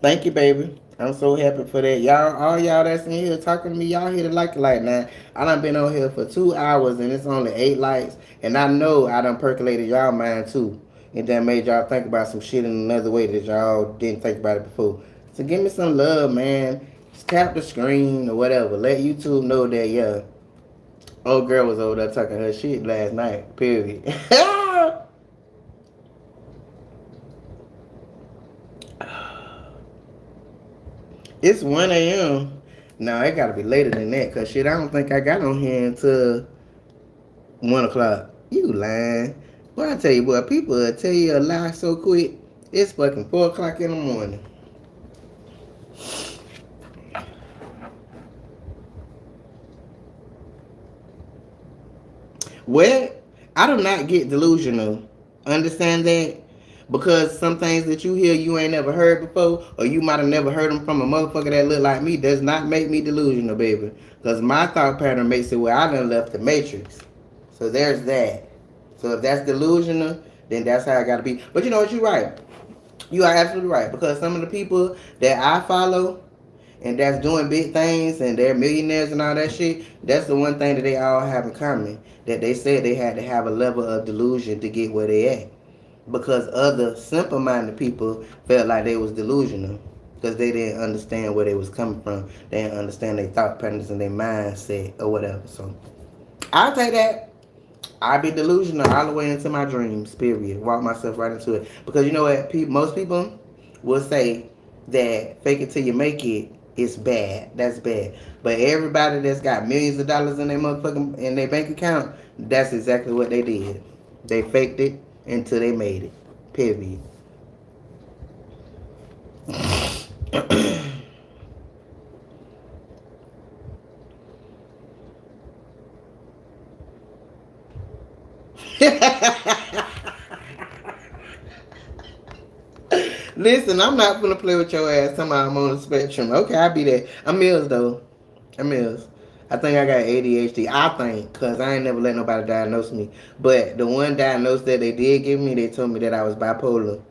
Thank you, baby. I'm so happy for that. Y'all, all y'all that's in here talking to me, y'all hit it like a light now. I done been on here for 2 hours and it's only 8 likes. And I know I done percolated y'all mind too. And that made y'all think about some shit in another way that y'all didn't think about it before. So give me some love, man. Just tap the screen or whatever. Let YouTube know that, yeah, old girl was over there talking her shit last night. Period. It's 1 a.m. No, it gotta be later than that, cause shit, I don't think I got on here until 1 o'clock. You lying. Boy, I tell you, boy, people will tell you a lie so quick. It's fucking 4 o'clock in the morning. Well, I do not get delusional. Understand that? Because some things that you hear you ain't never heard before, or you might have never heard them from a motherfucker that look like me, does not make me delusional, baby. Because my thought pattern makes it where I done left the matrix. So there's that. So if that's delusional, then that's how I gotta be. But you know what, you're right. You are absolutely right. Because some of the people that I follow and that's doing big things and they're millionaires and all that shit, that's the one thing that they all have in common. That they said they had to have a level of delusion to get where they at. Because other simple-minded people felt like they was delusional because they didn't understand where they was coming from. They didn't understand their thought patterns and their mindset or whatever. So I'll take that. I'll be delusional all the way into my dreams, period. Walk myself right into it. Because you know what? Most people will say that fake it till you make it is bad. That's bad. But everybody that's got millions of dollars in their motherfucking in their bank account, that's exactly what they did. They faked it until they made it. Period. Listen, I'm not gonna play with your ass talking about I'm on the spectrum. Okay, I'll be there. I'm Mills though. I'm Mills. I think I got ADHD. I think, cause I ain't never let nobody diagnose me. But the one diagnosis that they did give me, they told me that I was bipolar.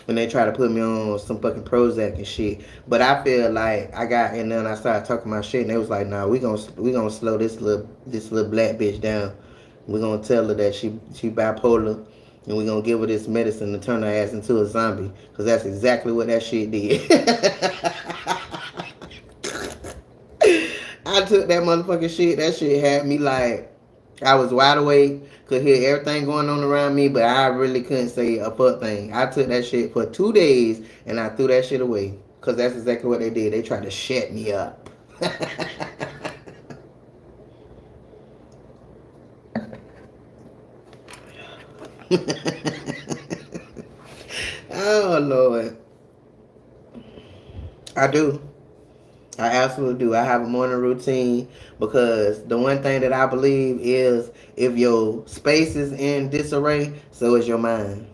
When they try to put me on some fucking Prozac and shit. But I feel like I got, and then I started talking my shit, and they was like, "Nah, we gonna slow this little black bitch down. We gonna tell her that she bipolar, and we gonna give her this medicine to turn her ass into a zombie, cause that's exactly what that shit did." I took that motherfucking shit. That shit had me like, I was wide awake, could hear everything going on around me, but I really couldn't say a fuck thing. I took that shit for 2 days and I threw that shit away. Because that's exactly what they did. They tried to shut me up. Oh, Lord. I do. I absolutely do. I have a morning routine because the one thing that I believe is if your space is in disarray, so is your mind.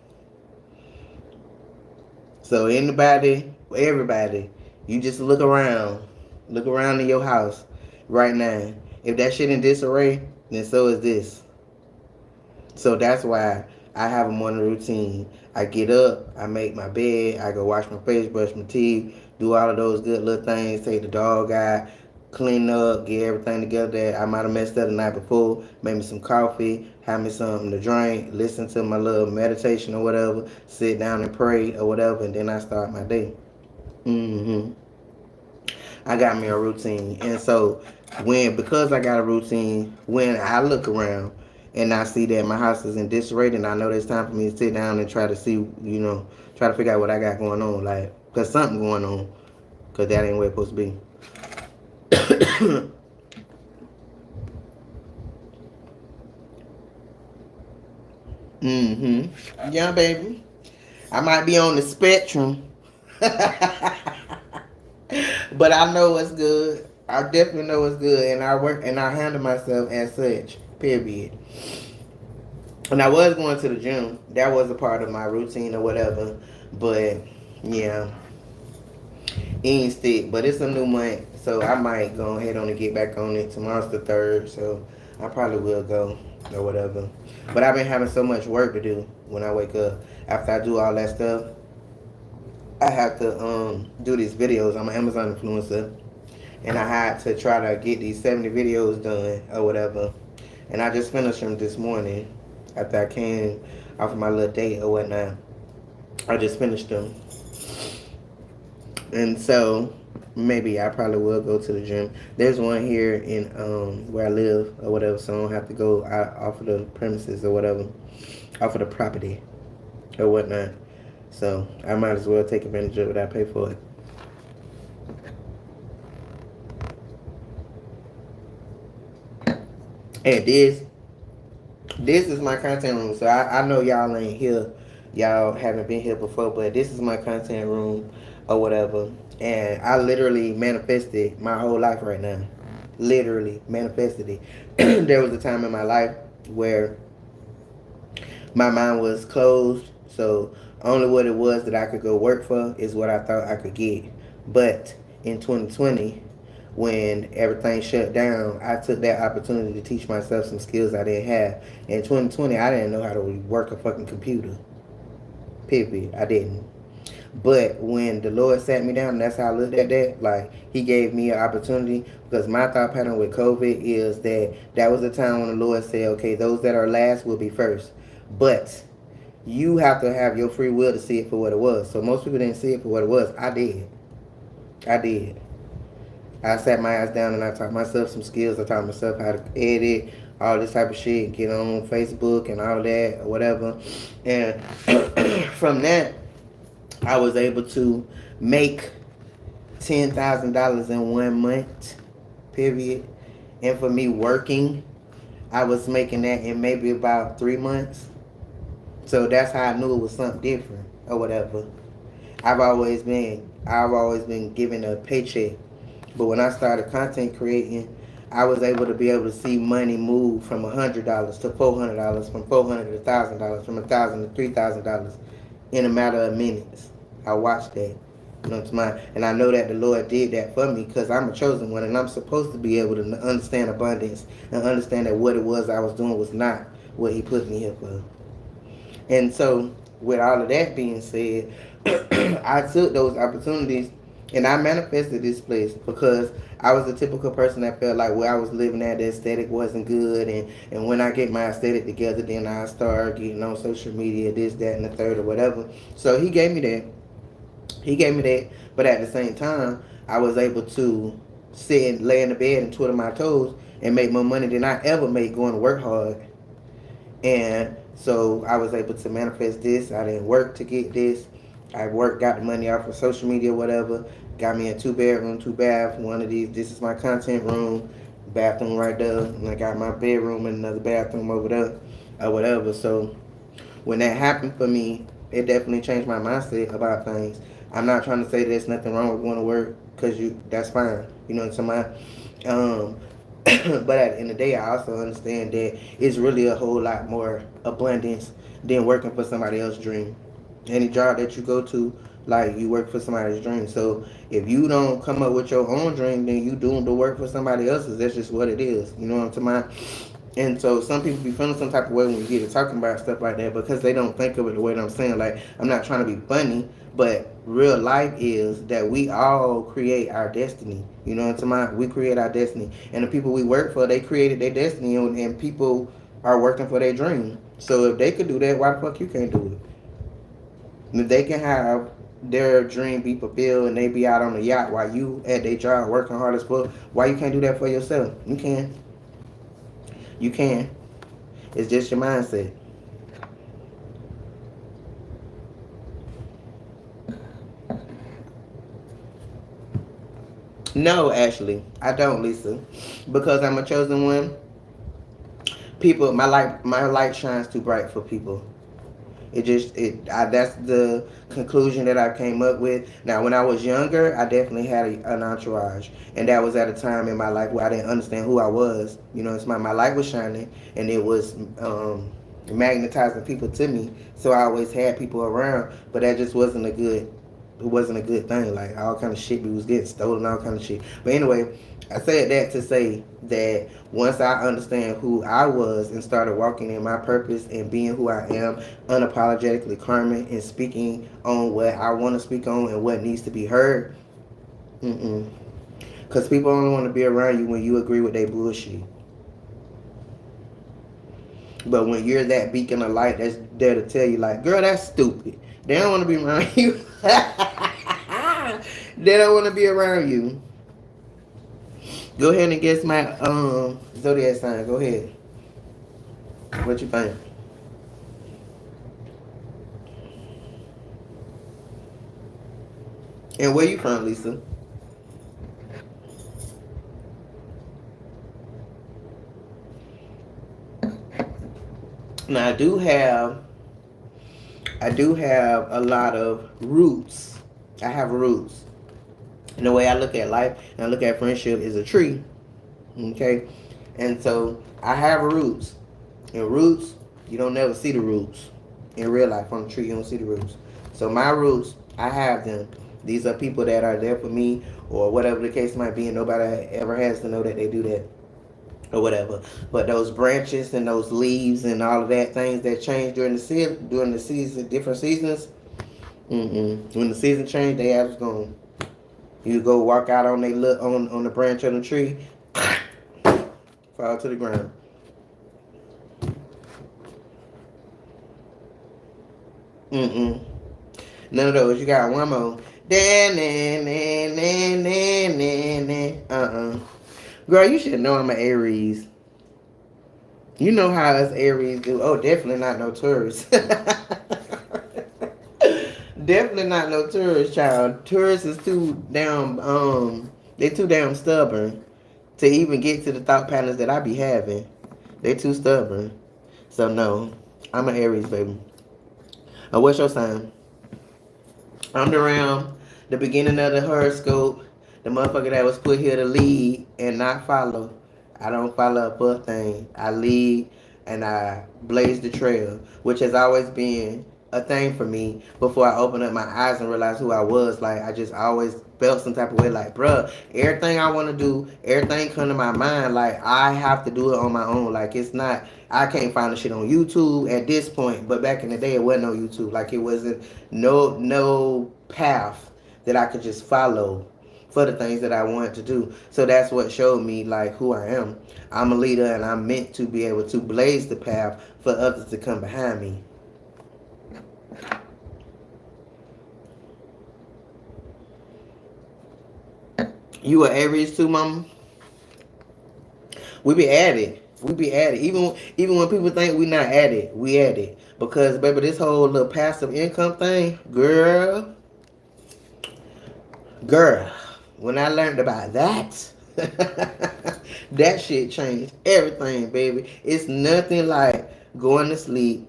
So everybody, you just look around. Look around in your house right now. If that shit in disarray, then so is this. So that's why I have a morning routine. I get up, I make my bed, I go wash my face, brush my teeth, do all of those good little things, take the dog out, clean up, get everything together that I might have messed up the night before, make me some coffee, have me something to drink, listen to my little meditation or whatever, sit down and pray or whatever, and then I start my day. hmm I got me a routine. And so because I got a routine, when I look around and I see that my house is in disarray, then I know it's time for me to sit down and try to see, try to figure out what I got going on. Like, because something going on, because that ain't where it's supposed to be. Yeah, baby. I might be on the spectrum. But I know it's good. I definitely know it's good, and I work and I handle myself as such. Period. And I was going to the gym. That was a part of my routine or whatever. But yeah, ain't stick. But it's a new month, so I might go ahead on and get back on it. Tomorrow's the 3rd, so I probably will go or whatever. But I've been having so much work to do when I wake up. After I do all that stuff, I have to do these videos. I'm an Amazon influencer, and I had to try to get these 70 videos done or whatever. And I just finished them this morning after I came off of my little date or whatnot. I just finished them. And so maybe I probably will go to the gym. There's one here in where I live or whatever, so I don't have to go out off of the premises or whatever, off of the property or whatnot. So I might as well take advantage of it. I pay for it. And this is my content room. So I know y'all ain't here. Y'all haven't been here before, but this is my content room or whatever. And I literally manifested my whole life right now. Literally manifested it. There was a time in my life where my mind was closed. So only what it was that I could go work for is what I thought I could get. But in 2020, when everything shut down, I took that opportunity to teach myself some skills I didn't have. In 2020, I didn't know how to work a fucking computer. Period. I didn't. But when the Lord sat me down, that's how I looked at that. Like, He gave me an opportunity, because my thought pattern with COVID is that was the time when the Lord said, okay, those that are last will be first. But you have to have your free will to see it for what it was. So most people didn't see it for what it was. I did. I did. I sat my ass down and I taught myself some skills. I taught myself how to edit, all this type of shit, get on Facebook and all that or whatever. And from that, I was able to make $10,000 in 1 month, period. And for me working, I was making that in maybe about 3 months. So that's how I knew it was something different or whatever. I've always been given a paycheck. But when I started content creating, I was able to see money move from $100 to $400, from $400 to $1,000, from $1,000 to $3,000 in a matter of minutes. I watched that. You know, and I know that the Lord did that for me, because I'm a chosen one, and I'm supposed to be able to understand abundance and understand that what it was I was doing was not what He put me here for. And so, with all of that being said, I took those opportunities and I manifested this place, because I was a typical person that felt like where I was living at, the aesthetic wasn't good. And when I get my aesthetic together, then I start getting on social media, this, that, and the third or whatever. So He gave me that. He gave me that. But at the same time, I was able to sit and lay in the bed and twiddle my toes and make more money than I ever made going to work hard. And so I was able to manifest this. I didn't work to get this. I got the money off of social media, whatever. Got me a 2-bedroom, 2-bath. One of these. This is my content room, bathroom right there, and I got my bedroom and another bathroom over there, or whatever. So when that happened for me, it definitely changed my mindset about things. I'm not trying to say there's nothing wrong with going to work, because that's fine. You know what I'm saying? But at the end of the day, I also understand that it's really a whole lot more abundance than working for somebody else's dream. Any job that you go to, like, you work for somebody's dream. So if you don't come up with your own dream, then you doing the work for somebody else's. That's just what it is. You know what I'm talking about? And so some people be feeling some type of way when we get to talking about stuff like that because they don't think of it the way that I'm saying. Like, I'm not trying to be funny, but real life is that we all create our destiny. You know what I'm talking about? We create our destiny. And the people we work for, they created their destiny, and people are working for their dream. So if they could do that, why the fuck you can't do it? If they can have their dream be fulfilled and they be out on the yacht while you at their job working hard as fuck, why you can't do that for yourself? You can. You can. It's just your mindset. No, actually, I don't, Lisa, because I'm a chosen one. People, my light shines too bright for people. That's the conclusion that I came up with. Now, when I was younger, I definitely had an entourage, and that was at a time in my life where I didn't understand who I was. You know, it's my light was shining, and it was magnetizing people to me. So I always had people around, but that just wasn't a good. It wasn't a good thing. Like all kind of shit, we was getting stolen, all kind of shit. But anyway, I said that to say that once I understand who I was and started walking in my purpose and being who I am, unapologetically Carmen, and speaking on what I want to speak on and what needs to be heard, because people only want to be around you when you agree with their bullshit. But when you're that beacon of light that's there to tell you, like, girl, that's stupid. They don't want to be around you. They don't want to be around you. Go ahead and guess my zodiac sign. Go ahead. What you think? And where you from, Lisa? Now I do have a lot of roots. I have roots. And the way I look at life and I look at friendship is a tree. Okay? And so I have roots. And roots, you don't never see the roots. In real life, on the tree, you don't see the roots. So my roots, I have them. These are people that are there for me or whatever the case might be, and nobody ever has to know that they do that or whatever. But those branches and those leaves and all of that, things that change during the season, different seasons. When the season change, they ass gone. You go walk out on on the branch of the tree, fall to the ground. None of those. You got one more. Girl, you should know I'm an Aries. You know how us Aries do. Oh, definitely not no tourist. Definitely not no tourist, child. Tourists is too damn they too damn stubborn to even get to the thought patterns that I be having. They too stubborn. So no, I'm an Aries, baby. What's your sign? I'm around the beginning of the horoscope, the motherfucker that was put here to lead and not follow. I don't follow a fuck thing. I lead and I blaze the trail, which has always been a thing for me before I opened up my eyes and realized who I was. Like, I just always felt some type of way, like, bruh, everything I want to do, everything come to my mind, like, I have to do it on my own. Like, it's not, I can't find the shit on YouTube at this point, but back in the day, it wasn't no YouTube. Like, it wasn't no path that I could just follow for the things that I wanted to do. So that's what showed me, like, who I am. I'm a leader, and I'm meant to be able to blaze the path for others to come behind me. You are Aries too, mama? We be at it. We be at it. Even when people think we not at it, we at it. Because, baby, this whole little passive income thing, girl, when I learned about that, that shit changed everything, baby. It's nothing like going to sleep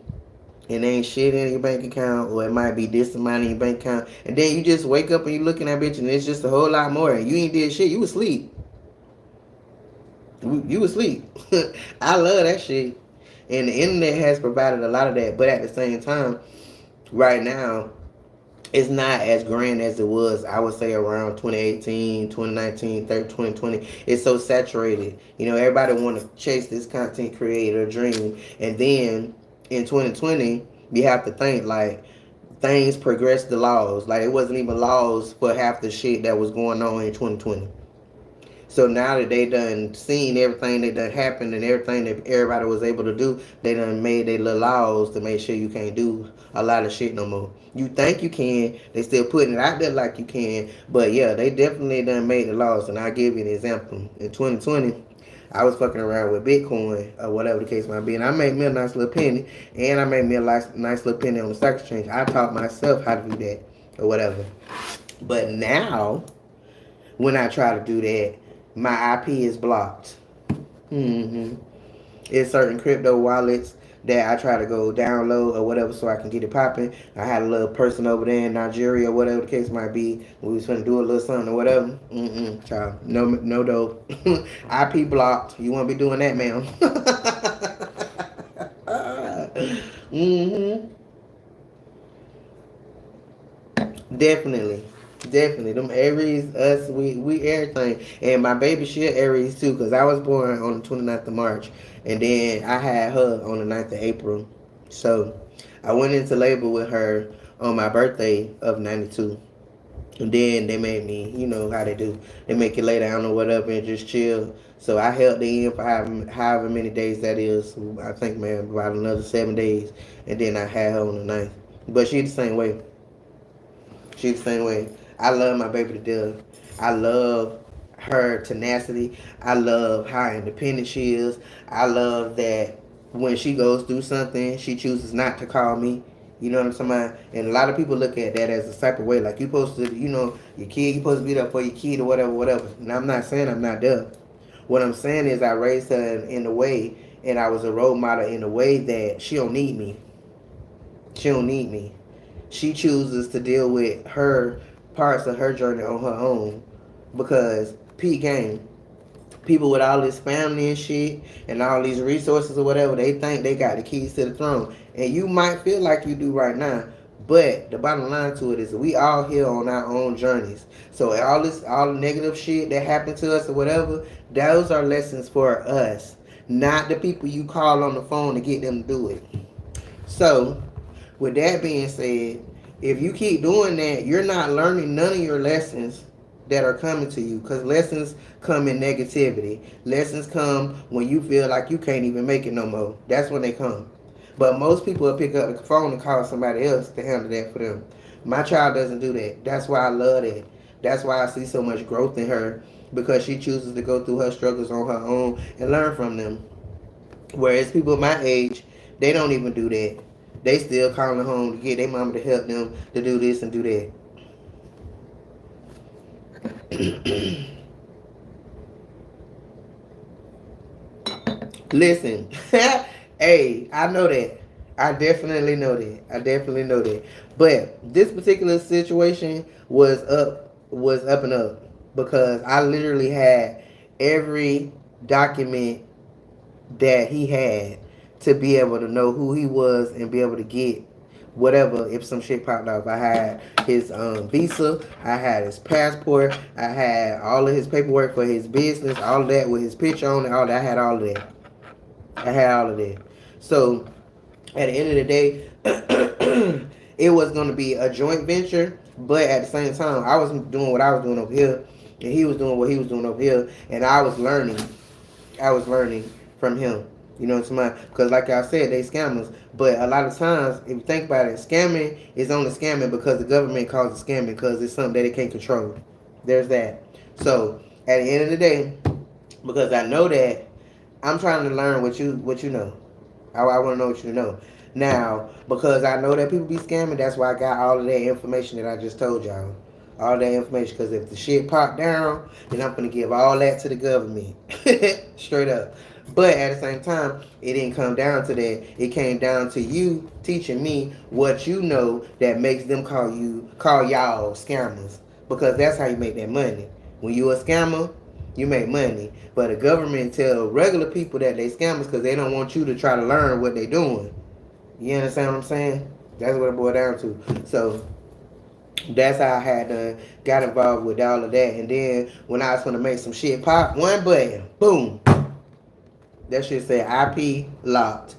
and ain't shit in your bank account, or it might be this amount in your bank account, and then you just wake up and you looking at bitch and it's just a whole lot more, and you ain't did shit. You asleep. You asleep. I love that shit, and the internet has provided a lot of that. But at the same time, right now, it's not as grand as it was, I would say, around 2018, 2019, 2020. It's so saturated. You know, everybody want to chase this content creator dream. And then in 2020, you have to think, like, things progressed the laws. Like, it wasn't even laws for half the shit that was going on in 2020. So now that they done seen everything that done happened and everything that everybody was able to do, they done made their little laws to make sure you can't do a lot of shit no more. You think you can, they still putting it out there like you can, but yeah, they definitely done made the laws. And I'll give you an example. In 2020, I was fucking around with Bitcoin or whatever the case might be, and I made me a nice little penny, and I made me a nice little penny on the stock exchange. I taught myself how to do that or whatever. But now, when I try to do that, my IP is blocked. It's certain crypto wallets that I try to go download or whatever so I can get it popping. I had a little person over there in Nigeria or whatever the case might be. We was gonna do a little something or whatever. Child, no dope. IP blocked. You won't be doing that, ma'am. Definitely. Definitely. Them Aries, us, we everything. And my baby, she a Aries too, because I was born on the 29th of March. And then I had her on the 9th of April. So I went into labor with her on my birthday of 92. And then they made me, you know how they do. They make you lay down or whatever and just chill. So I held the in for however many days that is. I think, man, about another 7 days. And then I had her on the 9th. But she the same way. She the same way. I love my baby to death. I love her tenacity. I love how independent she is. I love that when she goes through something, she chooses not to call me. You know what I'm talking about? And a lot of people look at that as a type of way. Like, you supposed to, you know, your kid, you supposed to be there for your kid or whatever, whatever. And I'm not saying I'm not there. What I'm saying is I raised her in a way, and I was a role model in a way that she don't need me. She don't need me. She chooses to deal with her parts of her journey on her own because P game. People with all this family and shit and all these resources or whatever, they think they got the keys to the throne. And you might feel like you do right now, but the bottom line to it is we all here on our own journeys. So all the negative shit that happened to us or whatever, those are lessons for us, not the people you call on the phone to get them to do it. So with that being said, if you keep doing that, you're not learning none of your lessons that are coming to you, because lessons come in negativity. Lessons come when you feel like you can't even make it no more. That's when they come. But most people will pick up the phone and call somebody else to handle that for them. My child doesn't do that. That's why I love that. That's why I see so much growth in her, because she chooses to go through her struggles on her own and learn from them. Whereas people my age, they don't even do that. They still calling home to get their mama to help them to do this and do that. Listen, hey, I know that. I definitely know that. I definitely know that. But this particular situation was up and up because I literally had every document that he had to be able to know who he was and be able to get whatever if some shit popped up. I had his visa, I had his passport, I had all of his paperwork for his business, all of that with his picture on it, all that. I had all of that. I had all of that. So at the end of the day, it was going to be a joint venture, but at the same time, I was doing what I was doing over here, and he was doing what he was doing over here, and I was learning. I was learning from him. You know what I'm saying? Because like I said, they scammers. But a lot of times, if you think about it, scamming is only scamming because the government calls it scamming because it's something that they can't control. There's that. So at the end of the day, because I know that, I'm trying to learn what you know. I want to know what you know. Now, because I know that people be scamming, that's why I got all of that information that I just told y'all. All that information, because if the shit pop down, then I'm going to give all that to the government. Straight up. But at the same time, it didn't come down to that. It came down to you teaching me what you know that makes them call y'all scammers. Because that's how you make that money. When you a scammer, you make money. But the government tell regular people that they scammers because they don't want you to try to learn what they doing. You understand what I'm saying? That's what it boiled down to. So That's how I had got involved with all of that. And then when I was gonna make some shit pop, one button, boom, that shit said IP locked.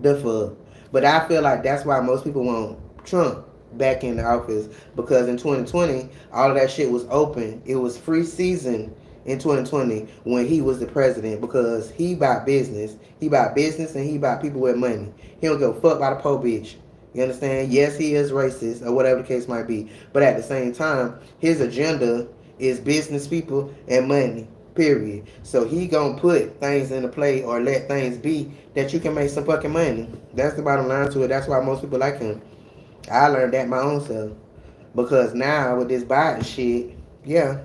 The fuck. But I feel like that's why most people want Trump back in the office, because in 2020 all of that shit was open. It was free season in 2020 when he was the president, because he about business. He about business and he about people with money. He don't give a fuck about a po bitch. You understand? Yes, he is racist or whatever the case might be. But at the same time, his agenda is business people and money. Period. So he gonna put things into play or let things be that you can make some fucking money. That's the bottom line to it. That's why most people like him. I learned that my own self. Because now with this Biden shit, yeah,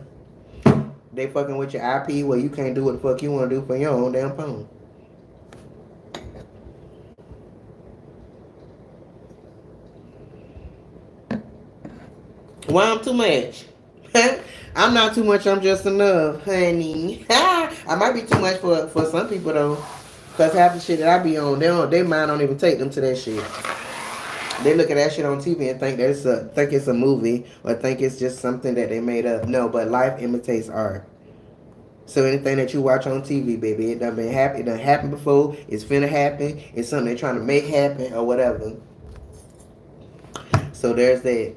they fucking with your IP where you can't do what the fuck you want to do for your own damn phone. Why I'm too much? I'm not too much. I'm just enough, honey. I might be too much for some people though, cause half the shit that I be on, they mind don't even take them to that shit. They look at that shit on TV and think it's a movie or think it's just something that they made up. No, but life imitates art. So anything that you watch on TV, baby, it done happened before. It's finna happen. It's something they're trying to make happen or whatever. So there's that.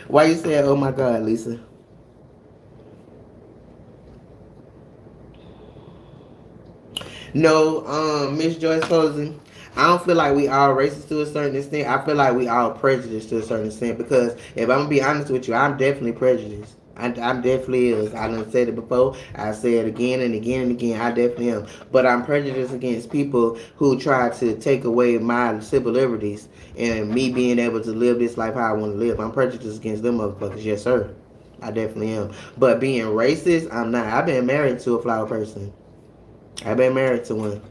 Why you say, "Oh my God, Lisa"? No, Miss Joyce Posey. I don't feel like we all racist to a certain extent. I feel like we all prejudiced to a certain extent, because if I'm gonna be honest with you, I'm definitely prejudiced. I'm definitely is. I done said it before. I say it again and again and again. I definitely am. But I'm prejudiced against people who try to take away my civil liberties and me being able to live this life how I want to live. I'm prejudiced against them motherfuckers. Yes, sir. I definitely am. But being racist, I'm not. I've been married to a flower person. I've been married to one.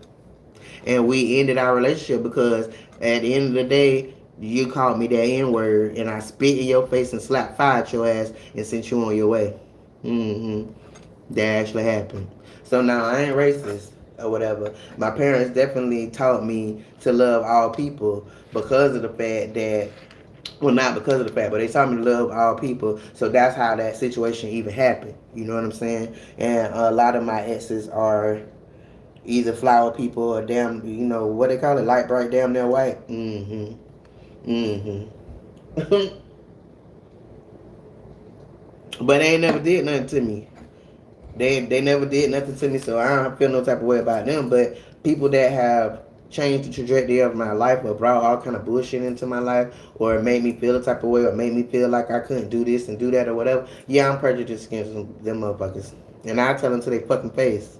And we ended our relationship because at the end of the day, you called me that N word, and I spit in your face and slapped fire at your ass and sent you on your way. Mm-hmm. That actually happened. So now I ain't racist or whatever. My parents definitely taught me to love all people because of the fact that, well, not because of the fact, but they taught me to love all people. So that's how that situation even happened. You know what I'm saying? And a lot of my exes are either flower people or damn, what they call it, light bright, damn near white. Mm-hmm. Mm-hmm. But they ain't never did nothing to me. They never did nothing to me, so I don't feel no type of way about them. But people that have changed the trajectory of my life or brought all kind of bullshit into my life or made me feel a type of way or made me feel like I couldn't do this and do that or whatever, yeah, I'm prejudiced against them motherfuckers. And I tell them to their fucking face.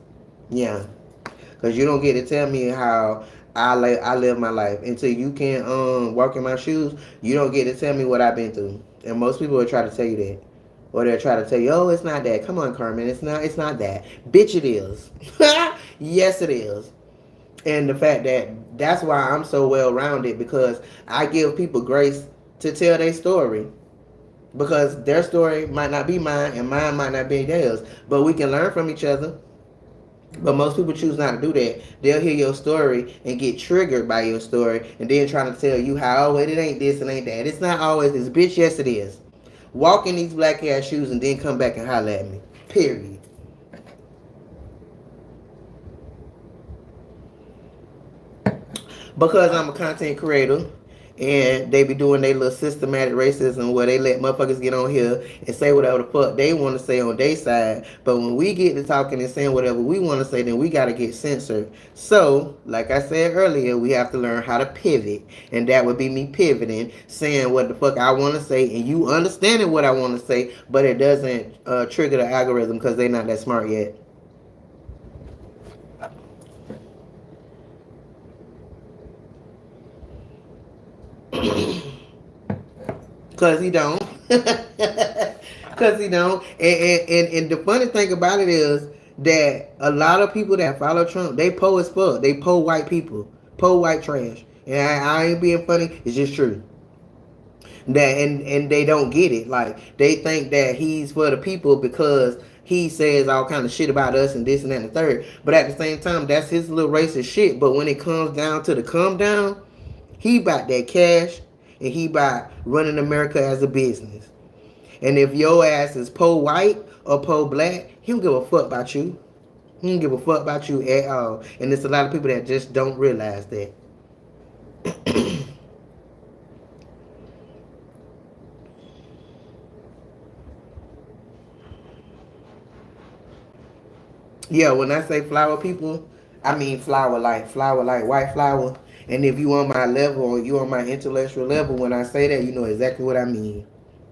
Yeah. Because you don't get to tell me how I live my life until you can walk in my shoes. You don't get to tell me what I've been through. And most people will try to tell you that. Or they'll try to tell you, "Oh, it's not that. Come on, Carmen. It's not that. Bitch, it is." Yes, it is. And the fact that's why I'm so well rounded, because I give people grace to tell their story. Because their story might not be mine and mine might not be theirs. But we can learn from each other. But most people choose not to do that. They'll hear your story and get triggered by your story and then trying to tell you how, oh, it ain't this and ain't that. It's not always this. Bitch, yes it is. Walk in these black ass shoes and then come back and holler at me. Period. Because I'm a content creator and they be doing their little systematic racism where they let motherfuckers get on here and say whatever the fuck they want to say on their side. But when we get to talking and saying whatever we want to say, then we got to get censored. So, like I said earlier, we have to learn how to pivot. And that would be me pivoting, saying what the fuck I want to say, and you understanding what I want to say, but it doesn't trigger the algorithm because they're not that smart yet. Cause he don't. Cause he don't. And the funny thing about it is that a lot of people that follow Trump, they po as fuck. They po white people. Po white trash. And I ain't being funny, it's just true. That and they don't get it. Like they think that he's for the people because he says all kind of shit about us and this and that and the third. But at the same time, that's his little racist shit. But when it comes down to the come down, he about that cash. and he by running America as a business. And if your ass is pro-white or pro-black, he don't give a fuck about you. He don't give a fuck about you at all. And there's a lot of people that just don't realize that. Yeah, when I say flower people, I mean flower like white flower. And if you on my level or you on my intellectual level, when I say that, you know exactly what I mean.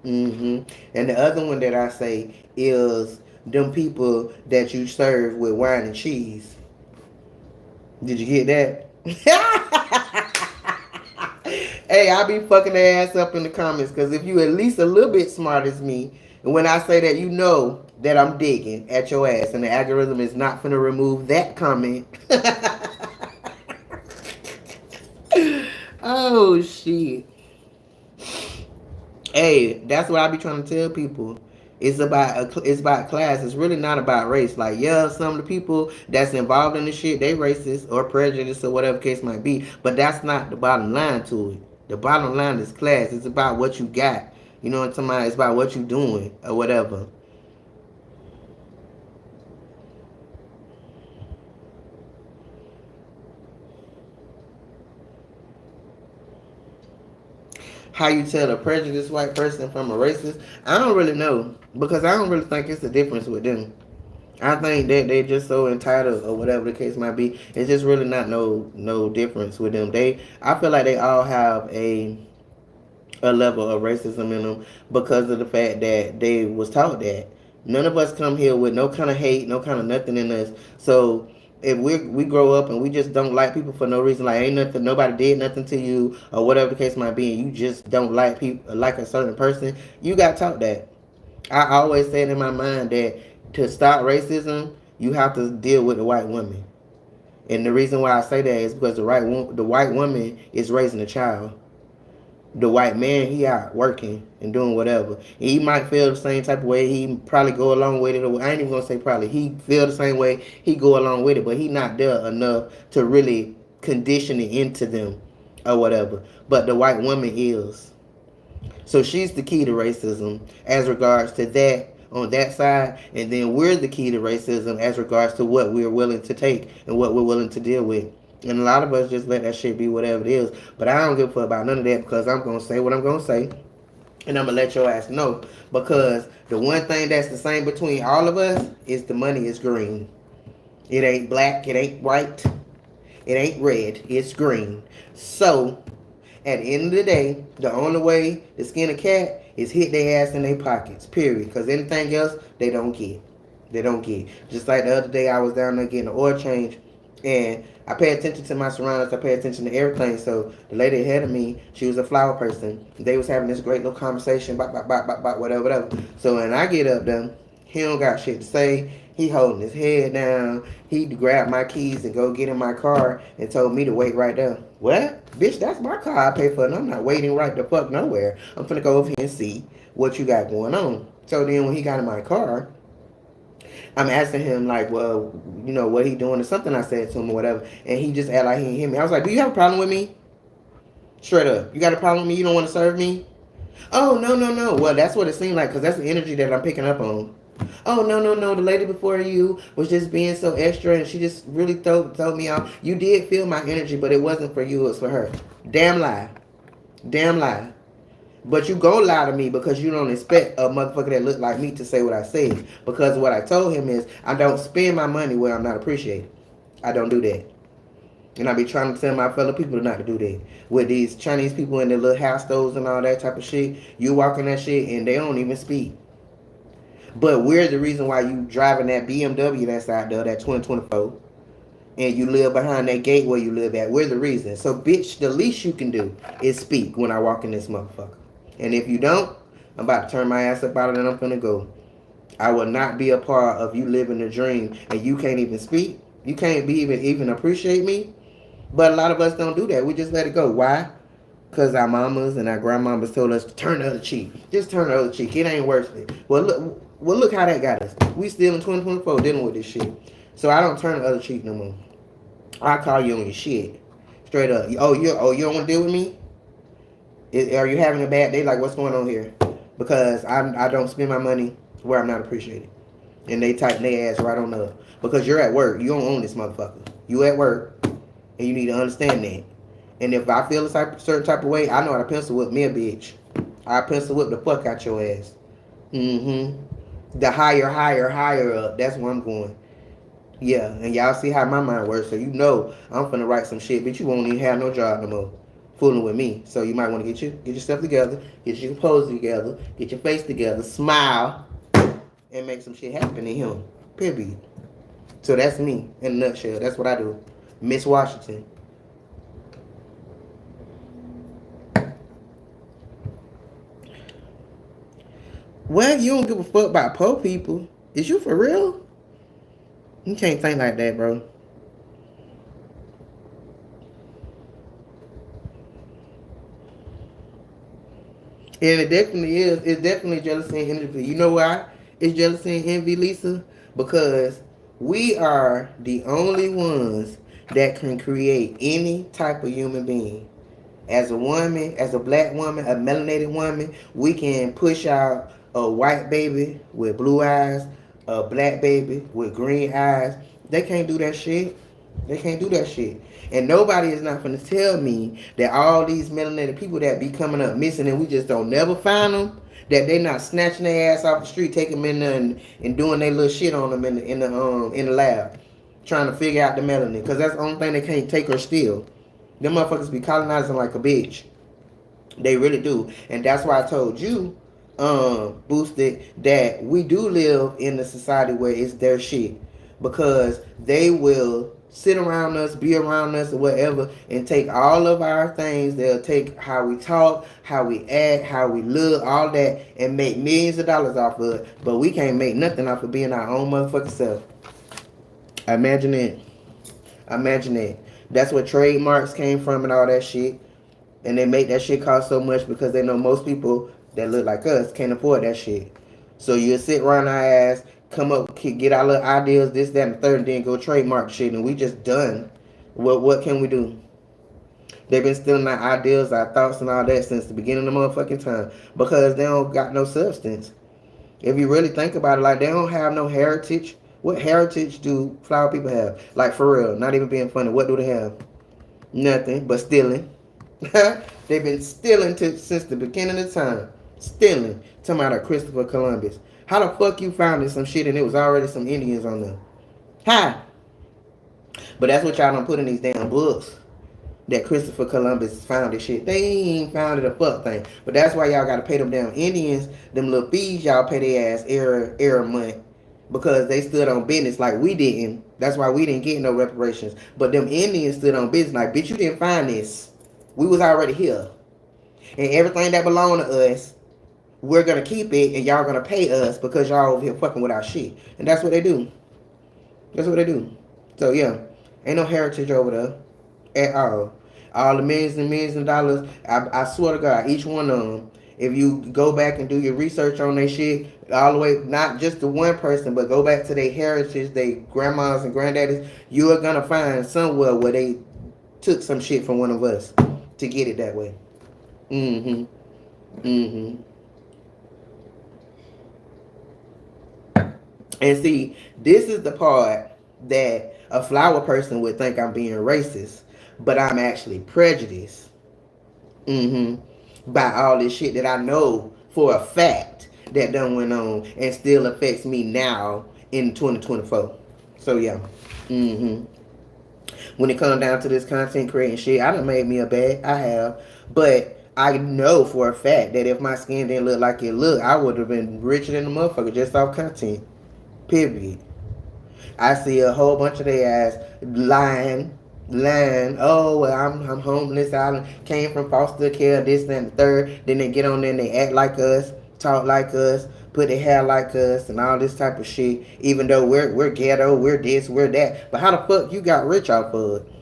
And the other one that I say is them people that you serve with wine and cheese. Did you get that? Hey, I be fucking their ass up in the comments because if you at least a little bit smart as me, and when I say that, you know that I'm digging at your ass, and the algorithm is not gonna remove that comment. Oh shit. Hey, that's what I be trying to tell people. It's about class. It's really not about race. Like, yeah, some of the people that's involved in the shit, they racist or prejudiced or whatever case might be. But that's not the bottom line to it. The bottom line is class. It's about what you got. You know what I'm talking about? It's about what you doing or whatever. How you tell a prejudiced white person from a racist? I don't really know because I don't really think it's a difference with them. I think that they just so entitled or whatever the case might be. It's just really not no difference with them. I feel like they all have a level of racism in them because of the fact that they was taught that. None of us come here with no kind of hate, no kind of nothing in us. So if we grow up and we just don't like people for no reason, like ain't nothing, nobody did nothing to you or whatever the case might be, and you just don't like people, like a certain person, you got taught that. I always said in my mind that to stop racism, you have to deal with the white woman. And the reason why I say that is because the white woman is raising a child. The white man, he out working and doing whatever. He might feel the same type of way. He probably go along with it. I ain't even gonna say probably. He feel the same way. He go along with it, but he not there enough to really condition it into them or whatever. But the white woman is. So she's the key to racism as regards to that on that side, and then we're the key to racism as regards to what we're willing to take and what we're willing to deal with. And a lot of us just let that shit be whatever it is. But I don't give a fuck about none of that because I'm gonna say what I'm gonna say. And I'm gonna let your ass know. Because the one thing that's the same between all of us is the money is green. It ain't black, it ain't white, it ain't red, it's green. So at the end of the day, the only way to skin a cat is hit their ass in their pockets, period. Because anything else, they don't get. They don't get. Just like the other day, I was down there getting an oil change, and I pay attention to my surroundings. I pay attention to everything. So the lady ahead of me, she was a flower person. They was having this great little conversation about whatever. So when I get up there, he don't got shit to say. He holding his head down. He grabbed my keys and go get in my car and told me to wait right there. What? Bitch, that's my car I pay for and I'm not waiting right the fuck nowhere. I'm finna go over here and see what you got going on. So then when he got in my car, I'm asking him like, well, you know, what he doing or something I said to him or whatever. And he just act like he didn't hear me. I was like, do you have a problem with me? Straight up. You got a problem with me? You don't want to serve me? Oh, no. Well, that's what it seemed like because that's the energy that I'm picking up on. Oh, no. The lady before you was just being so extra and she just really told me off. You did feel my energy, but it wasn't for you. It was for her. Damn lie. But you gon' lie to me because you don't expect a motherfucker that look like me to say what I said. Because what I told him is I don't spend my money where I'm not appreciated. I don't do that. And I be trying to tell my fellow people not to do that. With these Chinese people in their little house stores and all that type of shit, you walk in that shit and they don't even speak. But we're the reason why you driving that BMW that's out there, that 2024, and you live behind that gate where you live at. We're the reason. So, bitch, the least you can do is speak when I walk in this motherfucker. And if you don't, I'm about to turn my ass up out of it and I'm finna go. I will not be a part of you living the dream and you can't even speak. You can't be even appreciate me. But a lot of us don't do that. We just let it go. Why? Because our mamas and our grandmamas told us to turn the other cheek. Just turn the other cheek. It ain't worth it. Well, look how that got us. We still in 2024 dealing with this shit. So I don't turn the other cheek no more. I call you on your shit. Straight up. Oh, you don't want to deal with me? Are you having a bad day? Like, what's going on here? Because I don't spend my money where I'm not appreciated. And they tighten their ass right on up. Because you're at work. You don't own this motherfucker. You at work. And you need to understand that. And if I feel a certain type of way, I know how to pencil whip me a bitch. I pencil whip the fuck out your ass. The higher up. That's where I'm going. Yeah, and y'all see how my mind works. So you know I'm finna write some shit, but you won't even have no job no more. Fooling with me. So you might want to get yourself together, get your composure together, get your face together, smile, and make some shit happen in him. Period. So that's me in a nutshell. That's what I do. Miss Washington. Well, you don't give a fuck about poor people. Is you for real? You can't think like that, bro. And it definitely is. It's definitely jealousy and envy. You know why it's jealousy and envy, Lisa? Because we are the only ones that can create any type of human being. As a woman, as a black woman, a melanated woman, we can push out a white baby with blue eyes, a black baby with green eyes. They can't do that shit. They can't do that shit. And nobody is not going to tell me that all these melanated people that be coming up missing and we just don't never find them, that they not snatching their ass off the street, taking them in there and doing their little shit on them in the lab, trying to figure out the melanin. Because that's the only thing they can't take or steal. Them motherfuckers be colonizing like a bitch. They really do. And that's why I told you, Boosted, that we do live in a society where it's their shit. Because they will sit around us, be around us, or whatever, and take all of our things. They'll take how we talk, how we act, how we look, all that, and make millions of dollars off of it. But we can't make nothing off of being our own motherfucking self. Imagine it. Imagine it. That's where trademarks came from and all that shit. And they make that shit cost so much because they know most people that look like us can't afford that shit. So you'll sit around our ass, come up, get our little ideas, this, that, and the third, and then go trademark shit, and we just done. What can we do? They've been stealing our ideas, our thoughts, and all that since the beginning of the motherfucking time because they don't got no substance. If you really think about it, like, they don't have no heritage. What heritage do flower people have? Like, for real, not even being funny. What do they have? Nothing but stealing. They've been stealing since the beginning of time. Stealing. Talking about Christopher Columbus. How the fuck you found some shit and it was already some Indians on there? How? But that's what y'all don't put in these damn books. That Christopher Columbus found this shit. They ain't found it a fuck thing. But that's why y'all gotta pay them damn Indians, them little fees y'all pay their ass every month. Because they stood on business like we didn't. That's why we didn't get no reparations. But them Indians stood on business like, bitch, you didn't find this. We was already here. And everything that belonged to us, we're going to keep it and y'all going to pay us because y'all over here fucking with our shit. And that's what they do. That's what they do. So, yeah, ain't no heritage over there at all. All the millions and millions of dollars, I swear to God, each one of them, if you go back and do your research on their shit, all the way, not just the one person, but go back to their heritage, their grandmas and granddaddies, you are going to find somewhere where they took some shit from one of us to get it that way. And see, this is the part that a flower person would think I'm being racist, but I'm actually prejudiced. By all this shit that I know for a fact that done went on and still affects me now in 2024. So yeah. When it comes down to this content creating shit, I done made me a bag. I have. But I know for a fact that if my skin didn't look like it looked, I would have been richer than the motherfucker just off content. Period. I see a whole bunch of their ass lying. Oh, well, I'm homeless. I came from foster care, this, that, and the third. Then they get on there and they act like us, talk like us, put their hair like us, and all this type of shit. Even though we're ghetto, we're this, we're that. But how the fuck you got rich off of it?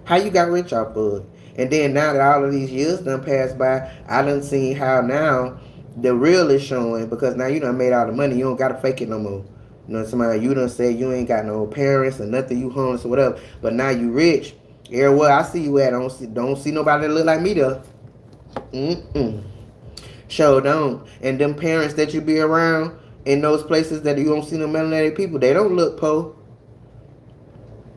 How you got rich off of it? And then now that all of these years done passed by, I done seen how now the real is showing because now you done made all the money. You don't gotta fake it no more. You know, somebody you done said you ain't got no parents or nothing, you homeless or whatever. But now you rich. Everywhere I see you at, I don't see nobody that look like me though. Mm-mm. Sure don't. And them parents that you be around in those places that you don't see no melanated people, they don't look po.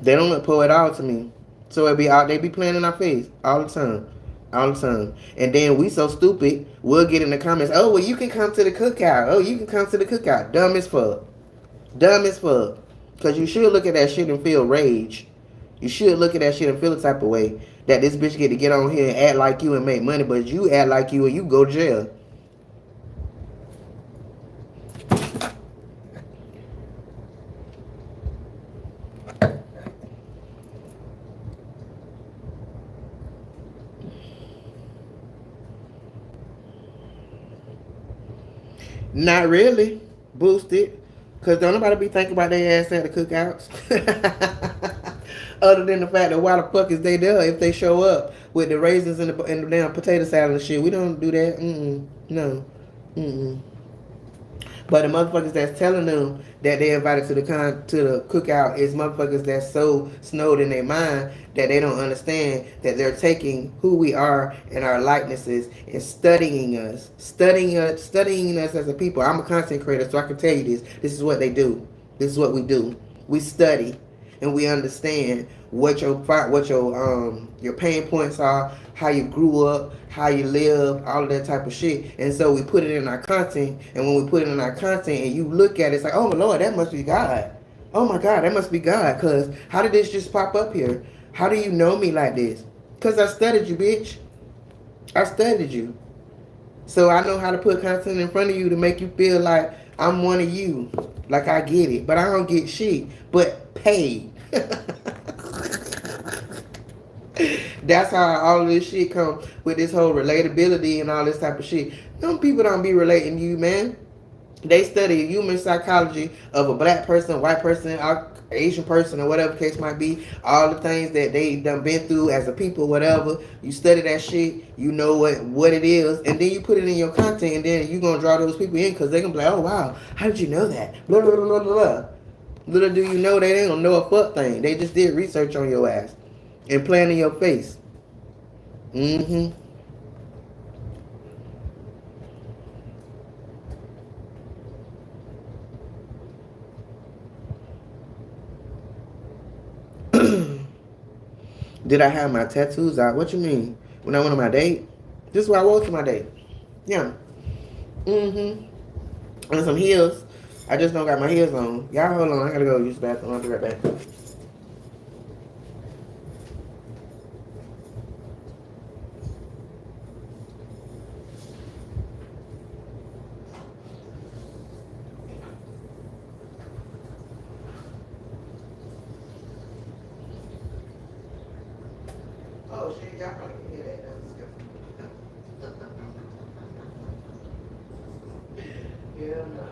They don't look po at all to me. So it be out, they be playing in our face all the time. All the time. And then we so stupid, we'll get in the comments, oh, well, you can come to the cookout. Oh, you can come to the cookout. Dumb as fuck. Dumb as fuck. Because you should look at that shit and feel rage. You should look at that shit and feel the type of way that this bitch get on here and act like you and make money, but you act like you and you go to jail. Not really. Boosted. Because don't nobody be thinking about their ass at the cookouts. Other than the fact that why the fuck is they there if they show up with the raisins and the damn potato salad and shit. We don't do that. No. But the motherfuckers that's telling them that they invited to the cookout is motherfuckers that's so snowed in their mind that they don't understand that they're taking who we are and our likenesses and studying us as a people. I'm a content creator, so I can tell you this. This is what they do. This is what we do. We study and we understand what your pain points are, how you grew up, how you live, all of that type of shit. And so we put it in our content, and when we put it in our content and you look at it, it's like, oh my Lord, that must be God. Oh my God, that must be God. Because how did this just pop up here? How do you know me like this? Because I studied you, bitch. I studied you. So I know how to put content in front of you to make you feel like I'm one of you. Like I get it. But I don't get shit. But paid. That's how all of this shit come with this whole relatability and all this type of shit. Them people don't be relating to you, man. They study human psychology of a black person, white person, Asian person, or whatever the case might be. All the things that they done been through as a people, whatever. You study that shit, you know what it is, and then you put it in your content, and then you gonna draw those people in because they gonna be like, oh wow, how did you know that? Blah, blah, blah, blah, blah. Little do you know they ain't gonna know a fuck thing. They just did research on your ass and playing in your face. Did I have my tattoos out? What you mean? When I went on my date? This is where I wore to my date. Yeah. And some heels. I just don't got my heels on. Y'all hold on. I gotta go use the bathroom. I'll be right back. Oh shit, y'all probably can hear that. Yeah, no.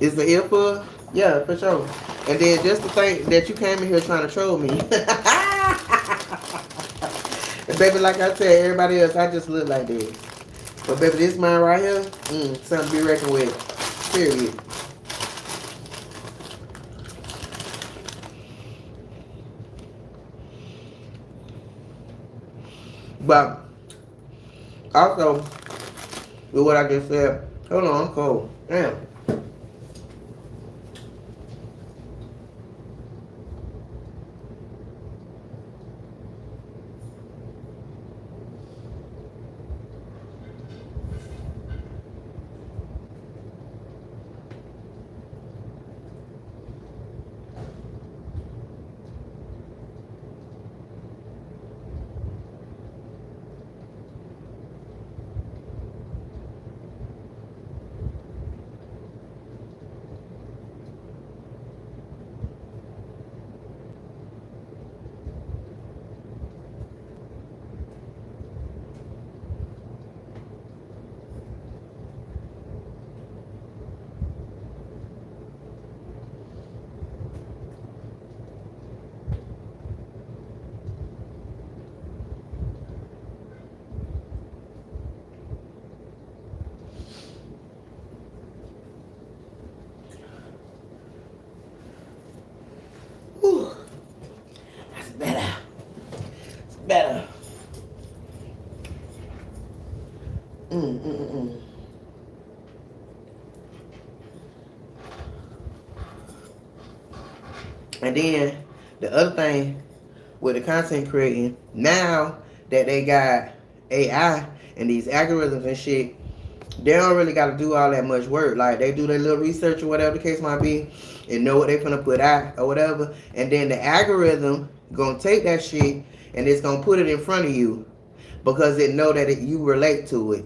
Is the earful? Yeah, for sure. And then just to think that you came in here trying to troll me. And baby, like I tell everybody else, I just look like this. But baby, this mine right here, something to be reckoned with. Period. But also, with what I just said, hold on, I'm cold. Damn. Whew. That's better. It's better. Mm. And then the other thing with the content creating, now that they got AI and these algorithms and shit, they don't really got to do all that much work. Like, they do their little research or whatever the case might be and know what they're going to put out or whatever. And then the algorithm going to take that shit and it's going to put it in front of you because it know that you relate to it.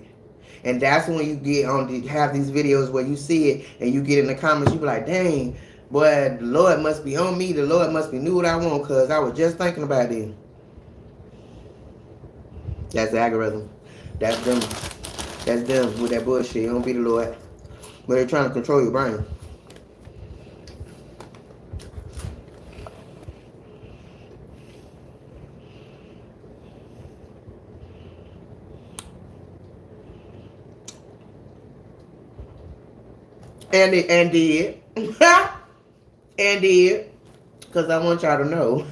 And that's when you get on have these videos where you see it and you get in the comments, you be like, dang, boy, the Lord must be on me. The Lord must be knew what I want because I was just thinking about it. That's the algorithm. That's them. That's them with that bullshit. It don't be the Lord. But they're trying to control your brain. And did. And did. Because I want y'all to know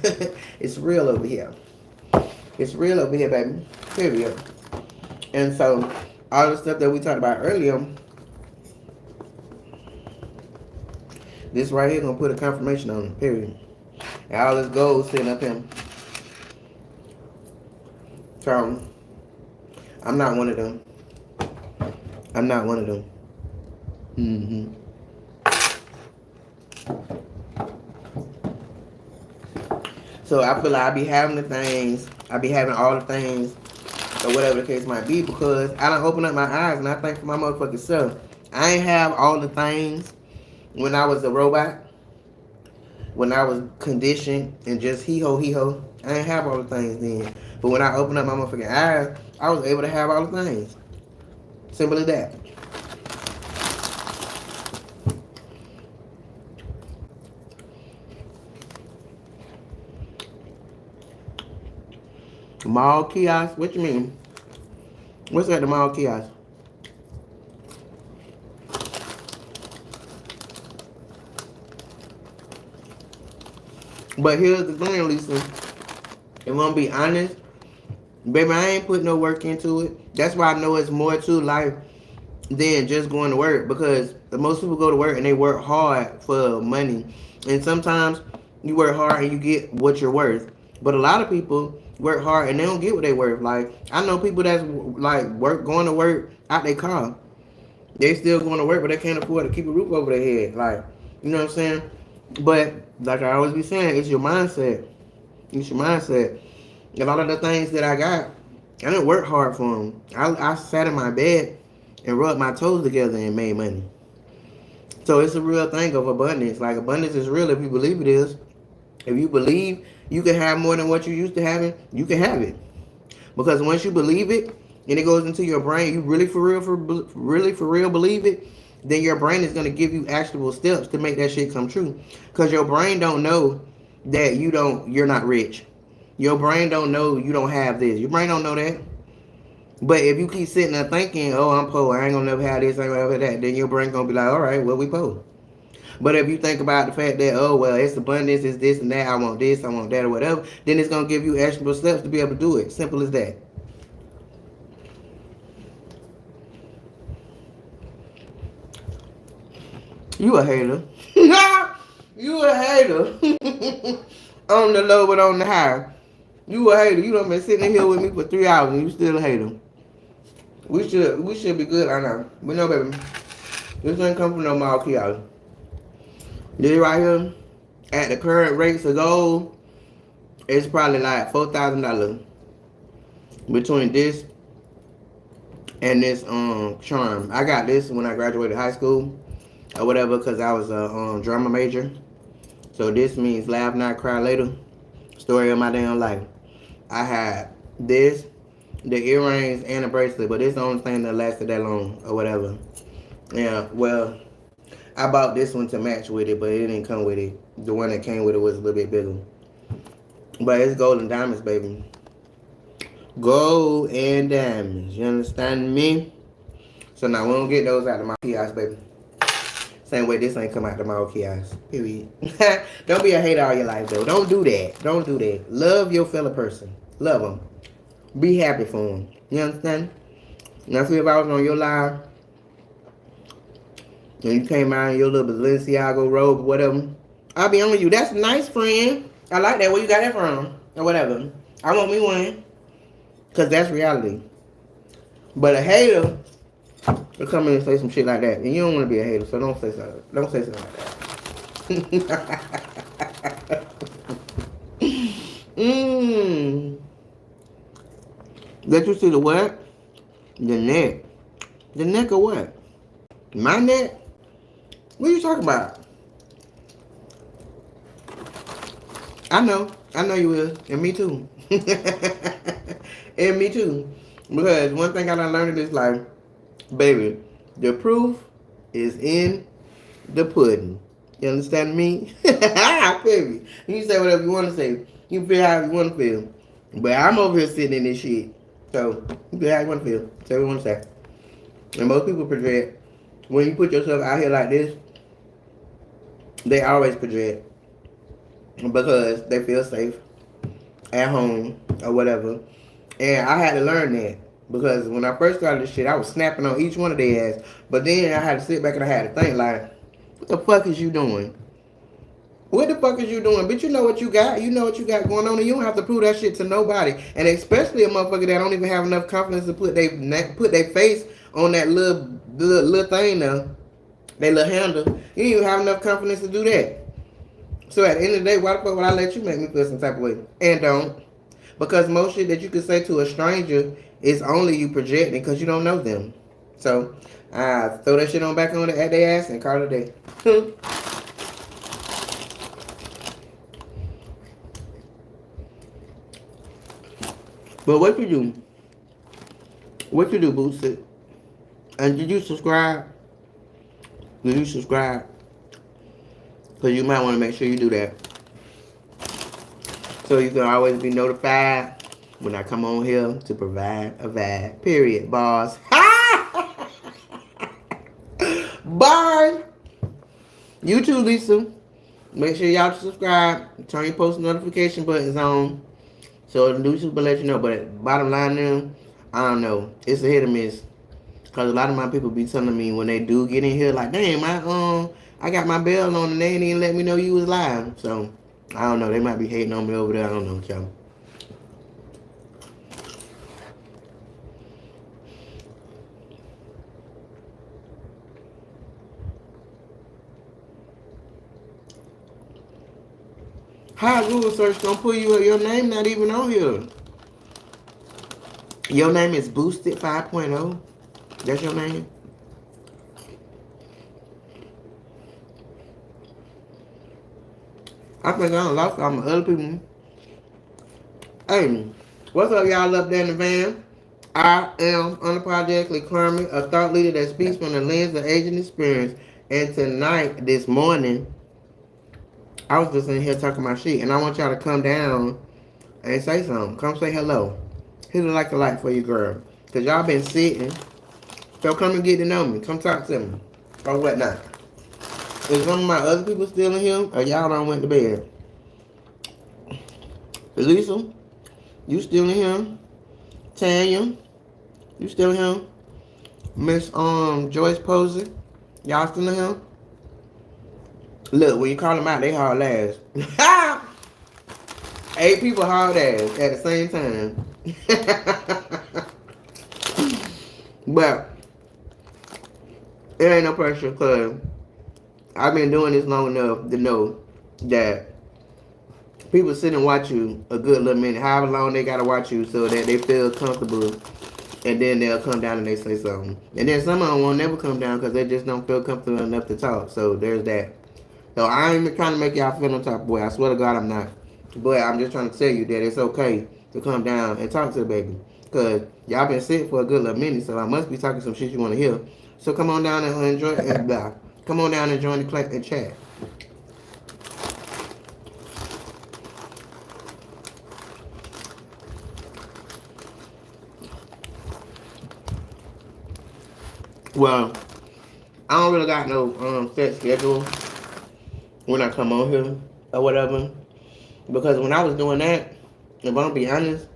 it's real over here. It's real over here, baby. Period. And so, all the stuff that we talked about earlier, this right here gonna put a confirmation on it, period. And all this gold sitting up here. So, I'm not one of them. I'm not one of them. So I feel like I be having the things, I be having all the things, or whatever the case might be, because I done open up my eyes and I think for my motherfucking self. I ain't have all the things when I was a robot, when I was conditioned and just hee-ho. I ain't have all the things then. But when I opened up my motherfucking eyes, I was able to have all the things. Simple as that. Mall kiosk? What you mean? What's at the mall kiosk? But here's the thing, Lisa. If I'm gonna be honest, baby, I ain't put no work into it. That's why I know it's more to life than just going to work. Because most people go to work and they work hard for money. And sometimes you work hard and you get what you're worth. But a lot of people work hard and they don't get what they worth. Like, I know people that's like going to work out their car. They still going to work, but they can't afford to keep a roof over their head. Like, you know what I'm saying? But like I always be saying, it's your mindset. It's your mindset. A lot of the things that I got, I didn't work hard for them. I sat in my bed and rubbed my toes together and made money. So it's a real thing of abundance. Like, abundance is real if you believe it is. If you believe you can have more than what you used to having, you can have it. Because once you believe it and it goes into your brain, you really for real believe it, then your brain is going to give you actionable steps to make that shit come true. Because your brain don't know that you're not rich. Your brain don't know you don't have this. Your brain don't know that. But if you keep sitting there thinking, oh, I'm poor, I ain't gonna never have this, I ain't gonna never have that, then your brain gonna be like, all right, well, we poor. But if you think about the fact that, oh, well, it's abundance, it's this and that, I want this, I want that, or whatever, then it's going to give you actionable steps to be able to do it. Simple as that. You a hater. You a hater. On the low but on the high. You a hater. You done been sitting here with me for 3 hours and you still a hater. We should be good right now. But no, baby. This ain't come from no mall kiosk. This right here, at the current rates of gold, it's probably like $4,000 between this and this charm. I got this when I graduated high school or whatever because I was a drama major. So this means laugh not cry later. Story of my damn life. I had this, the earrings, and the bracelet, but it's the only thing that lasted that long or whatever. Yeah, well, I bought this one to match with it, but it didn't come with it. The one that came with it was a little bit bigger. But it's gold and diamonds, baby. Gold and diamonds. You understand me? So now we don't get those out of my kiosk, baby. Same way this ain't come out of my kiosk. Period. Don't be a hater all your life, though. Don't do that. Don't do that. Love your fellow person. Love them. Be happy for them. You understand? Now, see if I was on your live and you came out in your little Balenciaga robe or whatever, I'll be on you. That's nice, friend. I like that. Where you got that from? Or whatever. I want me one. Because that's reality. But a hater will come in and say some shit like that. And you don't want to be a hater, so don't say something. Don't say something like that. Let you see the what? The neck. The neck or what? My neck? What are you talking about? I know you will. And me too. And me too. Because one thing I done learned in this life, baby, the proof is in the pudding. You understand me? Baby, you can say whatever you want to say. You can feel how you want to feel. But I'm over here sitting in this shit. So, you feel how you want to feel. Say what you want to say. And most people project. When you put yourself out here like this, they always project. Because they feel safe at home or whatever. And I had to learn that. Because when I first started this shit, I was snapping on each one of their ass. But then I had to sit back and I had to think like, what the fuck is you doing? What the fuck is you doing? Bitch, you know what you got. You know what you got going on, and you don't have to prove that shit to nobody. And especially a motherfucker that don't even have enough confidence to put their face on that little thing now. That little handle. You don't even have enough confidence to do that. So at the end of the day, why the fuck would I let you make me feel some type of way? And don't. Because most shit that you could say to a stranger is only you projecting because you don't know them. So, throw that shit on back on at their ass and call it a day. But what you do? What you do, Boosie? And did you subscribe? Did you subscribe? Because you might want to make sure you do that. So you can always be notified when I come on here to provide a vibe. Period, boss. Bye. You too, Lisa. Make sure y'all subscribe. Turn your post notification buttons on. So YouTube will let you know. But bottom line now, I don't know. It's a hit or miss. Because a lot of my people be telling me when they do get in here, like, damn, I got my bell on and they didn't even let me know you was live. So, I don't know. They might be hating on me over there. I don't know, y'all. How Google search gonna pull you up? Your name not even on here. Your name is Boosted 5.0. That's your name? I think I done lost all my other people. Hey, what's up, y'all up there in the van? I am unapologetically Carmen, a thought leader that speaks from the lens of aging experience. And tonight, this morning, I was just in here talking my shit, and I want y'all to come down and say something. Come say hello. Hit it like a light for you, girl. Because y'all been sitting. So come and get to know me. Come talk to me. Or whatnot. Is some of my other people still in here? Or y'all done went to bed? Elisa, you still in here? Tanya, you still in here? Miss Joyce Posey, y'all still in here? Look, when you call them out, they haul ass. 8 people hauled ass at the same time. But it ain't no pressure because I've been doing this long enough to know that people sit and watch you a good little minute, however long they gotta watch you so that they feel comfortable, and then they'll come down and they say something. And then some of them won't never come down because they just don't feel comfortable enough to talk. So there's that. So I ain't trying to make y'all feel no type of way. I swear to God I'm not. But I'm just trying to tell you that it's okay to come down and talk to the baby. Because y'all been sick for a good little minute, so I must be talking some shit you want to hear. So come on down and enjoy and come on down and join the chat. Well, I don't really got no set schedule when I come on here or whatever. Because when I was doing that, if I'm gonna be honest,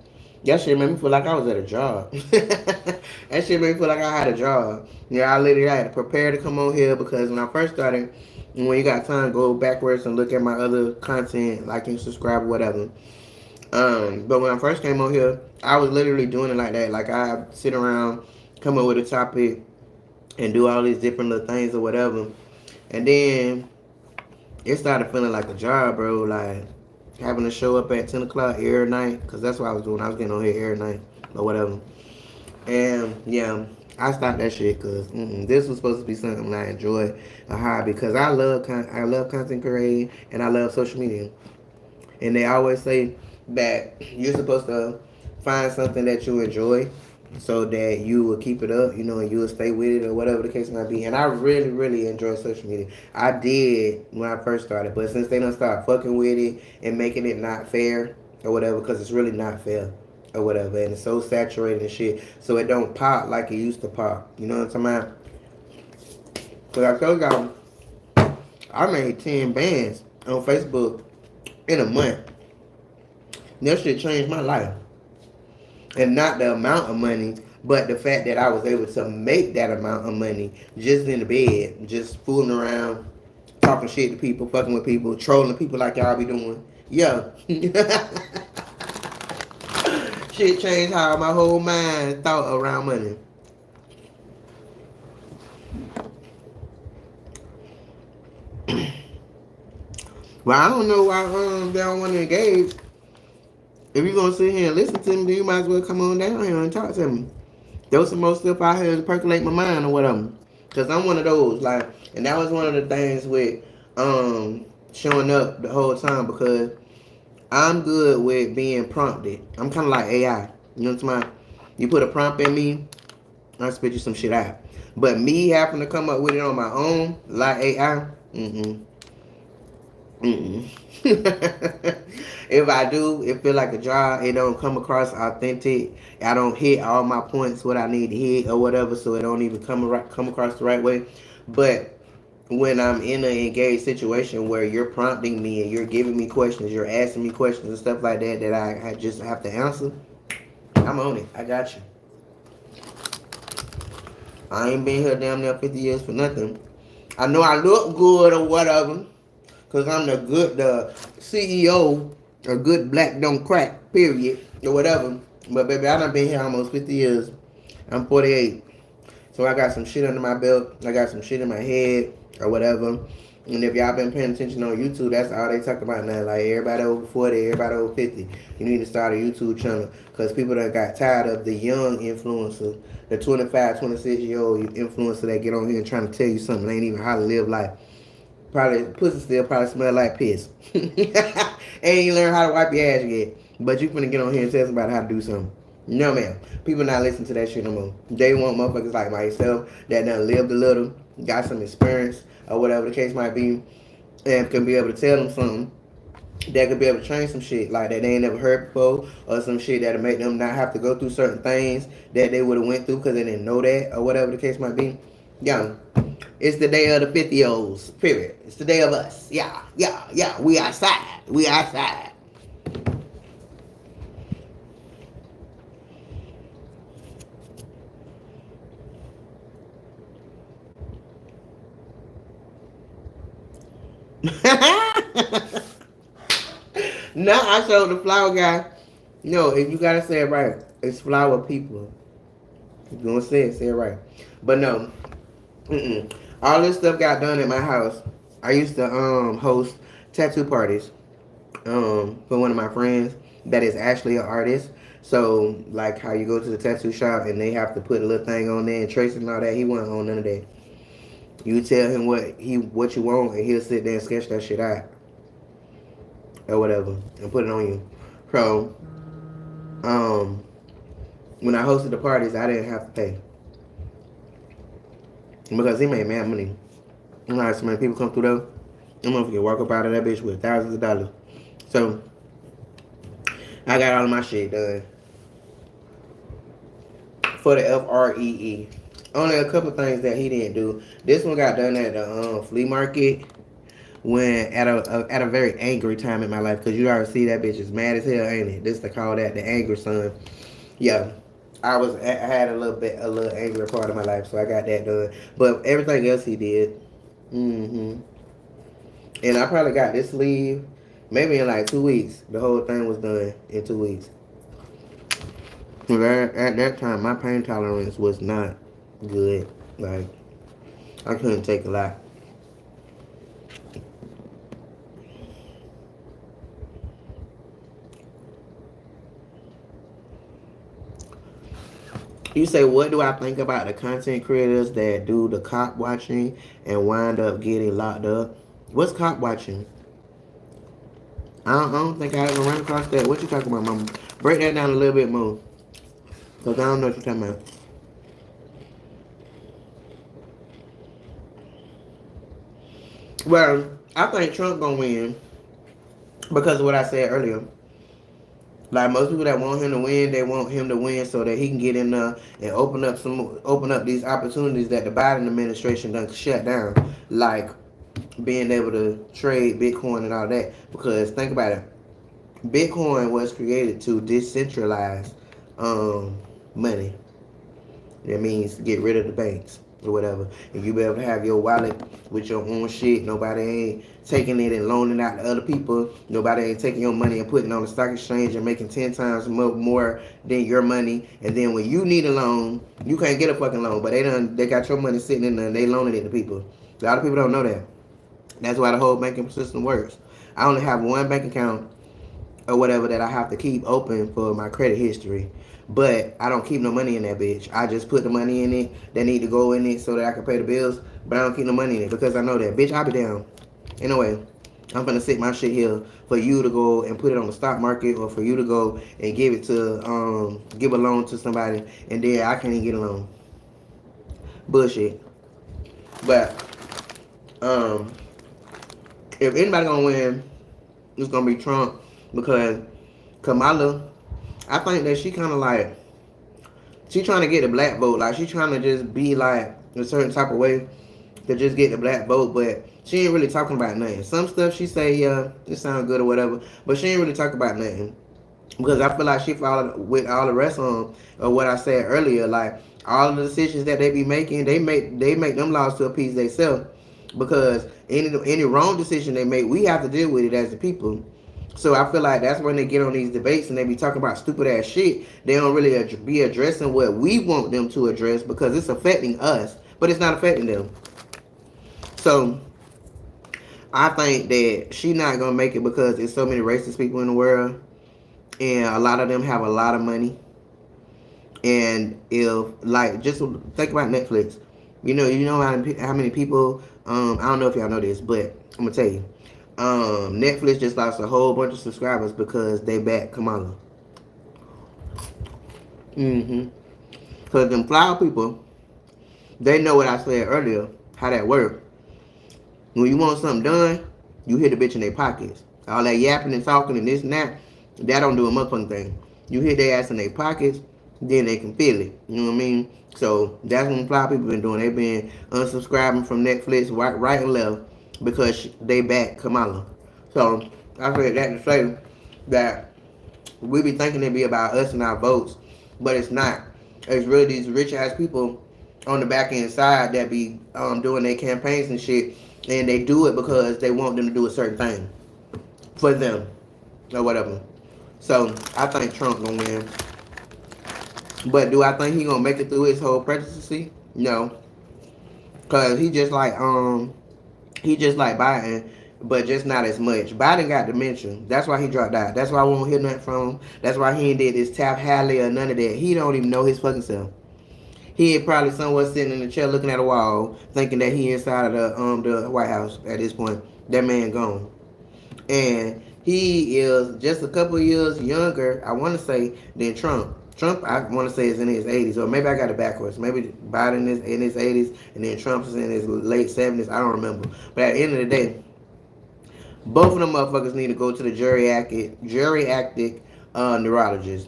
that shit made me feel like I was at a job. That shit made me feel like I had a job. Yeah, I literally had to prepare to come on here because when I first started, when you got time, go backwards and look at my other content, like and subscribe or whatever. But when I first came on here, I was literally doing it like that. Like I sit around, come up with a topic, and do all these different little things or whatever. And then it started feeling like a job, bro. Like having to show up at 10 o'clock every night, because that's what I was doing. I was getting on here every night or whatever. And yeah, I stopped that shit because this was supposed to be something I enjoy, a hobby, because I love content creating and I love social media. And they always say that you're supposed to find something that you enjoy so that you will keep it up, and you will stay with it or whatever the case might be. And I really, really enjoy social media. I did when I first started, but since they done start fucking with it and making it not fair or whatever, because it's really not fair or whatever, and it's so saturated and shit, so it don't pop like it used to pop. You know what I'm talking about? Because I told y'all, I made 10 bands on Facebook in a month. That shit changed my life. And not the amount of money, but the fact that I was able to make that amount of money just in the bed, just fooling around, talking shit to people, fucking with people, trolling people like y'all be doing. Yeah. Shit changed how my whole mind thought around money. Well, I don't know why they don't want to engage. If you're going to sit here and listen to me, then you might as well come on down here and talk to me. There's some more stuff out here to percolate my mind or whatever. Because I'm one of those, like, and that was one of the things with showing up the whole time, because I'm good with being prompted. I'm kind of like AI. You know what I'm saying? You put a prompt in me, I spit you some shit out. But me having to come up with it on my own, like AI, If I do, it feel like a job. It don't come across authentic. I don't hit all my points what I need to hit or whatever, so it don't even come across the right way. But when I'm in an engaged situation where you're prompting me and you're giving me questions, you're asking me questions and stuff like that I just have to answer, I'm on it. I got you. I ain't been here damn near 50 years for nothing. I know I look good or whatever, because I'm the CEO, a good black don't crack, period, or whatever. But baby, I done been here almost 50 years. I'm 48. So I got some shit under my belt. I got some shit in my head or whatever. And if y'all been paying attention on YouTube, that's all they talk about now. Like everybody over 40, everybody over 50. You need to start a YouTube channel. Because people that got tired of the young influencers, the 25, 26-year-old influencer that get on here and trying to tell you something. They ain't even how to live life. Probably pussy still probably smell like piss. Ain't you learn how to wipe your ass yet. But you finna get on here and tell somebody how to do something. No ma'am. People not listening to that shit no more. They want motherfuckers like myself that done lived a little, got some experience, or whatever the case might be, and can be able to tell them something that could be able to change some shit like that they ain't never heard before, or some shit that'll make them not have to go through certain things that they would have went through because they didn't know that, or whatever the case might be. Yeah. It's the day of the 50-olds, period. It's the day of us. Yeah. We outside. We outside. No, I showed the flower guy. No, if you gotta say it right, it's flower people. If you gonna say it right. But no, all this stuff got done at my house. I used to host tattoo parties for one of my friends that is actually an artist. So like how you go to the tattoo shop and they have to put a little thing on there and trace and all that. He wasn't on none of that. You tell him what you want and he'll sit there and sketch that shit out or whatever and put it on you. So um when I hosted the parties, I didn't have to pay because he made mad money. You know, so many people come through there. I'm gonna walk up out of that bitch with thousands of dollars. So I got all of my shit done for the FREE. Only a couple things that he didn't do. This one got done at the flea market when at a very angry time in my life, because you already see that bitch is mad as hell, ain't it? This they call that the anger son. Yeah, I had a little angry part of my life, so I got that done. But everything else he did. And I probably got this sleeve maybe in like 2 weeks. The whole thing was done in 2 weeks. At that time, my pain tolerance was not good. Like, I couldn't take a lot. You say, what do I think about the content creators that do the cop watching and wind up getting locked up? What's cop watching? I don't think I ever ran across that. What you talking about, mama? Break that down a little bit more. Because I don't know what you're talking about. Well, I think Trump gonna win because of what I said earlier. Like most people that want him to win, they want him to win so that he can get in there and open up these opportunities that the Biden administration done shut down, like being able to trade Bitcoin and all that. Because think about it, Bitcoin was created to decentralize money. That means get rid of the banks or whatever. And you be able to have your wallet with your own shit. Nobody ain't taking it and loaning out to other people. Nobody ain't taking your money and putting it on the stock exchange and making 10 times more than your money. And then when you need a loan, you can't get a fucking loan. But they got your money sitting in there and they loaning it to people. A lot of people don't know that. That's why the whole banking system works. I only have one bank account or whatever that I have to keep open for my credit history. But I don't keep no money in that bitch. I just put the money in it that need to go in it so that I can pay the bills. But I don't keep no money in it because I know that. Bitch, I'll be down. Anyway, I'm gonna sit my shit here for you to go and put it on the stock market or for you to go and give a loan to somebody and then I can't even get a loan. Bullshit. But if anybody gonna win, it's gonna be Trump because Kamala, I think that she kind of like, she trying to get the black vote. Like, she trying to just be like a certain type of way to just get the black vote, but she ain't really talking about nothing. Some stuff she say, yeah, it sounds good or whatever, but she ain't really talking about nothing. Because I feel like she followed with all the rest of what I said earlier. Like, all of the decisions that they be making, they make them laws to appease themselves. Because any wrong decision they make, we have to deal with it as the people. So I feel like that's when they get on these debates and they be talking about stupid ass shit. They don't really be addressing what we want them to address because it's affecting us, but it's not affecting them. So I think that she not gonna make it because there's so many racist people in the world, and a lot of them have a lot of money. And if like just think about Netflix, you know how many people. I don't know if y'all know this, but I'm gonna tell you. Netflix just lost a whole bunch of subscribers because they backed Kamala. Because them flower people, they know what I said earlier, how that works. When you want something done, you hit the bitch in their pockets. All that yapping and talking and this and that don't do a motherfucking thing. You hit their ass in their pockets, then they can feel it. You know what I mean? So that's what flower people been doing. They've been unsubscribing from Netflix right and left because they back Kamala. So I said that to say that we be thinking it be about us and our votes, but it's not. It's really these rich ass people on the back end side that be doing their campaigns and shit, And they do it because they want them to do a certain thing for them or whatever. So I think Trump gonna win. But do I think he gonna make it through his whole presidency? No. Cause he just like Biden, but just not as much. Biden got dementia. That's why he dropped out. That's why I won't hear nothing from him. That's why he ain't did this tap Halley or none of that. He don't even know his fucking self. He ain't probably somewhere sitting in the chair looking at a wall, thinking that he inside of the White House at this point. That man gone. And he is just a couple of years younger, I want to say, than Trump. Trump, I want to say, is in his 80s, or maybe I got it backwards. Maybe Biden is in his 80s, and then Trump is in his late 70s. I don't remember. But at the end of the day, both of them motherfuckers need to go to the geriatric neurologist.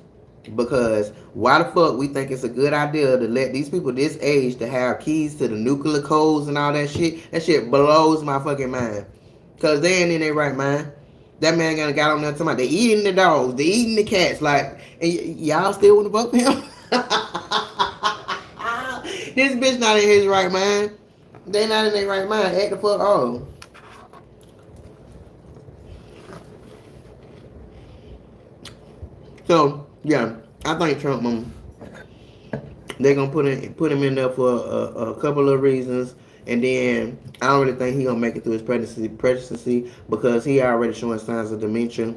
Because why the fuck we think it's a good idea to let these people this age to have keys to the nuclear codes and all that shit? That shit blows my fucking mind. Because they ain't in their right mind. That man gonna got on there talking about they eating the dogs, they eating the cats. Like, and y'all still want to vote for him? This bitch not in his right mind. They not in their right mind. Act the fuck off. So yeah, I think Trump, they're gonna put him in there for a couple of reasons, and then I don't really think he gonna make it through his presidency because he already showing signs of dementia,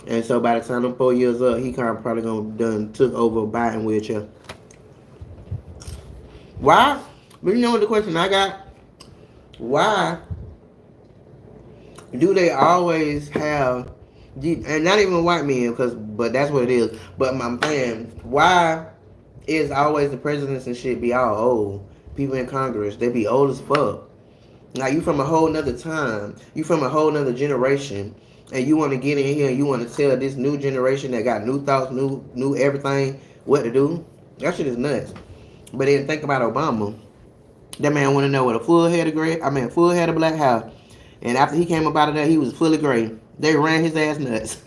and so by the time them 4 years up, he kind of probably gonna done took over Biden wheelchair. Why? But you know what the question I got? Why do they always have, and not even white men, but that's what it is. But I'm saying, why is always the presidents and shit be all old? People in Congress, they be old as fuck. Like, you from a whole nother time, you from a whole nother generation, and you want to get in here and you want to tell this new generation that got new thoughts, new everything, what to do? That shit is nuts. But then think about Obama. That man want to know what a full head of black hair. And after he came up out of there, he was fully gray. They ran his ass nuts.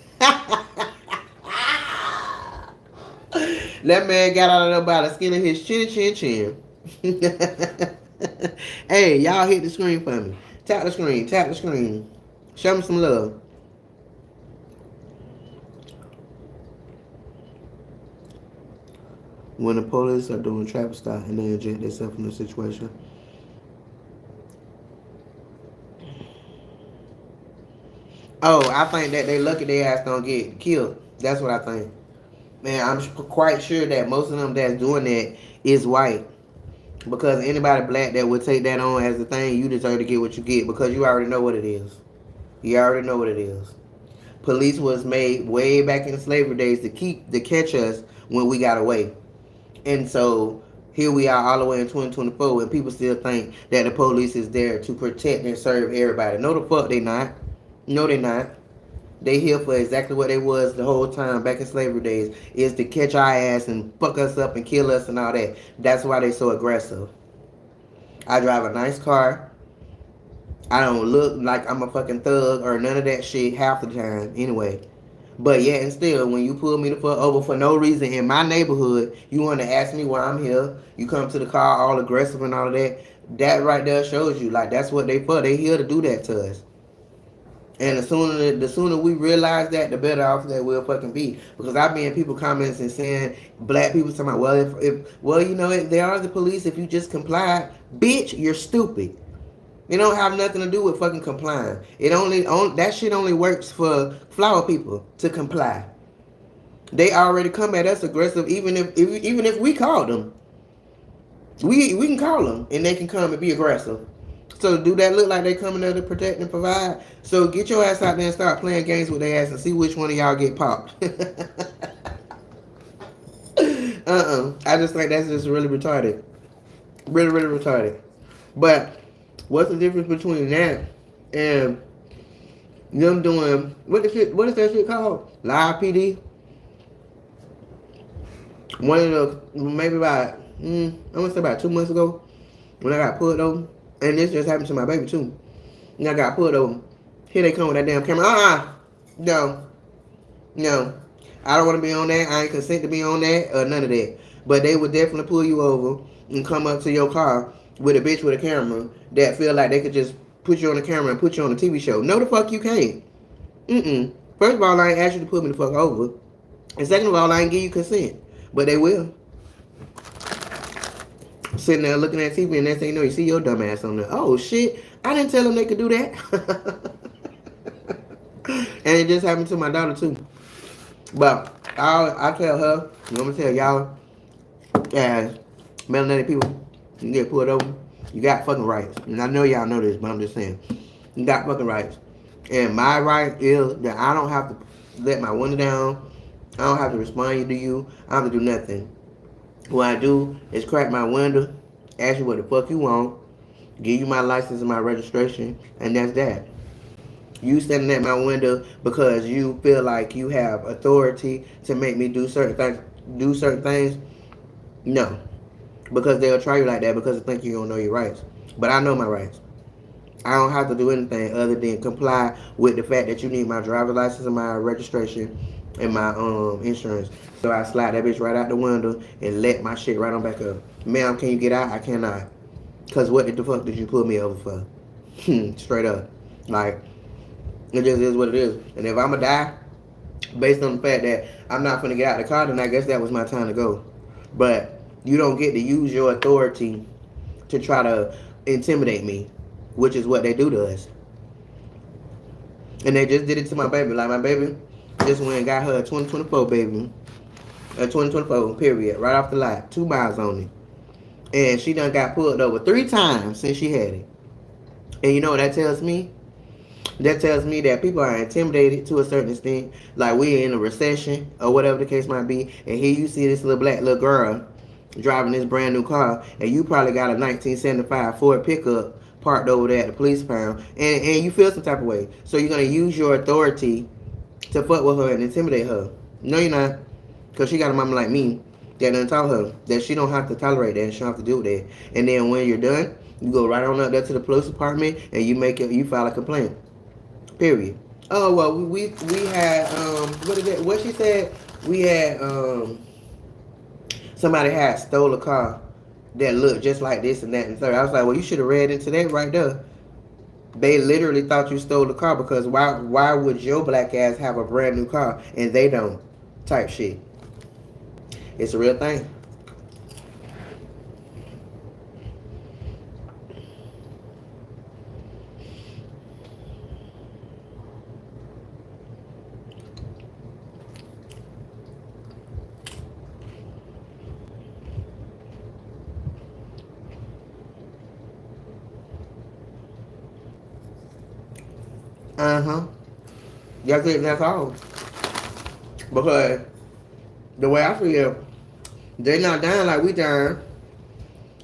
That man got out of there by the skin of his chin. Hey, y'all hit the screen for me. Tap the screen. Show me some love. When the police are doing traffic stop and they inject themselves in the situation. Oh, I think that they lucky their ass don't get killed. That's what I think. Man, I'm quite sure that most of them that's doing that is white. Because anybody black that would take that on as a thing, you deserve to get what you get because you already know what it is. You already know what it is. Police was made way back in the slavery days to catch us when we got away. And so here we are all the way in 2024 and people still think that the police is there to protect and serve everybody. No, the fuck they not. No, they not. They here for exactly what they was the whole time back in slavery days, is to catch our ass and fuck us up and kill us and all that. That's why they so aggressive. I drive a nice car. I don't look like I'm a fucking thug or none of that shit half the time anyway. But yet and still, when you pull me the fuck over for no reason in my neighborhood, you want to ask me why I'm here. You come to the car all aggressive and all of that. That right there shows you, like, that's what they for. They here to do that to us. And the sooner we realize that, the better off that we'll fucking be. Because I've been in people comments and saying, black people talking about, well, you know, if they are the police, if you just comply, bitch, you're stupid. It don't have nothing to do with fucking complying. That shit only works for flower people to comply. They already come at us aggressive, even if we call them. We can call them and they can come and be aggressive. So do that look like they coming there to protect and provide? So get your ass out there and start playing games with their ass and see which one of y'all get popped. I just think that's just really retarded. Really, really retarded. But what's the difference between that and them doing what is that shit called? Live PD? One of the maybe about I want to say about 2 months ago when I got pulled over. And this just happened to my baby too. And I got pulled over. Here they come with that damn camera. No. I don't want to be on that. I ain't consent to be on that or none of that. But they would definitely pull you over and come up to your car with a bitch with a camera that feel like they could just put you on the camera and put you on a TV show. No, the fuck you can't. First of all, I ain't asked you to put me the fuck over. And second of all, I ain't give you consent. But they will. Sitting there looking at TV and next thing you know, you see your dumb ass on there. Oh shit, I didn't tell them they could do that. And it just happened to my daughter too. But I tell her, I'm gonna tell y'all, as melanated people, you get pulled over, you got fucking rights. And I know y'all know this, but I'm just saying, you got fucking rights. And my right is that I don't have to let my window down. I don't have to respond to you. I don't have to do nothing. What I do is crack my window, ask you what the fuck you want, give you my license and my registration, and that's that. You standing at my window because you feel like you have authority to make me do certain things. No. Because they'll try you like that because they think you don't know your rights. But I know my rights. I don't have to do anything other than comply with the fact that you need my driver's license and my registration and my insurance. So I slide that bitch right out the window and let my shit right on back up. Ma'am, can you get out? I cannot. Because what the fuck did you pull me over for? Straight up. Like, it just is what it is. And if I'ma die, based on the fact that I'm not gonna get out of the car, then I guess that was my time to go. But you don't get to use your authority to try to intimidate me, which is what they do to us. And they just did it to my baby. Like, my baby just went and got her a 2024 baby. A 2024, period. Right off the lot. 2 miles on it. And she done got pulled over 3 times since she had it. And you know what that tells me? That tells me that people are intimidated to a certain extent. Like, we're in a recession or whatever the case might be. And here you see this little black little girl driving this brand new car. And you probably got a 1975 Ford pickup parked over there at the police pound. And you feel some type of way. So you're going to use your authority to fuck with her and intimidate her. No, you're not. Because she got a mama like me that done taught her that she don't have to tolerate that and she don't have to deal with that. And then when you're done, you go right on up there to the police department and you file a complaint. Period. Oh, well, we had, what is it? What she said? We had, somebody had stole a car that looked just like this and that and third. I was like, well, you should have read into that right there. They literally thought you stole the car because why would your black ass have a brand new car and they don't? Type shit. It's a real thing. That's it, that's all. Because the way I feel, they're not dying like we dying.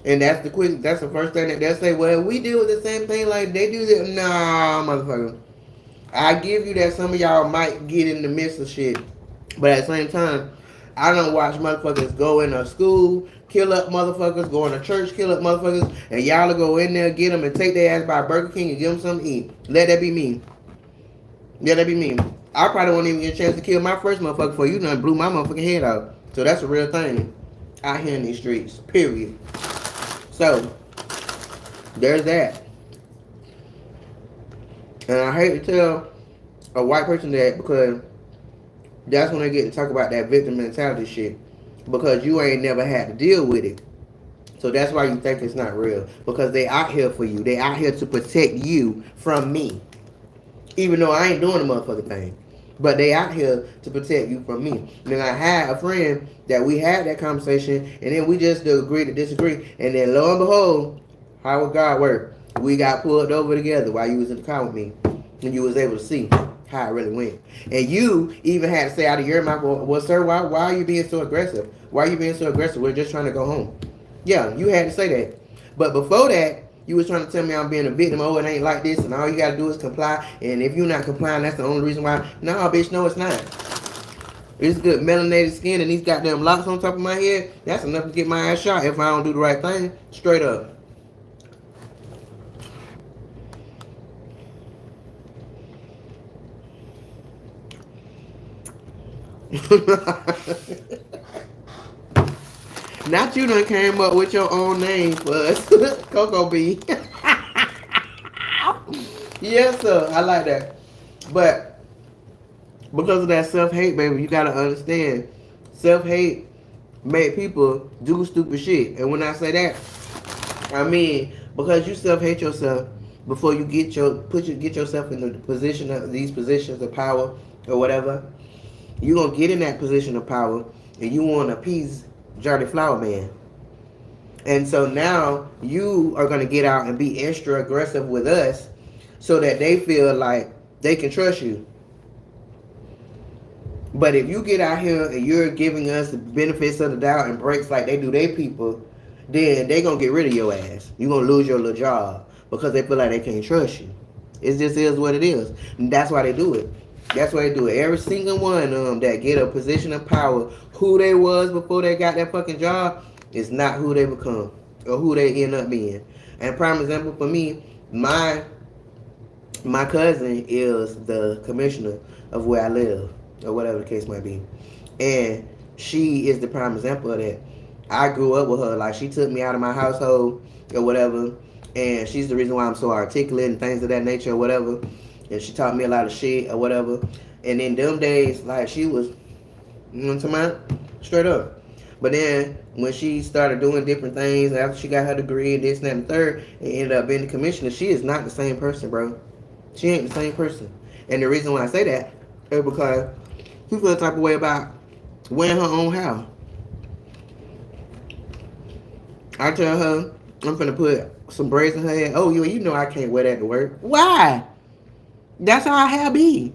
And that's the first thing that they'll say, well, we deal with the same thing like they do that. Nah, motherfucker. I give you that some of y'all might get in the midst of shit. But at the same time, I don't watch motherfuckers go into school, kill up motherfuckers, go into church, kill up motherfuckers, and y'all will go in there, get them, and take their ass by Burger King and give them something to eat. Let that be me. Yeah, that be me. I probably won't even get a chance to kill my first motherfucker before you done blew my motherfucking head out. So that's a real thing out here in these streets. Period. So, there's that. And I hate to tell a white person that because that's when they get to talk about that victim mentality shit. Because you ain't never had to deal with it. So that's why you think it's not real. Because they out here for you. They out here to protect you from me. Even though I ain't doing the motherfucking thing. But they out here to protect you from me. And then I had a friend that we had that conversation. And then we just agreed to disagree. And then lo and behold, how would God work? We got pulled over together while you was in the car with me. And you was able to see how it really went. And you even had to say out of your mouth, well, sir, why are you being so aggressive? Why are you being so aggressive? We're just trying to go home. Yeah, you had to say that. But before that, you was trying to tell me I'm being a victim. Oh, it ain't like this. And all you got to do is comply. And if you're not complying, that's the only reason why. No, bitch, no, it's not. It's good melanated skin and these goddamn locks on top of my head. That's enough to get my ass shot if I don't do the right thing. Straight up. Not you done came up with your own name for us. Coco B. Yes, sir. I like that. But because of that self-hate, baby, you gotta understand. Self-hate make people do stupid shit. And when I say that, I mean because you self-hate yourself before you get yourself in the position of these positions of power or whatever, you gonna get in that position of power and you wanna appease Johnny Flower Man. And so now you are gonna get out and be extra aggressive with us so that they feel like they can trust you. But if you get out here and you're giving us the benefits of the doubt and breaks like they do their people, then they gonna get rid of your ass. You gonna lose your little job because they feel like they can't trust you. It just is what it is. And that's why they do it. That's why they do it. Every single one of them that get a position of power, who they was before they got that fucking job, is not who they become or who they end up being. And prime example for me, my cousin is the commissioner of where I live, or whatever the case might be. And she is the prime example of that. I grew up with her. Like, she took me out of my household or whatever. And she's the reason why I'm so articulate and things of that nature or whatever. And she taught me a lot of shit or whatever. And in them days, like, she was, you know what I'm talking about? Straight up. But then when she started doing different things after she got her degree and this and that and third and ended up being the commissioner, she is not the same person, bro. She ain't the same person. And the reason why I say that is because she feel the type of way about wearing her own hair. I tell her I'm finna put some braids in her head. Oh, you know I can't wear that to work. Why? That's how I hair be.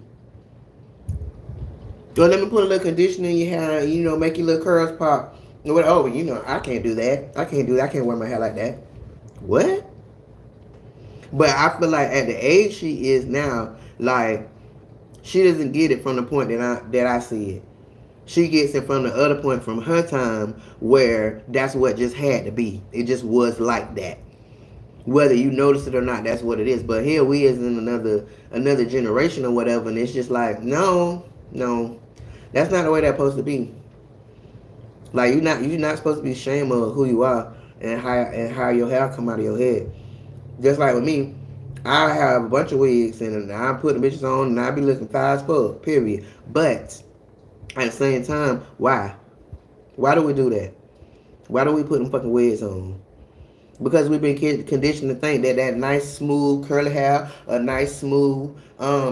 So let me put a little conditioner in your hair, make your little curls pop. Oh, I can't do that. I can't do that. I can't wear my hair like that. What? But I feel like at the age she is now, like, she doesn't get it from the point that I see it. She gets it from the other point from her time where that's what just had to be. It just was like that. Whether you notice it or not, that's what it is. But here we is in another generation or whatever, and it's just like, no, that's not the way that's supposed to be. Like, you're not supposed to be ashamed of who you are and how your hair come out of your head. Just like with me, I have a bunch of wigs and I put the bitches on and I be looking fine as fuck, period. But at the same time, why? Why do we do that? Why do we put them fucking wigs on? Because we've been conditioned to think that nice, smooth, curly hair, a nice, smooth,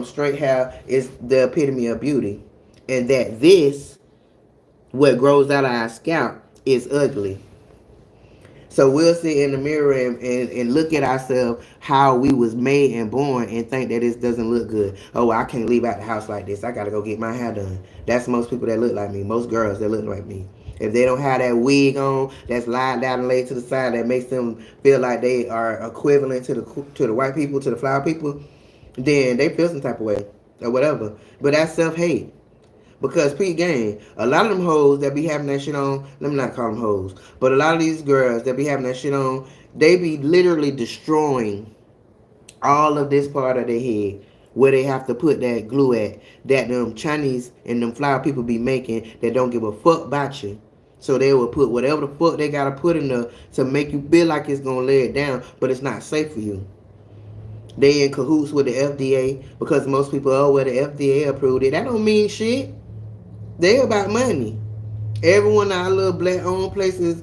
straight hair is the epitome of beauty. And that this, what grows out of our scalp, is ugly. So we'll sit in the mirror and look at ourselves how we was made and born and think that this doesn't look good. Oh, I can't leave out the house like this. I got to go get my hair done. That's most people that look like me. Most girls that look like me. If they don't have that wig on that's lined down and laid to the side that makes them feel like they are equivalent to the white people, to the flower people, then they feel some type of way or whatever. But that's self-hate. Because Pete Gang, a lot of them hoes that be having that shit on, let me not call them hoes, but a lot of these girls that be having that shit on, they be literally destroying all of this part of their head where they have to put that glue at, that them Chinese and them flower people be making that don't give a fuck about you. So they will put whatever the fuck they gotta put in there to make you feel like it's gonna lay it down, but it's not safe for you. They in cahoots with the FDA because most people, oh, well, the FDA approved it. That don't mean shit. They about money. Everyone our little black owned places,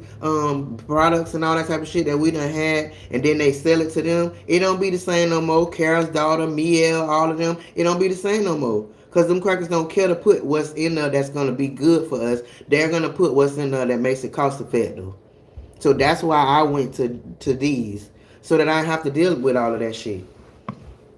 products and all that type of shit that we done had, and then they sell it to them. It don't be the same no more. Carol's daughter, Miel, all of them. It don't be the same no more. Cause them crackers don't care to put what's in there that's gonna be good for us. They're gonna put what's in there that makes it cost effective. So that's why I went to these, so that I have to deal with all of that shit.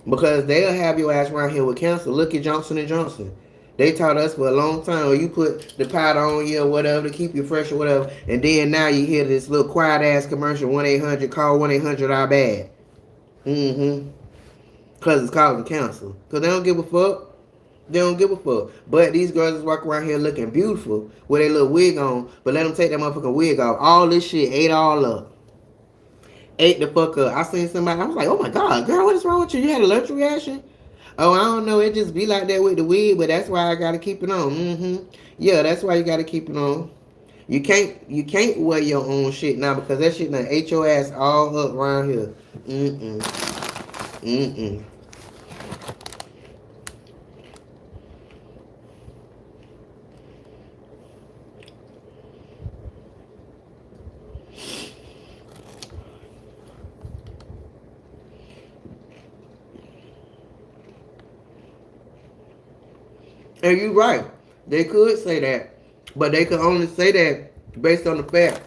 Because they'll have your ass around here with cancer. Look at Johnson and Johnson. They taught us for a long time, or you put the powder on you or whatever to keep you fresh or whatever, and then now you hear this little quiet ass commercial, 1-800, call 1-800 our bad. Because it's causing cancer. Because they don't give a fuck. They don't give a fuck. But these girls is walking around here looking beautiful with their little wig on, but let them take that motherfucking wig off. All this shit ate all up. Ate the fuck up. I seen somebody, I was like, oh my God, girl, what is wrong with you? You had an allergic reaction? Oh, I don't know. It just be like that with the wig, but that's why I gotta keep it on. Yeah, that's why you gotta keep it on. You can't wear your own shit now because that shit done ate your ass all up around here. And you're right. They could say that, but they could only say that based on the fact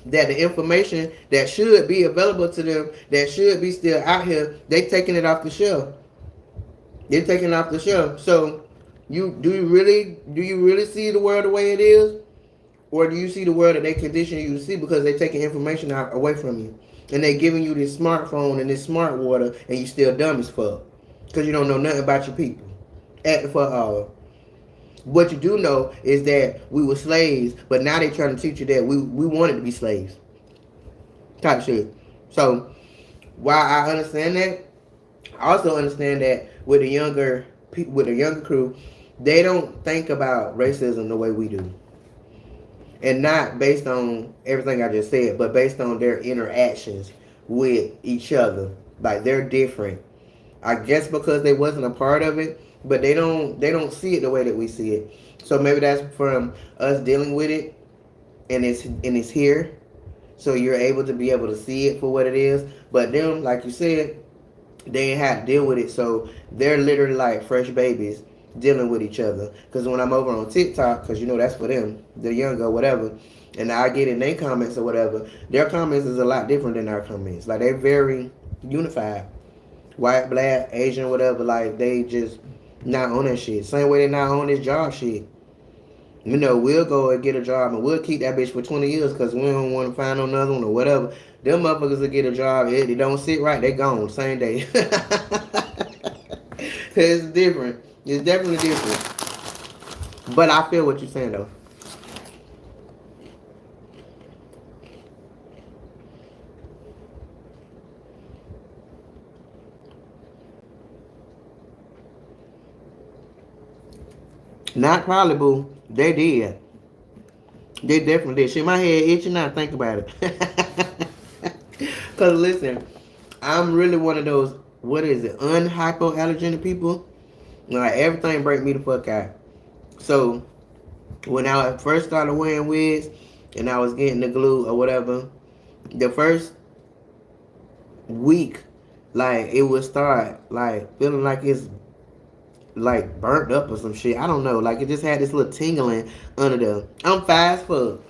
that the information that should be available to them, that should be still out here, they taking it off the shelf. They're taking it off the shelf. So, you really see the world the way it is, or do you see the world that they condition you to see because they're taking information out away from you, and they giving you this smartphone and this smart water, and you still dumb as fuck because you don't know nothing about your people. At the fuck all. What you do know is that we were slaves, but now they trying to teach you that we wanted to be slaves. Type shit. So while I understand that, I also understand that with the younger people, with the younger crew, they don't think about racism the way we do, and not based on everything I just said, but based on their interactions with each other. Like they're different. I guess because they wasn't a part of it, but they don't see it the way that we see it. So maybe that's from us dealing with it, and it's here, so you're able to see it for what it is. But them, like you said, they ain't had to deal with it, so they're literally like fresh babies dealing with each other. Because when I'm over on TikTok, because that's for them, they're younger or whatever, and I get in their comments or whatever, their comments is a lot different than our comments. Like they're very unified, white, black, Asian, whatever. Like they just not on that shit. Same way they not on this job shit. We'll go and get a job and we'll keep that bitch for 20 years because we don't want to find another one or whatever. Them motherfuckers will get a job. It don't sit right, they gone same day. It's different. It's definitely different. But I feel what you're saying though. Not probably, boo. They did. They definitely did. Shit, my head itching now. Think about it. Cause listen, I'm really one of those. What is it? Unhypoallergenic people. Like everything break me the fuck out. So when I first started wearing wigs and I was getting the glue or whatever, the first week, like it would start like feeling like it's like burnt up or some shit. I don't know. Like it just had this little tingling under there. I'm fast as fuck.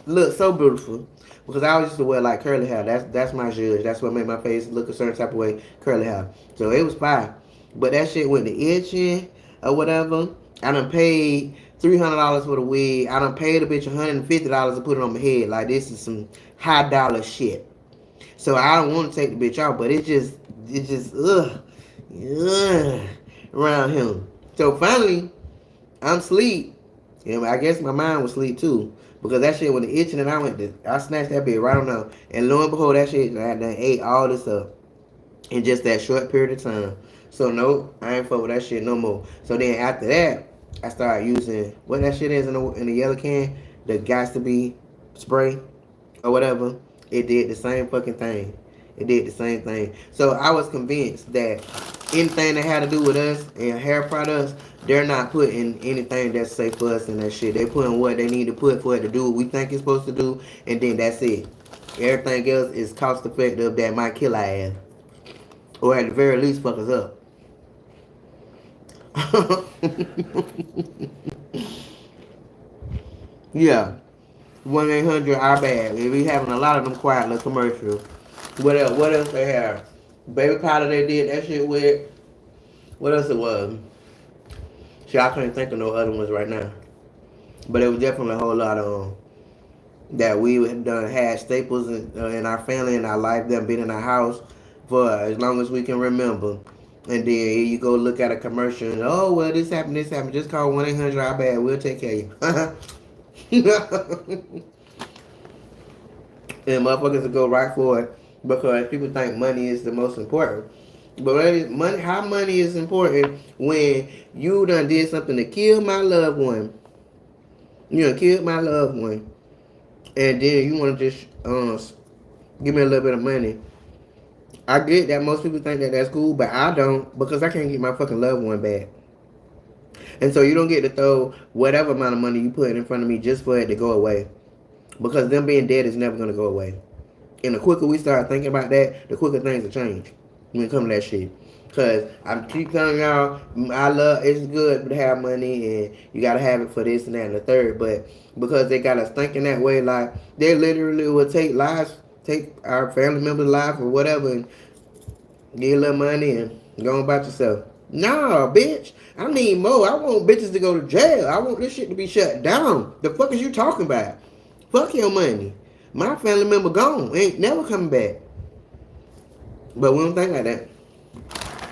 Look so beautiful. Because I always used to wear like curly hair. That's my judge. That's what made my face look a certain type of way. Curly hair. So it was fine. But that shit went to itching or whatever. I done paid $300 for the wig. I done paid a bitch $150 to put it on my head. Like this is some high dollar shit. So I don't want to take the bitch out, but it just around him. So finally, I'm asleep. And I guess my mind was asleep too. Because that shit was itching and I snatched that bitch right on there. And lo and behold, that shit I done ate all this up in just that short period of time. So no, I ain't fuck with that shit no more. So then after that, I started using what that shit is in the yellow can, the Gots to Be spray or whatever. It did the same fucking thing. It did the same thing. So I was convinced that anything that had to do with us and hair products, they're not putting anything that's safe for us in that shit. They putting what they need to put for it to do what we think it's supposed to do, and then that's it. Everything else is cost effective that might kill our ass. Or at the very least fuck us up. Yeah. 1-800 our bad. We having a lot of them quiet little commercials. What else? What else they have? Baby powder they did that shit with. What else it was? Shit, I couldn't think of no other ones right now. But it was definitely a whole lot of that we had staples in our family and our life, them been in our house for as long as we can remember. And then you go look at a commercial and oh well this happened. Just call 1-800 our bad. We'll take care of you. And motherfuckers will go right for it because people think money is the most important. But how money is important when you done did something to kill my loved one. You done killed my loved one. And then you want to just give me a little bit of money. I get that most people think that that's cool, but I don't because I can't get my fucking loved one back. And so you don't get to throw whatever amount of money you put in front of me just for it to go away. Because them being dead is never going to go away. And the quicker we start thinking about that, the quicker things will change when it comes to that shit. Cause I'm keep telling y'all, I love it's good to have money and you gotta have it for this and that and the third. But because they got us thinking that way, like they literally will take our family members' life or whatever, and get a little money and go on about yourself. Nah, bitch. I need more. I want bitches to go to jail. I want this shit to be shut down. The fuck is you talking about? Fuck your money. My family member gone. Ain't never coming back. But we don't think like that.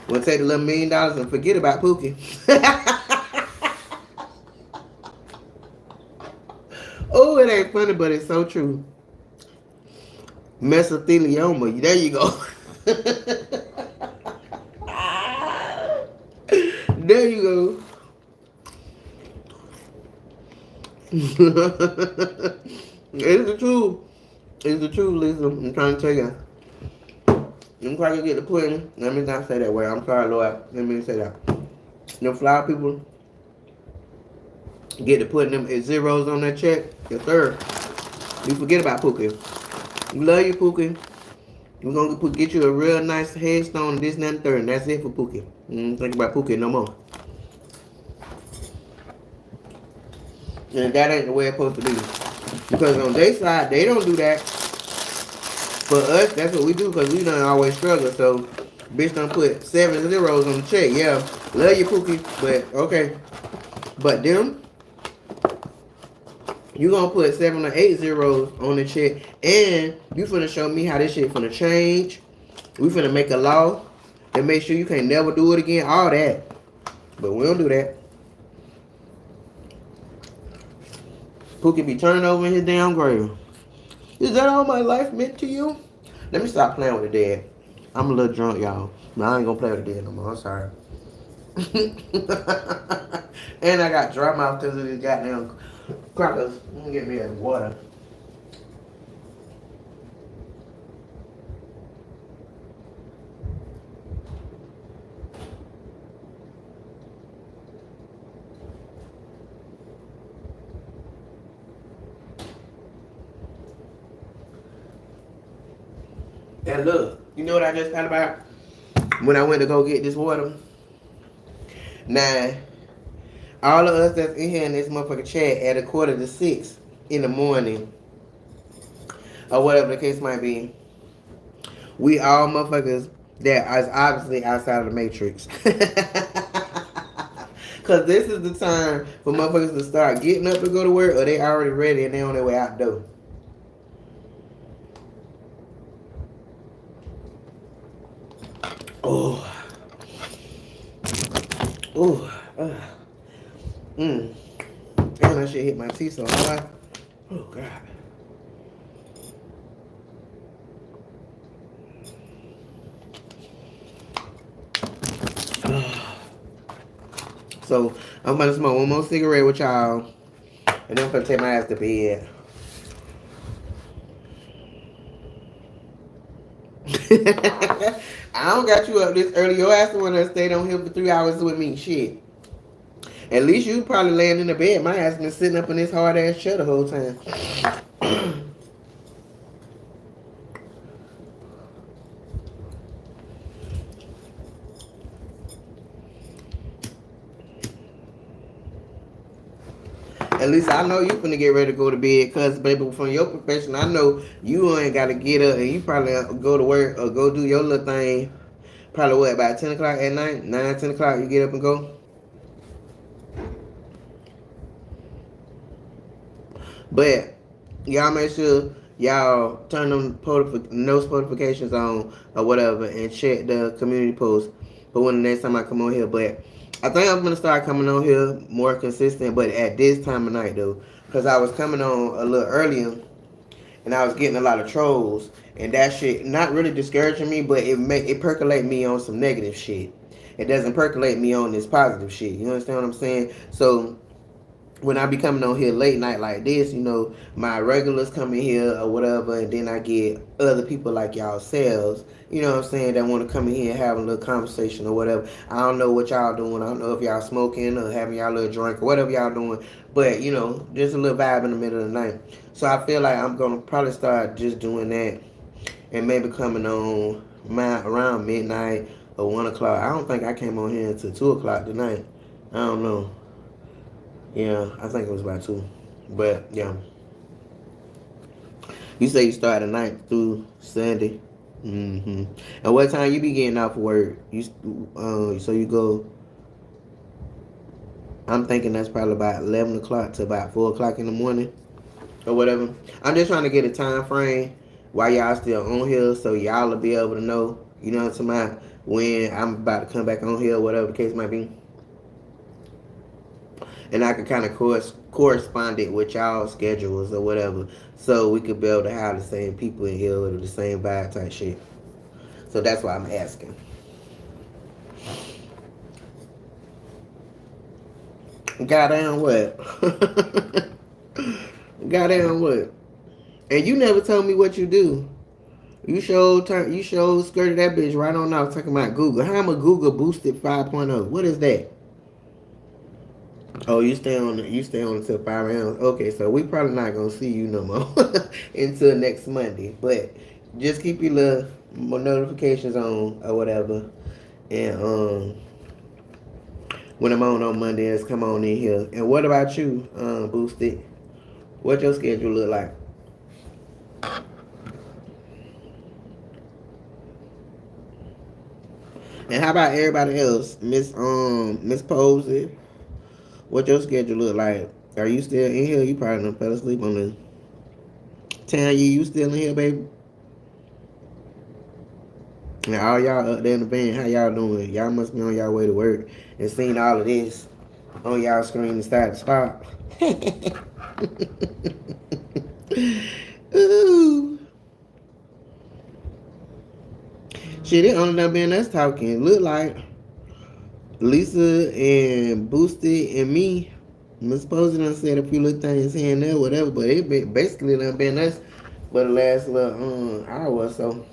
We'll take the little $1 million and forget about Pookie. Oh, it ain't funny, but it's so true. Mesothelioma. There you go. There you go. It's the truth. It's the truth, Lisa. I'm trying to tell you. Them crackers get the pudding. Let me not say that word. I'm sorry, Lord. Let me say that. Them flower people get to putting them zeros on that check. Yes, sir. You forget about Pookie. You love your Pookie. We're going to get you a real nice headstone, this, and that, and third. And that's it for Pookie. Think about Pookie no more. And that ain't the way it's supposed to be. Because on their side, they don't do that. For us, that's what we do because we don't always struggle. So, bitch done put 7 zeros on the check. Yeah, love you, Pookie, but okay. But them, you gonna put 7 or 8 zeros on the check, and you finna show me how this shit finna change. We finna make a law and make sure you can't never do it again. All that, but we don't do that. Pookie be turning over in his damn grave. Is that all my life meant to you? Let me stop playing with the dead. I'm a little drunk, y'all. No, I ain't gonna play with the dead no more. I'm sorry. And I got dry mouth because of these goddamn crackers. Let me get me a water. And look, you know what I just thought about when I went to go get this water? Now, all of us that's in here in this motherfucking chat at 5:45 in the morning, or whatever the case might be, we all motherfuckers that is obviously outside of the matrix. Cause this is the time for motherfuckers to start getting up to go to work, or they already ready and they on their way out the door. Oh. Oh. Damn, that shit hit my teeth so hard. Oh, God. So, I'm about to smoke one more cigarette with y'all, and then I'm going to take my ass to bed. I don't got you up this early. Your ass the one that stayed on here for 3 hours with me. Shit. At least you probably laying in the bed. My ass been sitting up in this hard ass chair the whole time. At least I know you finna get ready to go to bed, cause baby, from your profession, I know you ain't gotta get up and you probably go to work or go do your little thing. Probably what, about 10 o'clock at night? 9, 10 o'clock you get up and go? But y'all make sure y'all turn them notifications on or whatever and check the community post for when the next time I come on here. But I think I'm gonna start coming on here more consistent, but at this time of night though, because I was coming on a little earlier and I was getting a lot of trolls, and that shit not really discouraging me, but it percolate me on some negative shit. It doesn't percolate me on this positive shit. You understand what I'm saying? So when I be coming on here late night like this, you know, my regulars come in here or whatever, and then I get other people like y'all selves, you know what I'm saying, that want to come in here and have a little conversation or whatever. I don't know what y'all doing. I don't know if y'all smoking or having y'all little drink or whatever y'all doing, but, you know, just a little vibe in the middle of the night. So I feel like I'm going to probably start just doing that and maybe coming on around midnight or 1 o'clock. I don't think I came on here until 2 o'clock tonight. I don't know. Yeah, I think it was about 2. But yeah. You say you start at night through Sunday. Mm-hmm. And what time you be getting off work? So you go. I'm thinking that's probably about 11 o'clock to about 4 o'clock in the morning or whatever. I'm just trying to get a time frame while y'all still on here so y'all will be able to know, you know what I'm talking about, when I'm about to come back on here, whatever the case might be. And I can kind of correspond it with y'all's schedules or whatever, so we could be able to have the same people in here with the same vibe type shit. So that's why I'm asking. Goddamn what? Goddamn what? And you never told me what you do. You showed skirted that bitch right on out talking about Google. How am a Google boosted 5.0? What is that? Oh, you stay on until 5 rounds. Okay, so we probably not gonna see you no more until next Monday. But just keep your little notifications on or whatever. And when I'm on Mondays, come on in here. And what about you, Boosted? What your schedule look like? And how about everybody else? Miss Posey, what your schedule look like? Are you still in here? You probably done fell asleep on the Tanya, you still in here, baby? And all y'all up there in the band, how y'all doing? Y'all must be on y'all way to work and seeing all of this on y'all screen and start to stop. Ooh. Shit, it only done been us talking. Look like Lisa and Boosted and me. Miss Posey done said a few little things here and there, whatever, but it basically done been us for the last little hour or so.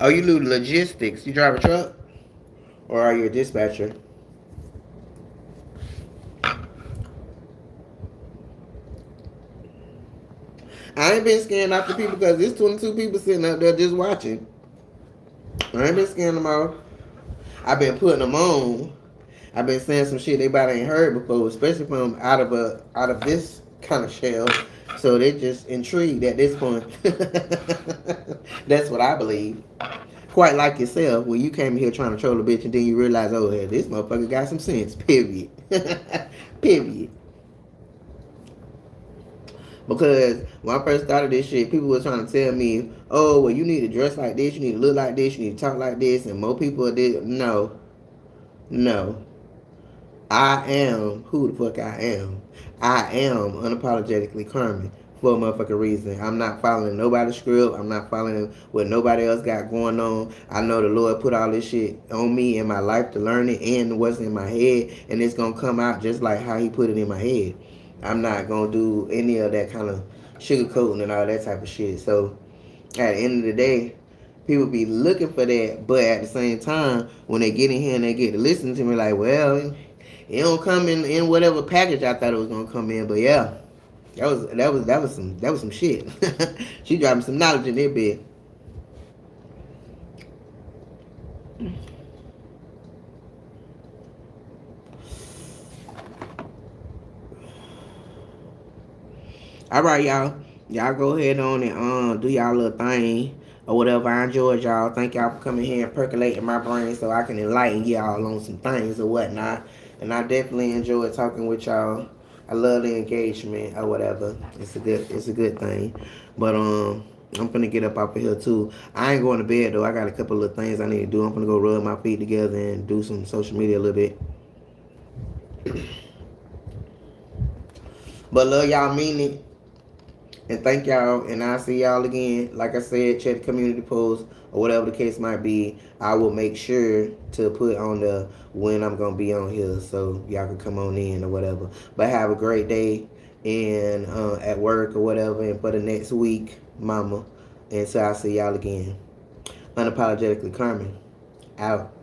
Oh, you do logistics. You drive a truck? Or are you a dispatcher? I ain't been scaring off the people because there's 22 people sitting up there just watching. I ain't been scaring them off. I've been putting them on. I've been saying some shit they about ain't heard before, especially from out of this kind of shell. So they just intrigued at this point. That's what I believe. Quite like yourself, when you came here trying to troll a bitch and then you realize, oh, yeah, this motherfucker got some sense. Period. Period. Because when I first started this shit, people were trying to tell me, oh, well, you need to dress like this, you need to look like this, you need to talk like this, and more people did. No. I am who the fuck I am. I am unapologetically Carmen for a motherfucking reason. I'm not following nobody's script. I'm not following what nobody else got going on. I know the Lord put all this shit on me in my life to learn it and what's in my head, and it's gonna come out just like how he put it in my head. I'm not gonna do any of that kind of sugarcoating and all that type of shit. So at the end of the day, people be looking for that, but at the same time, when they get in here and they get to listen to me, like, well, it don't come in whatever package I thought it was gonna come in. But yeah, that was some shit. She dropping some knowledge in that bed. All right, y'all. Y'all go ahead on and do y'all little thing or whatever. I enjoyed y'all. Thank y'all for coming here and percolating my brain so I can enlighten y'all on some things or whatnot. And I definitely enjoyed talking with y'all. I love the engagement or whatever. It's a good thing. But I'm finna get up off of here too. I ain't going to bed though. I got a couple of things I need to do. I'm finna go rub my feet together and do some social media a little bit. But love y'all, mean it. And thank y'all, and I'll see y'all again. Like I said, check the community post or whatever the case might be. I will make sure to put on the when I'm going to be on here so y'all can come on in or whatever. But have a great day and at work or whatever. And for the next week, mama. And so I'll see y'all again. Unapologetically Carmen. Out.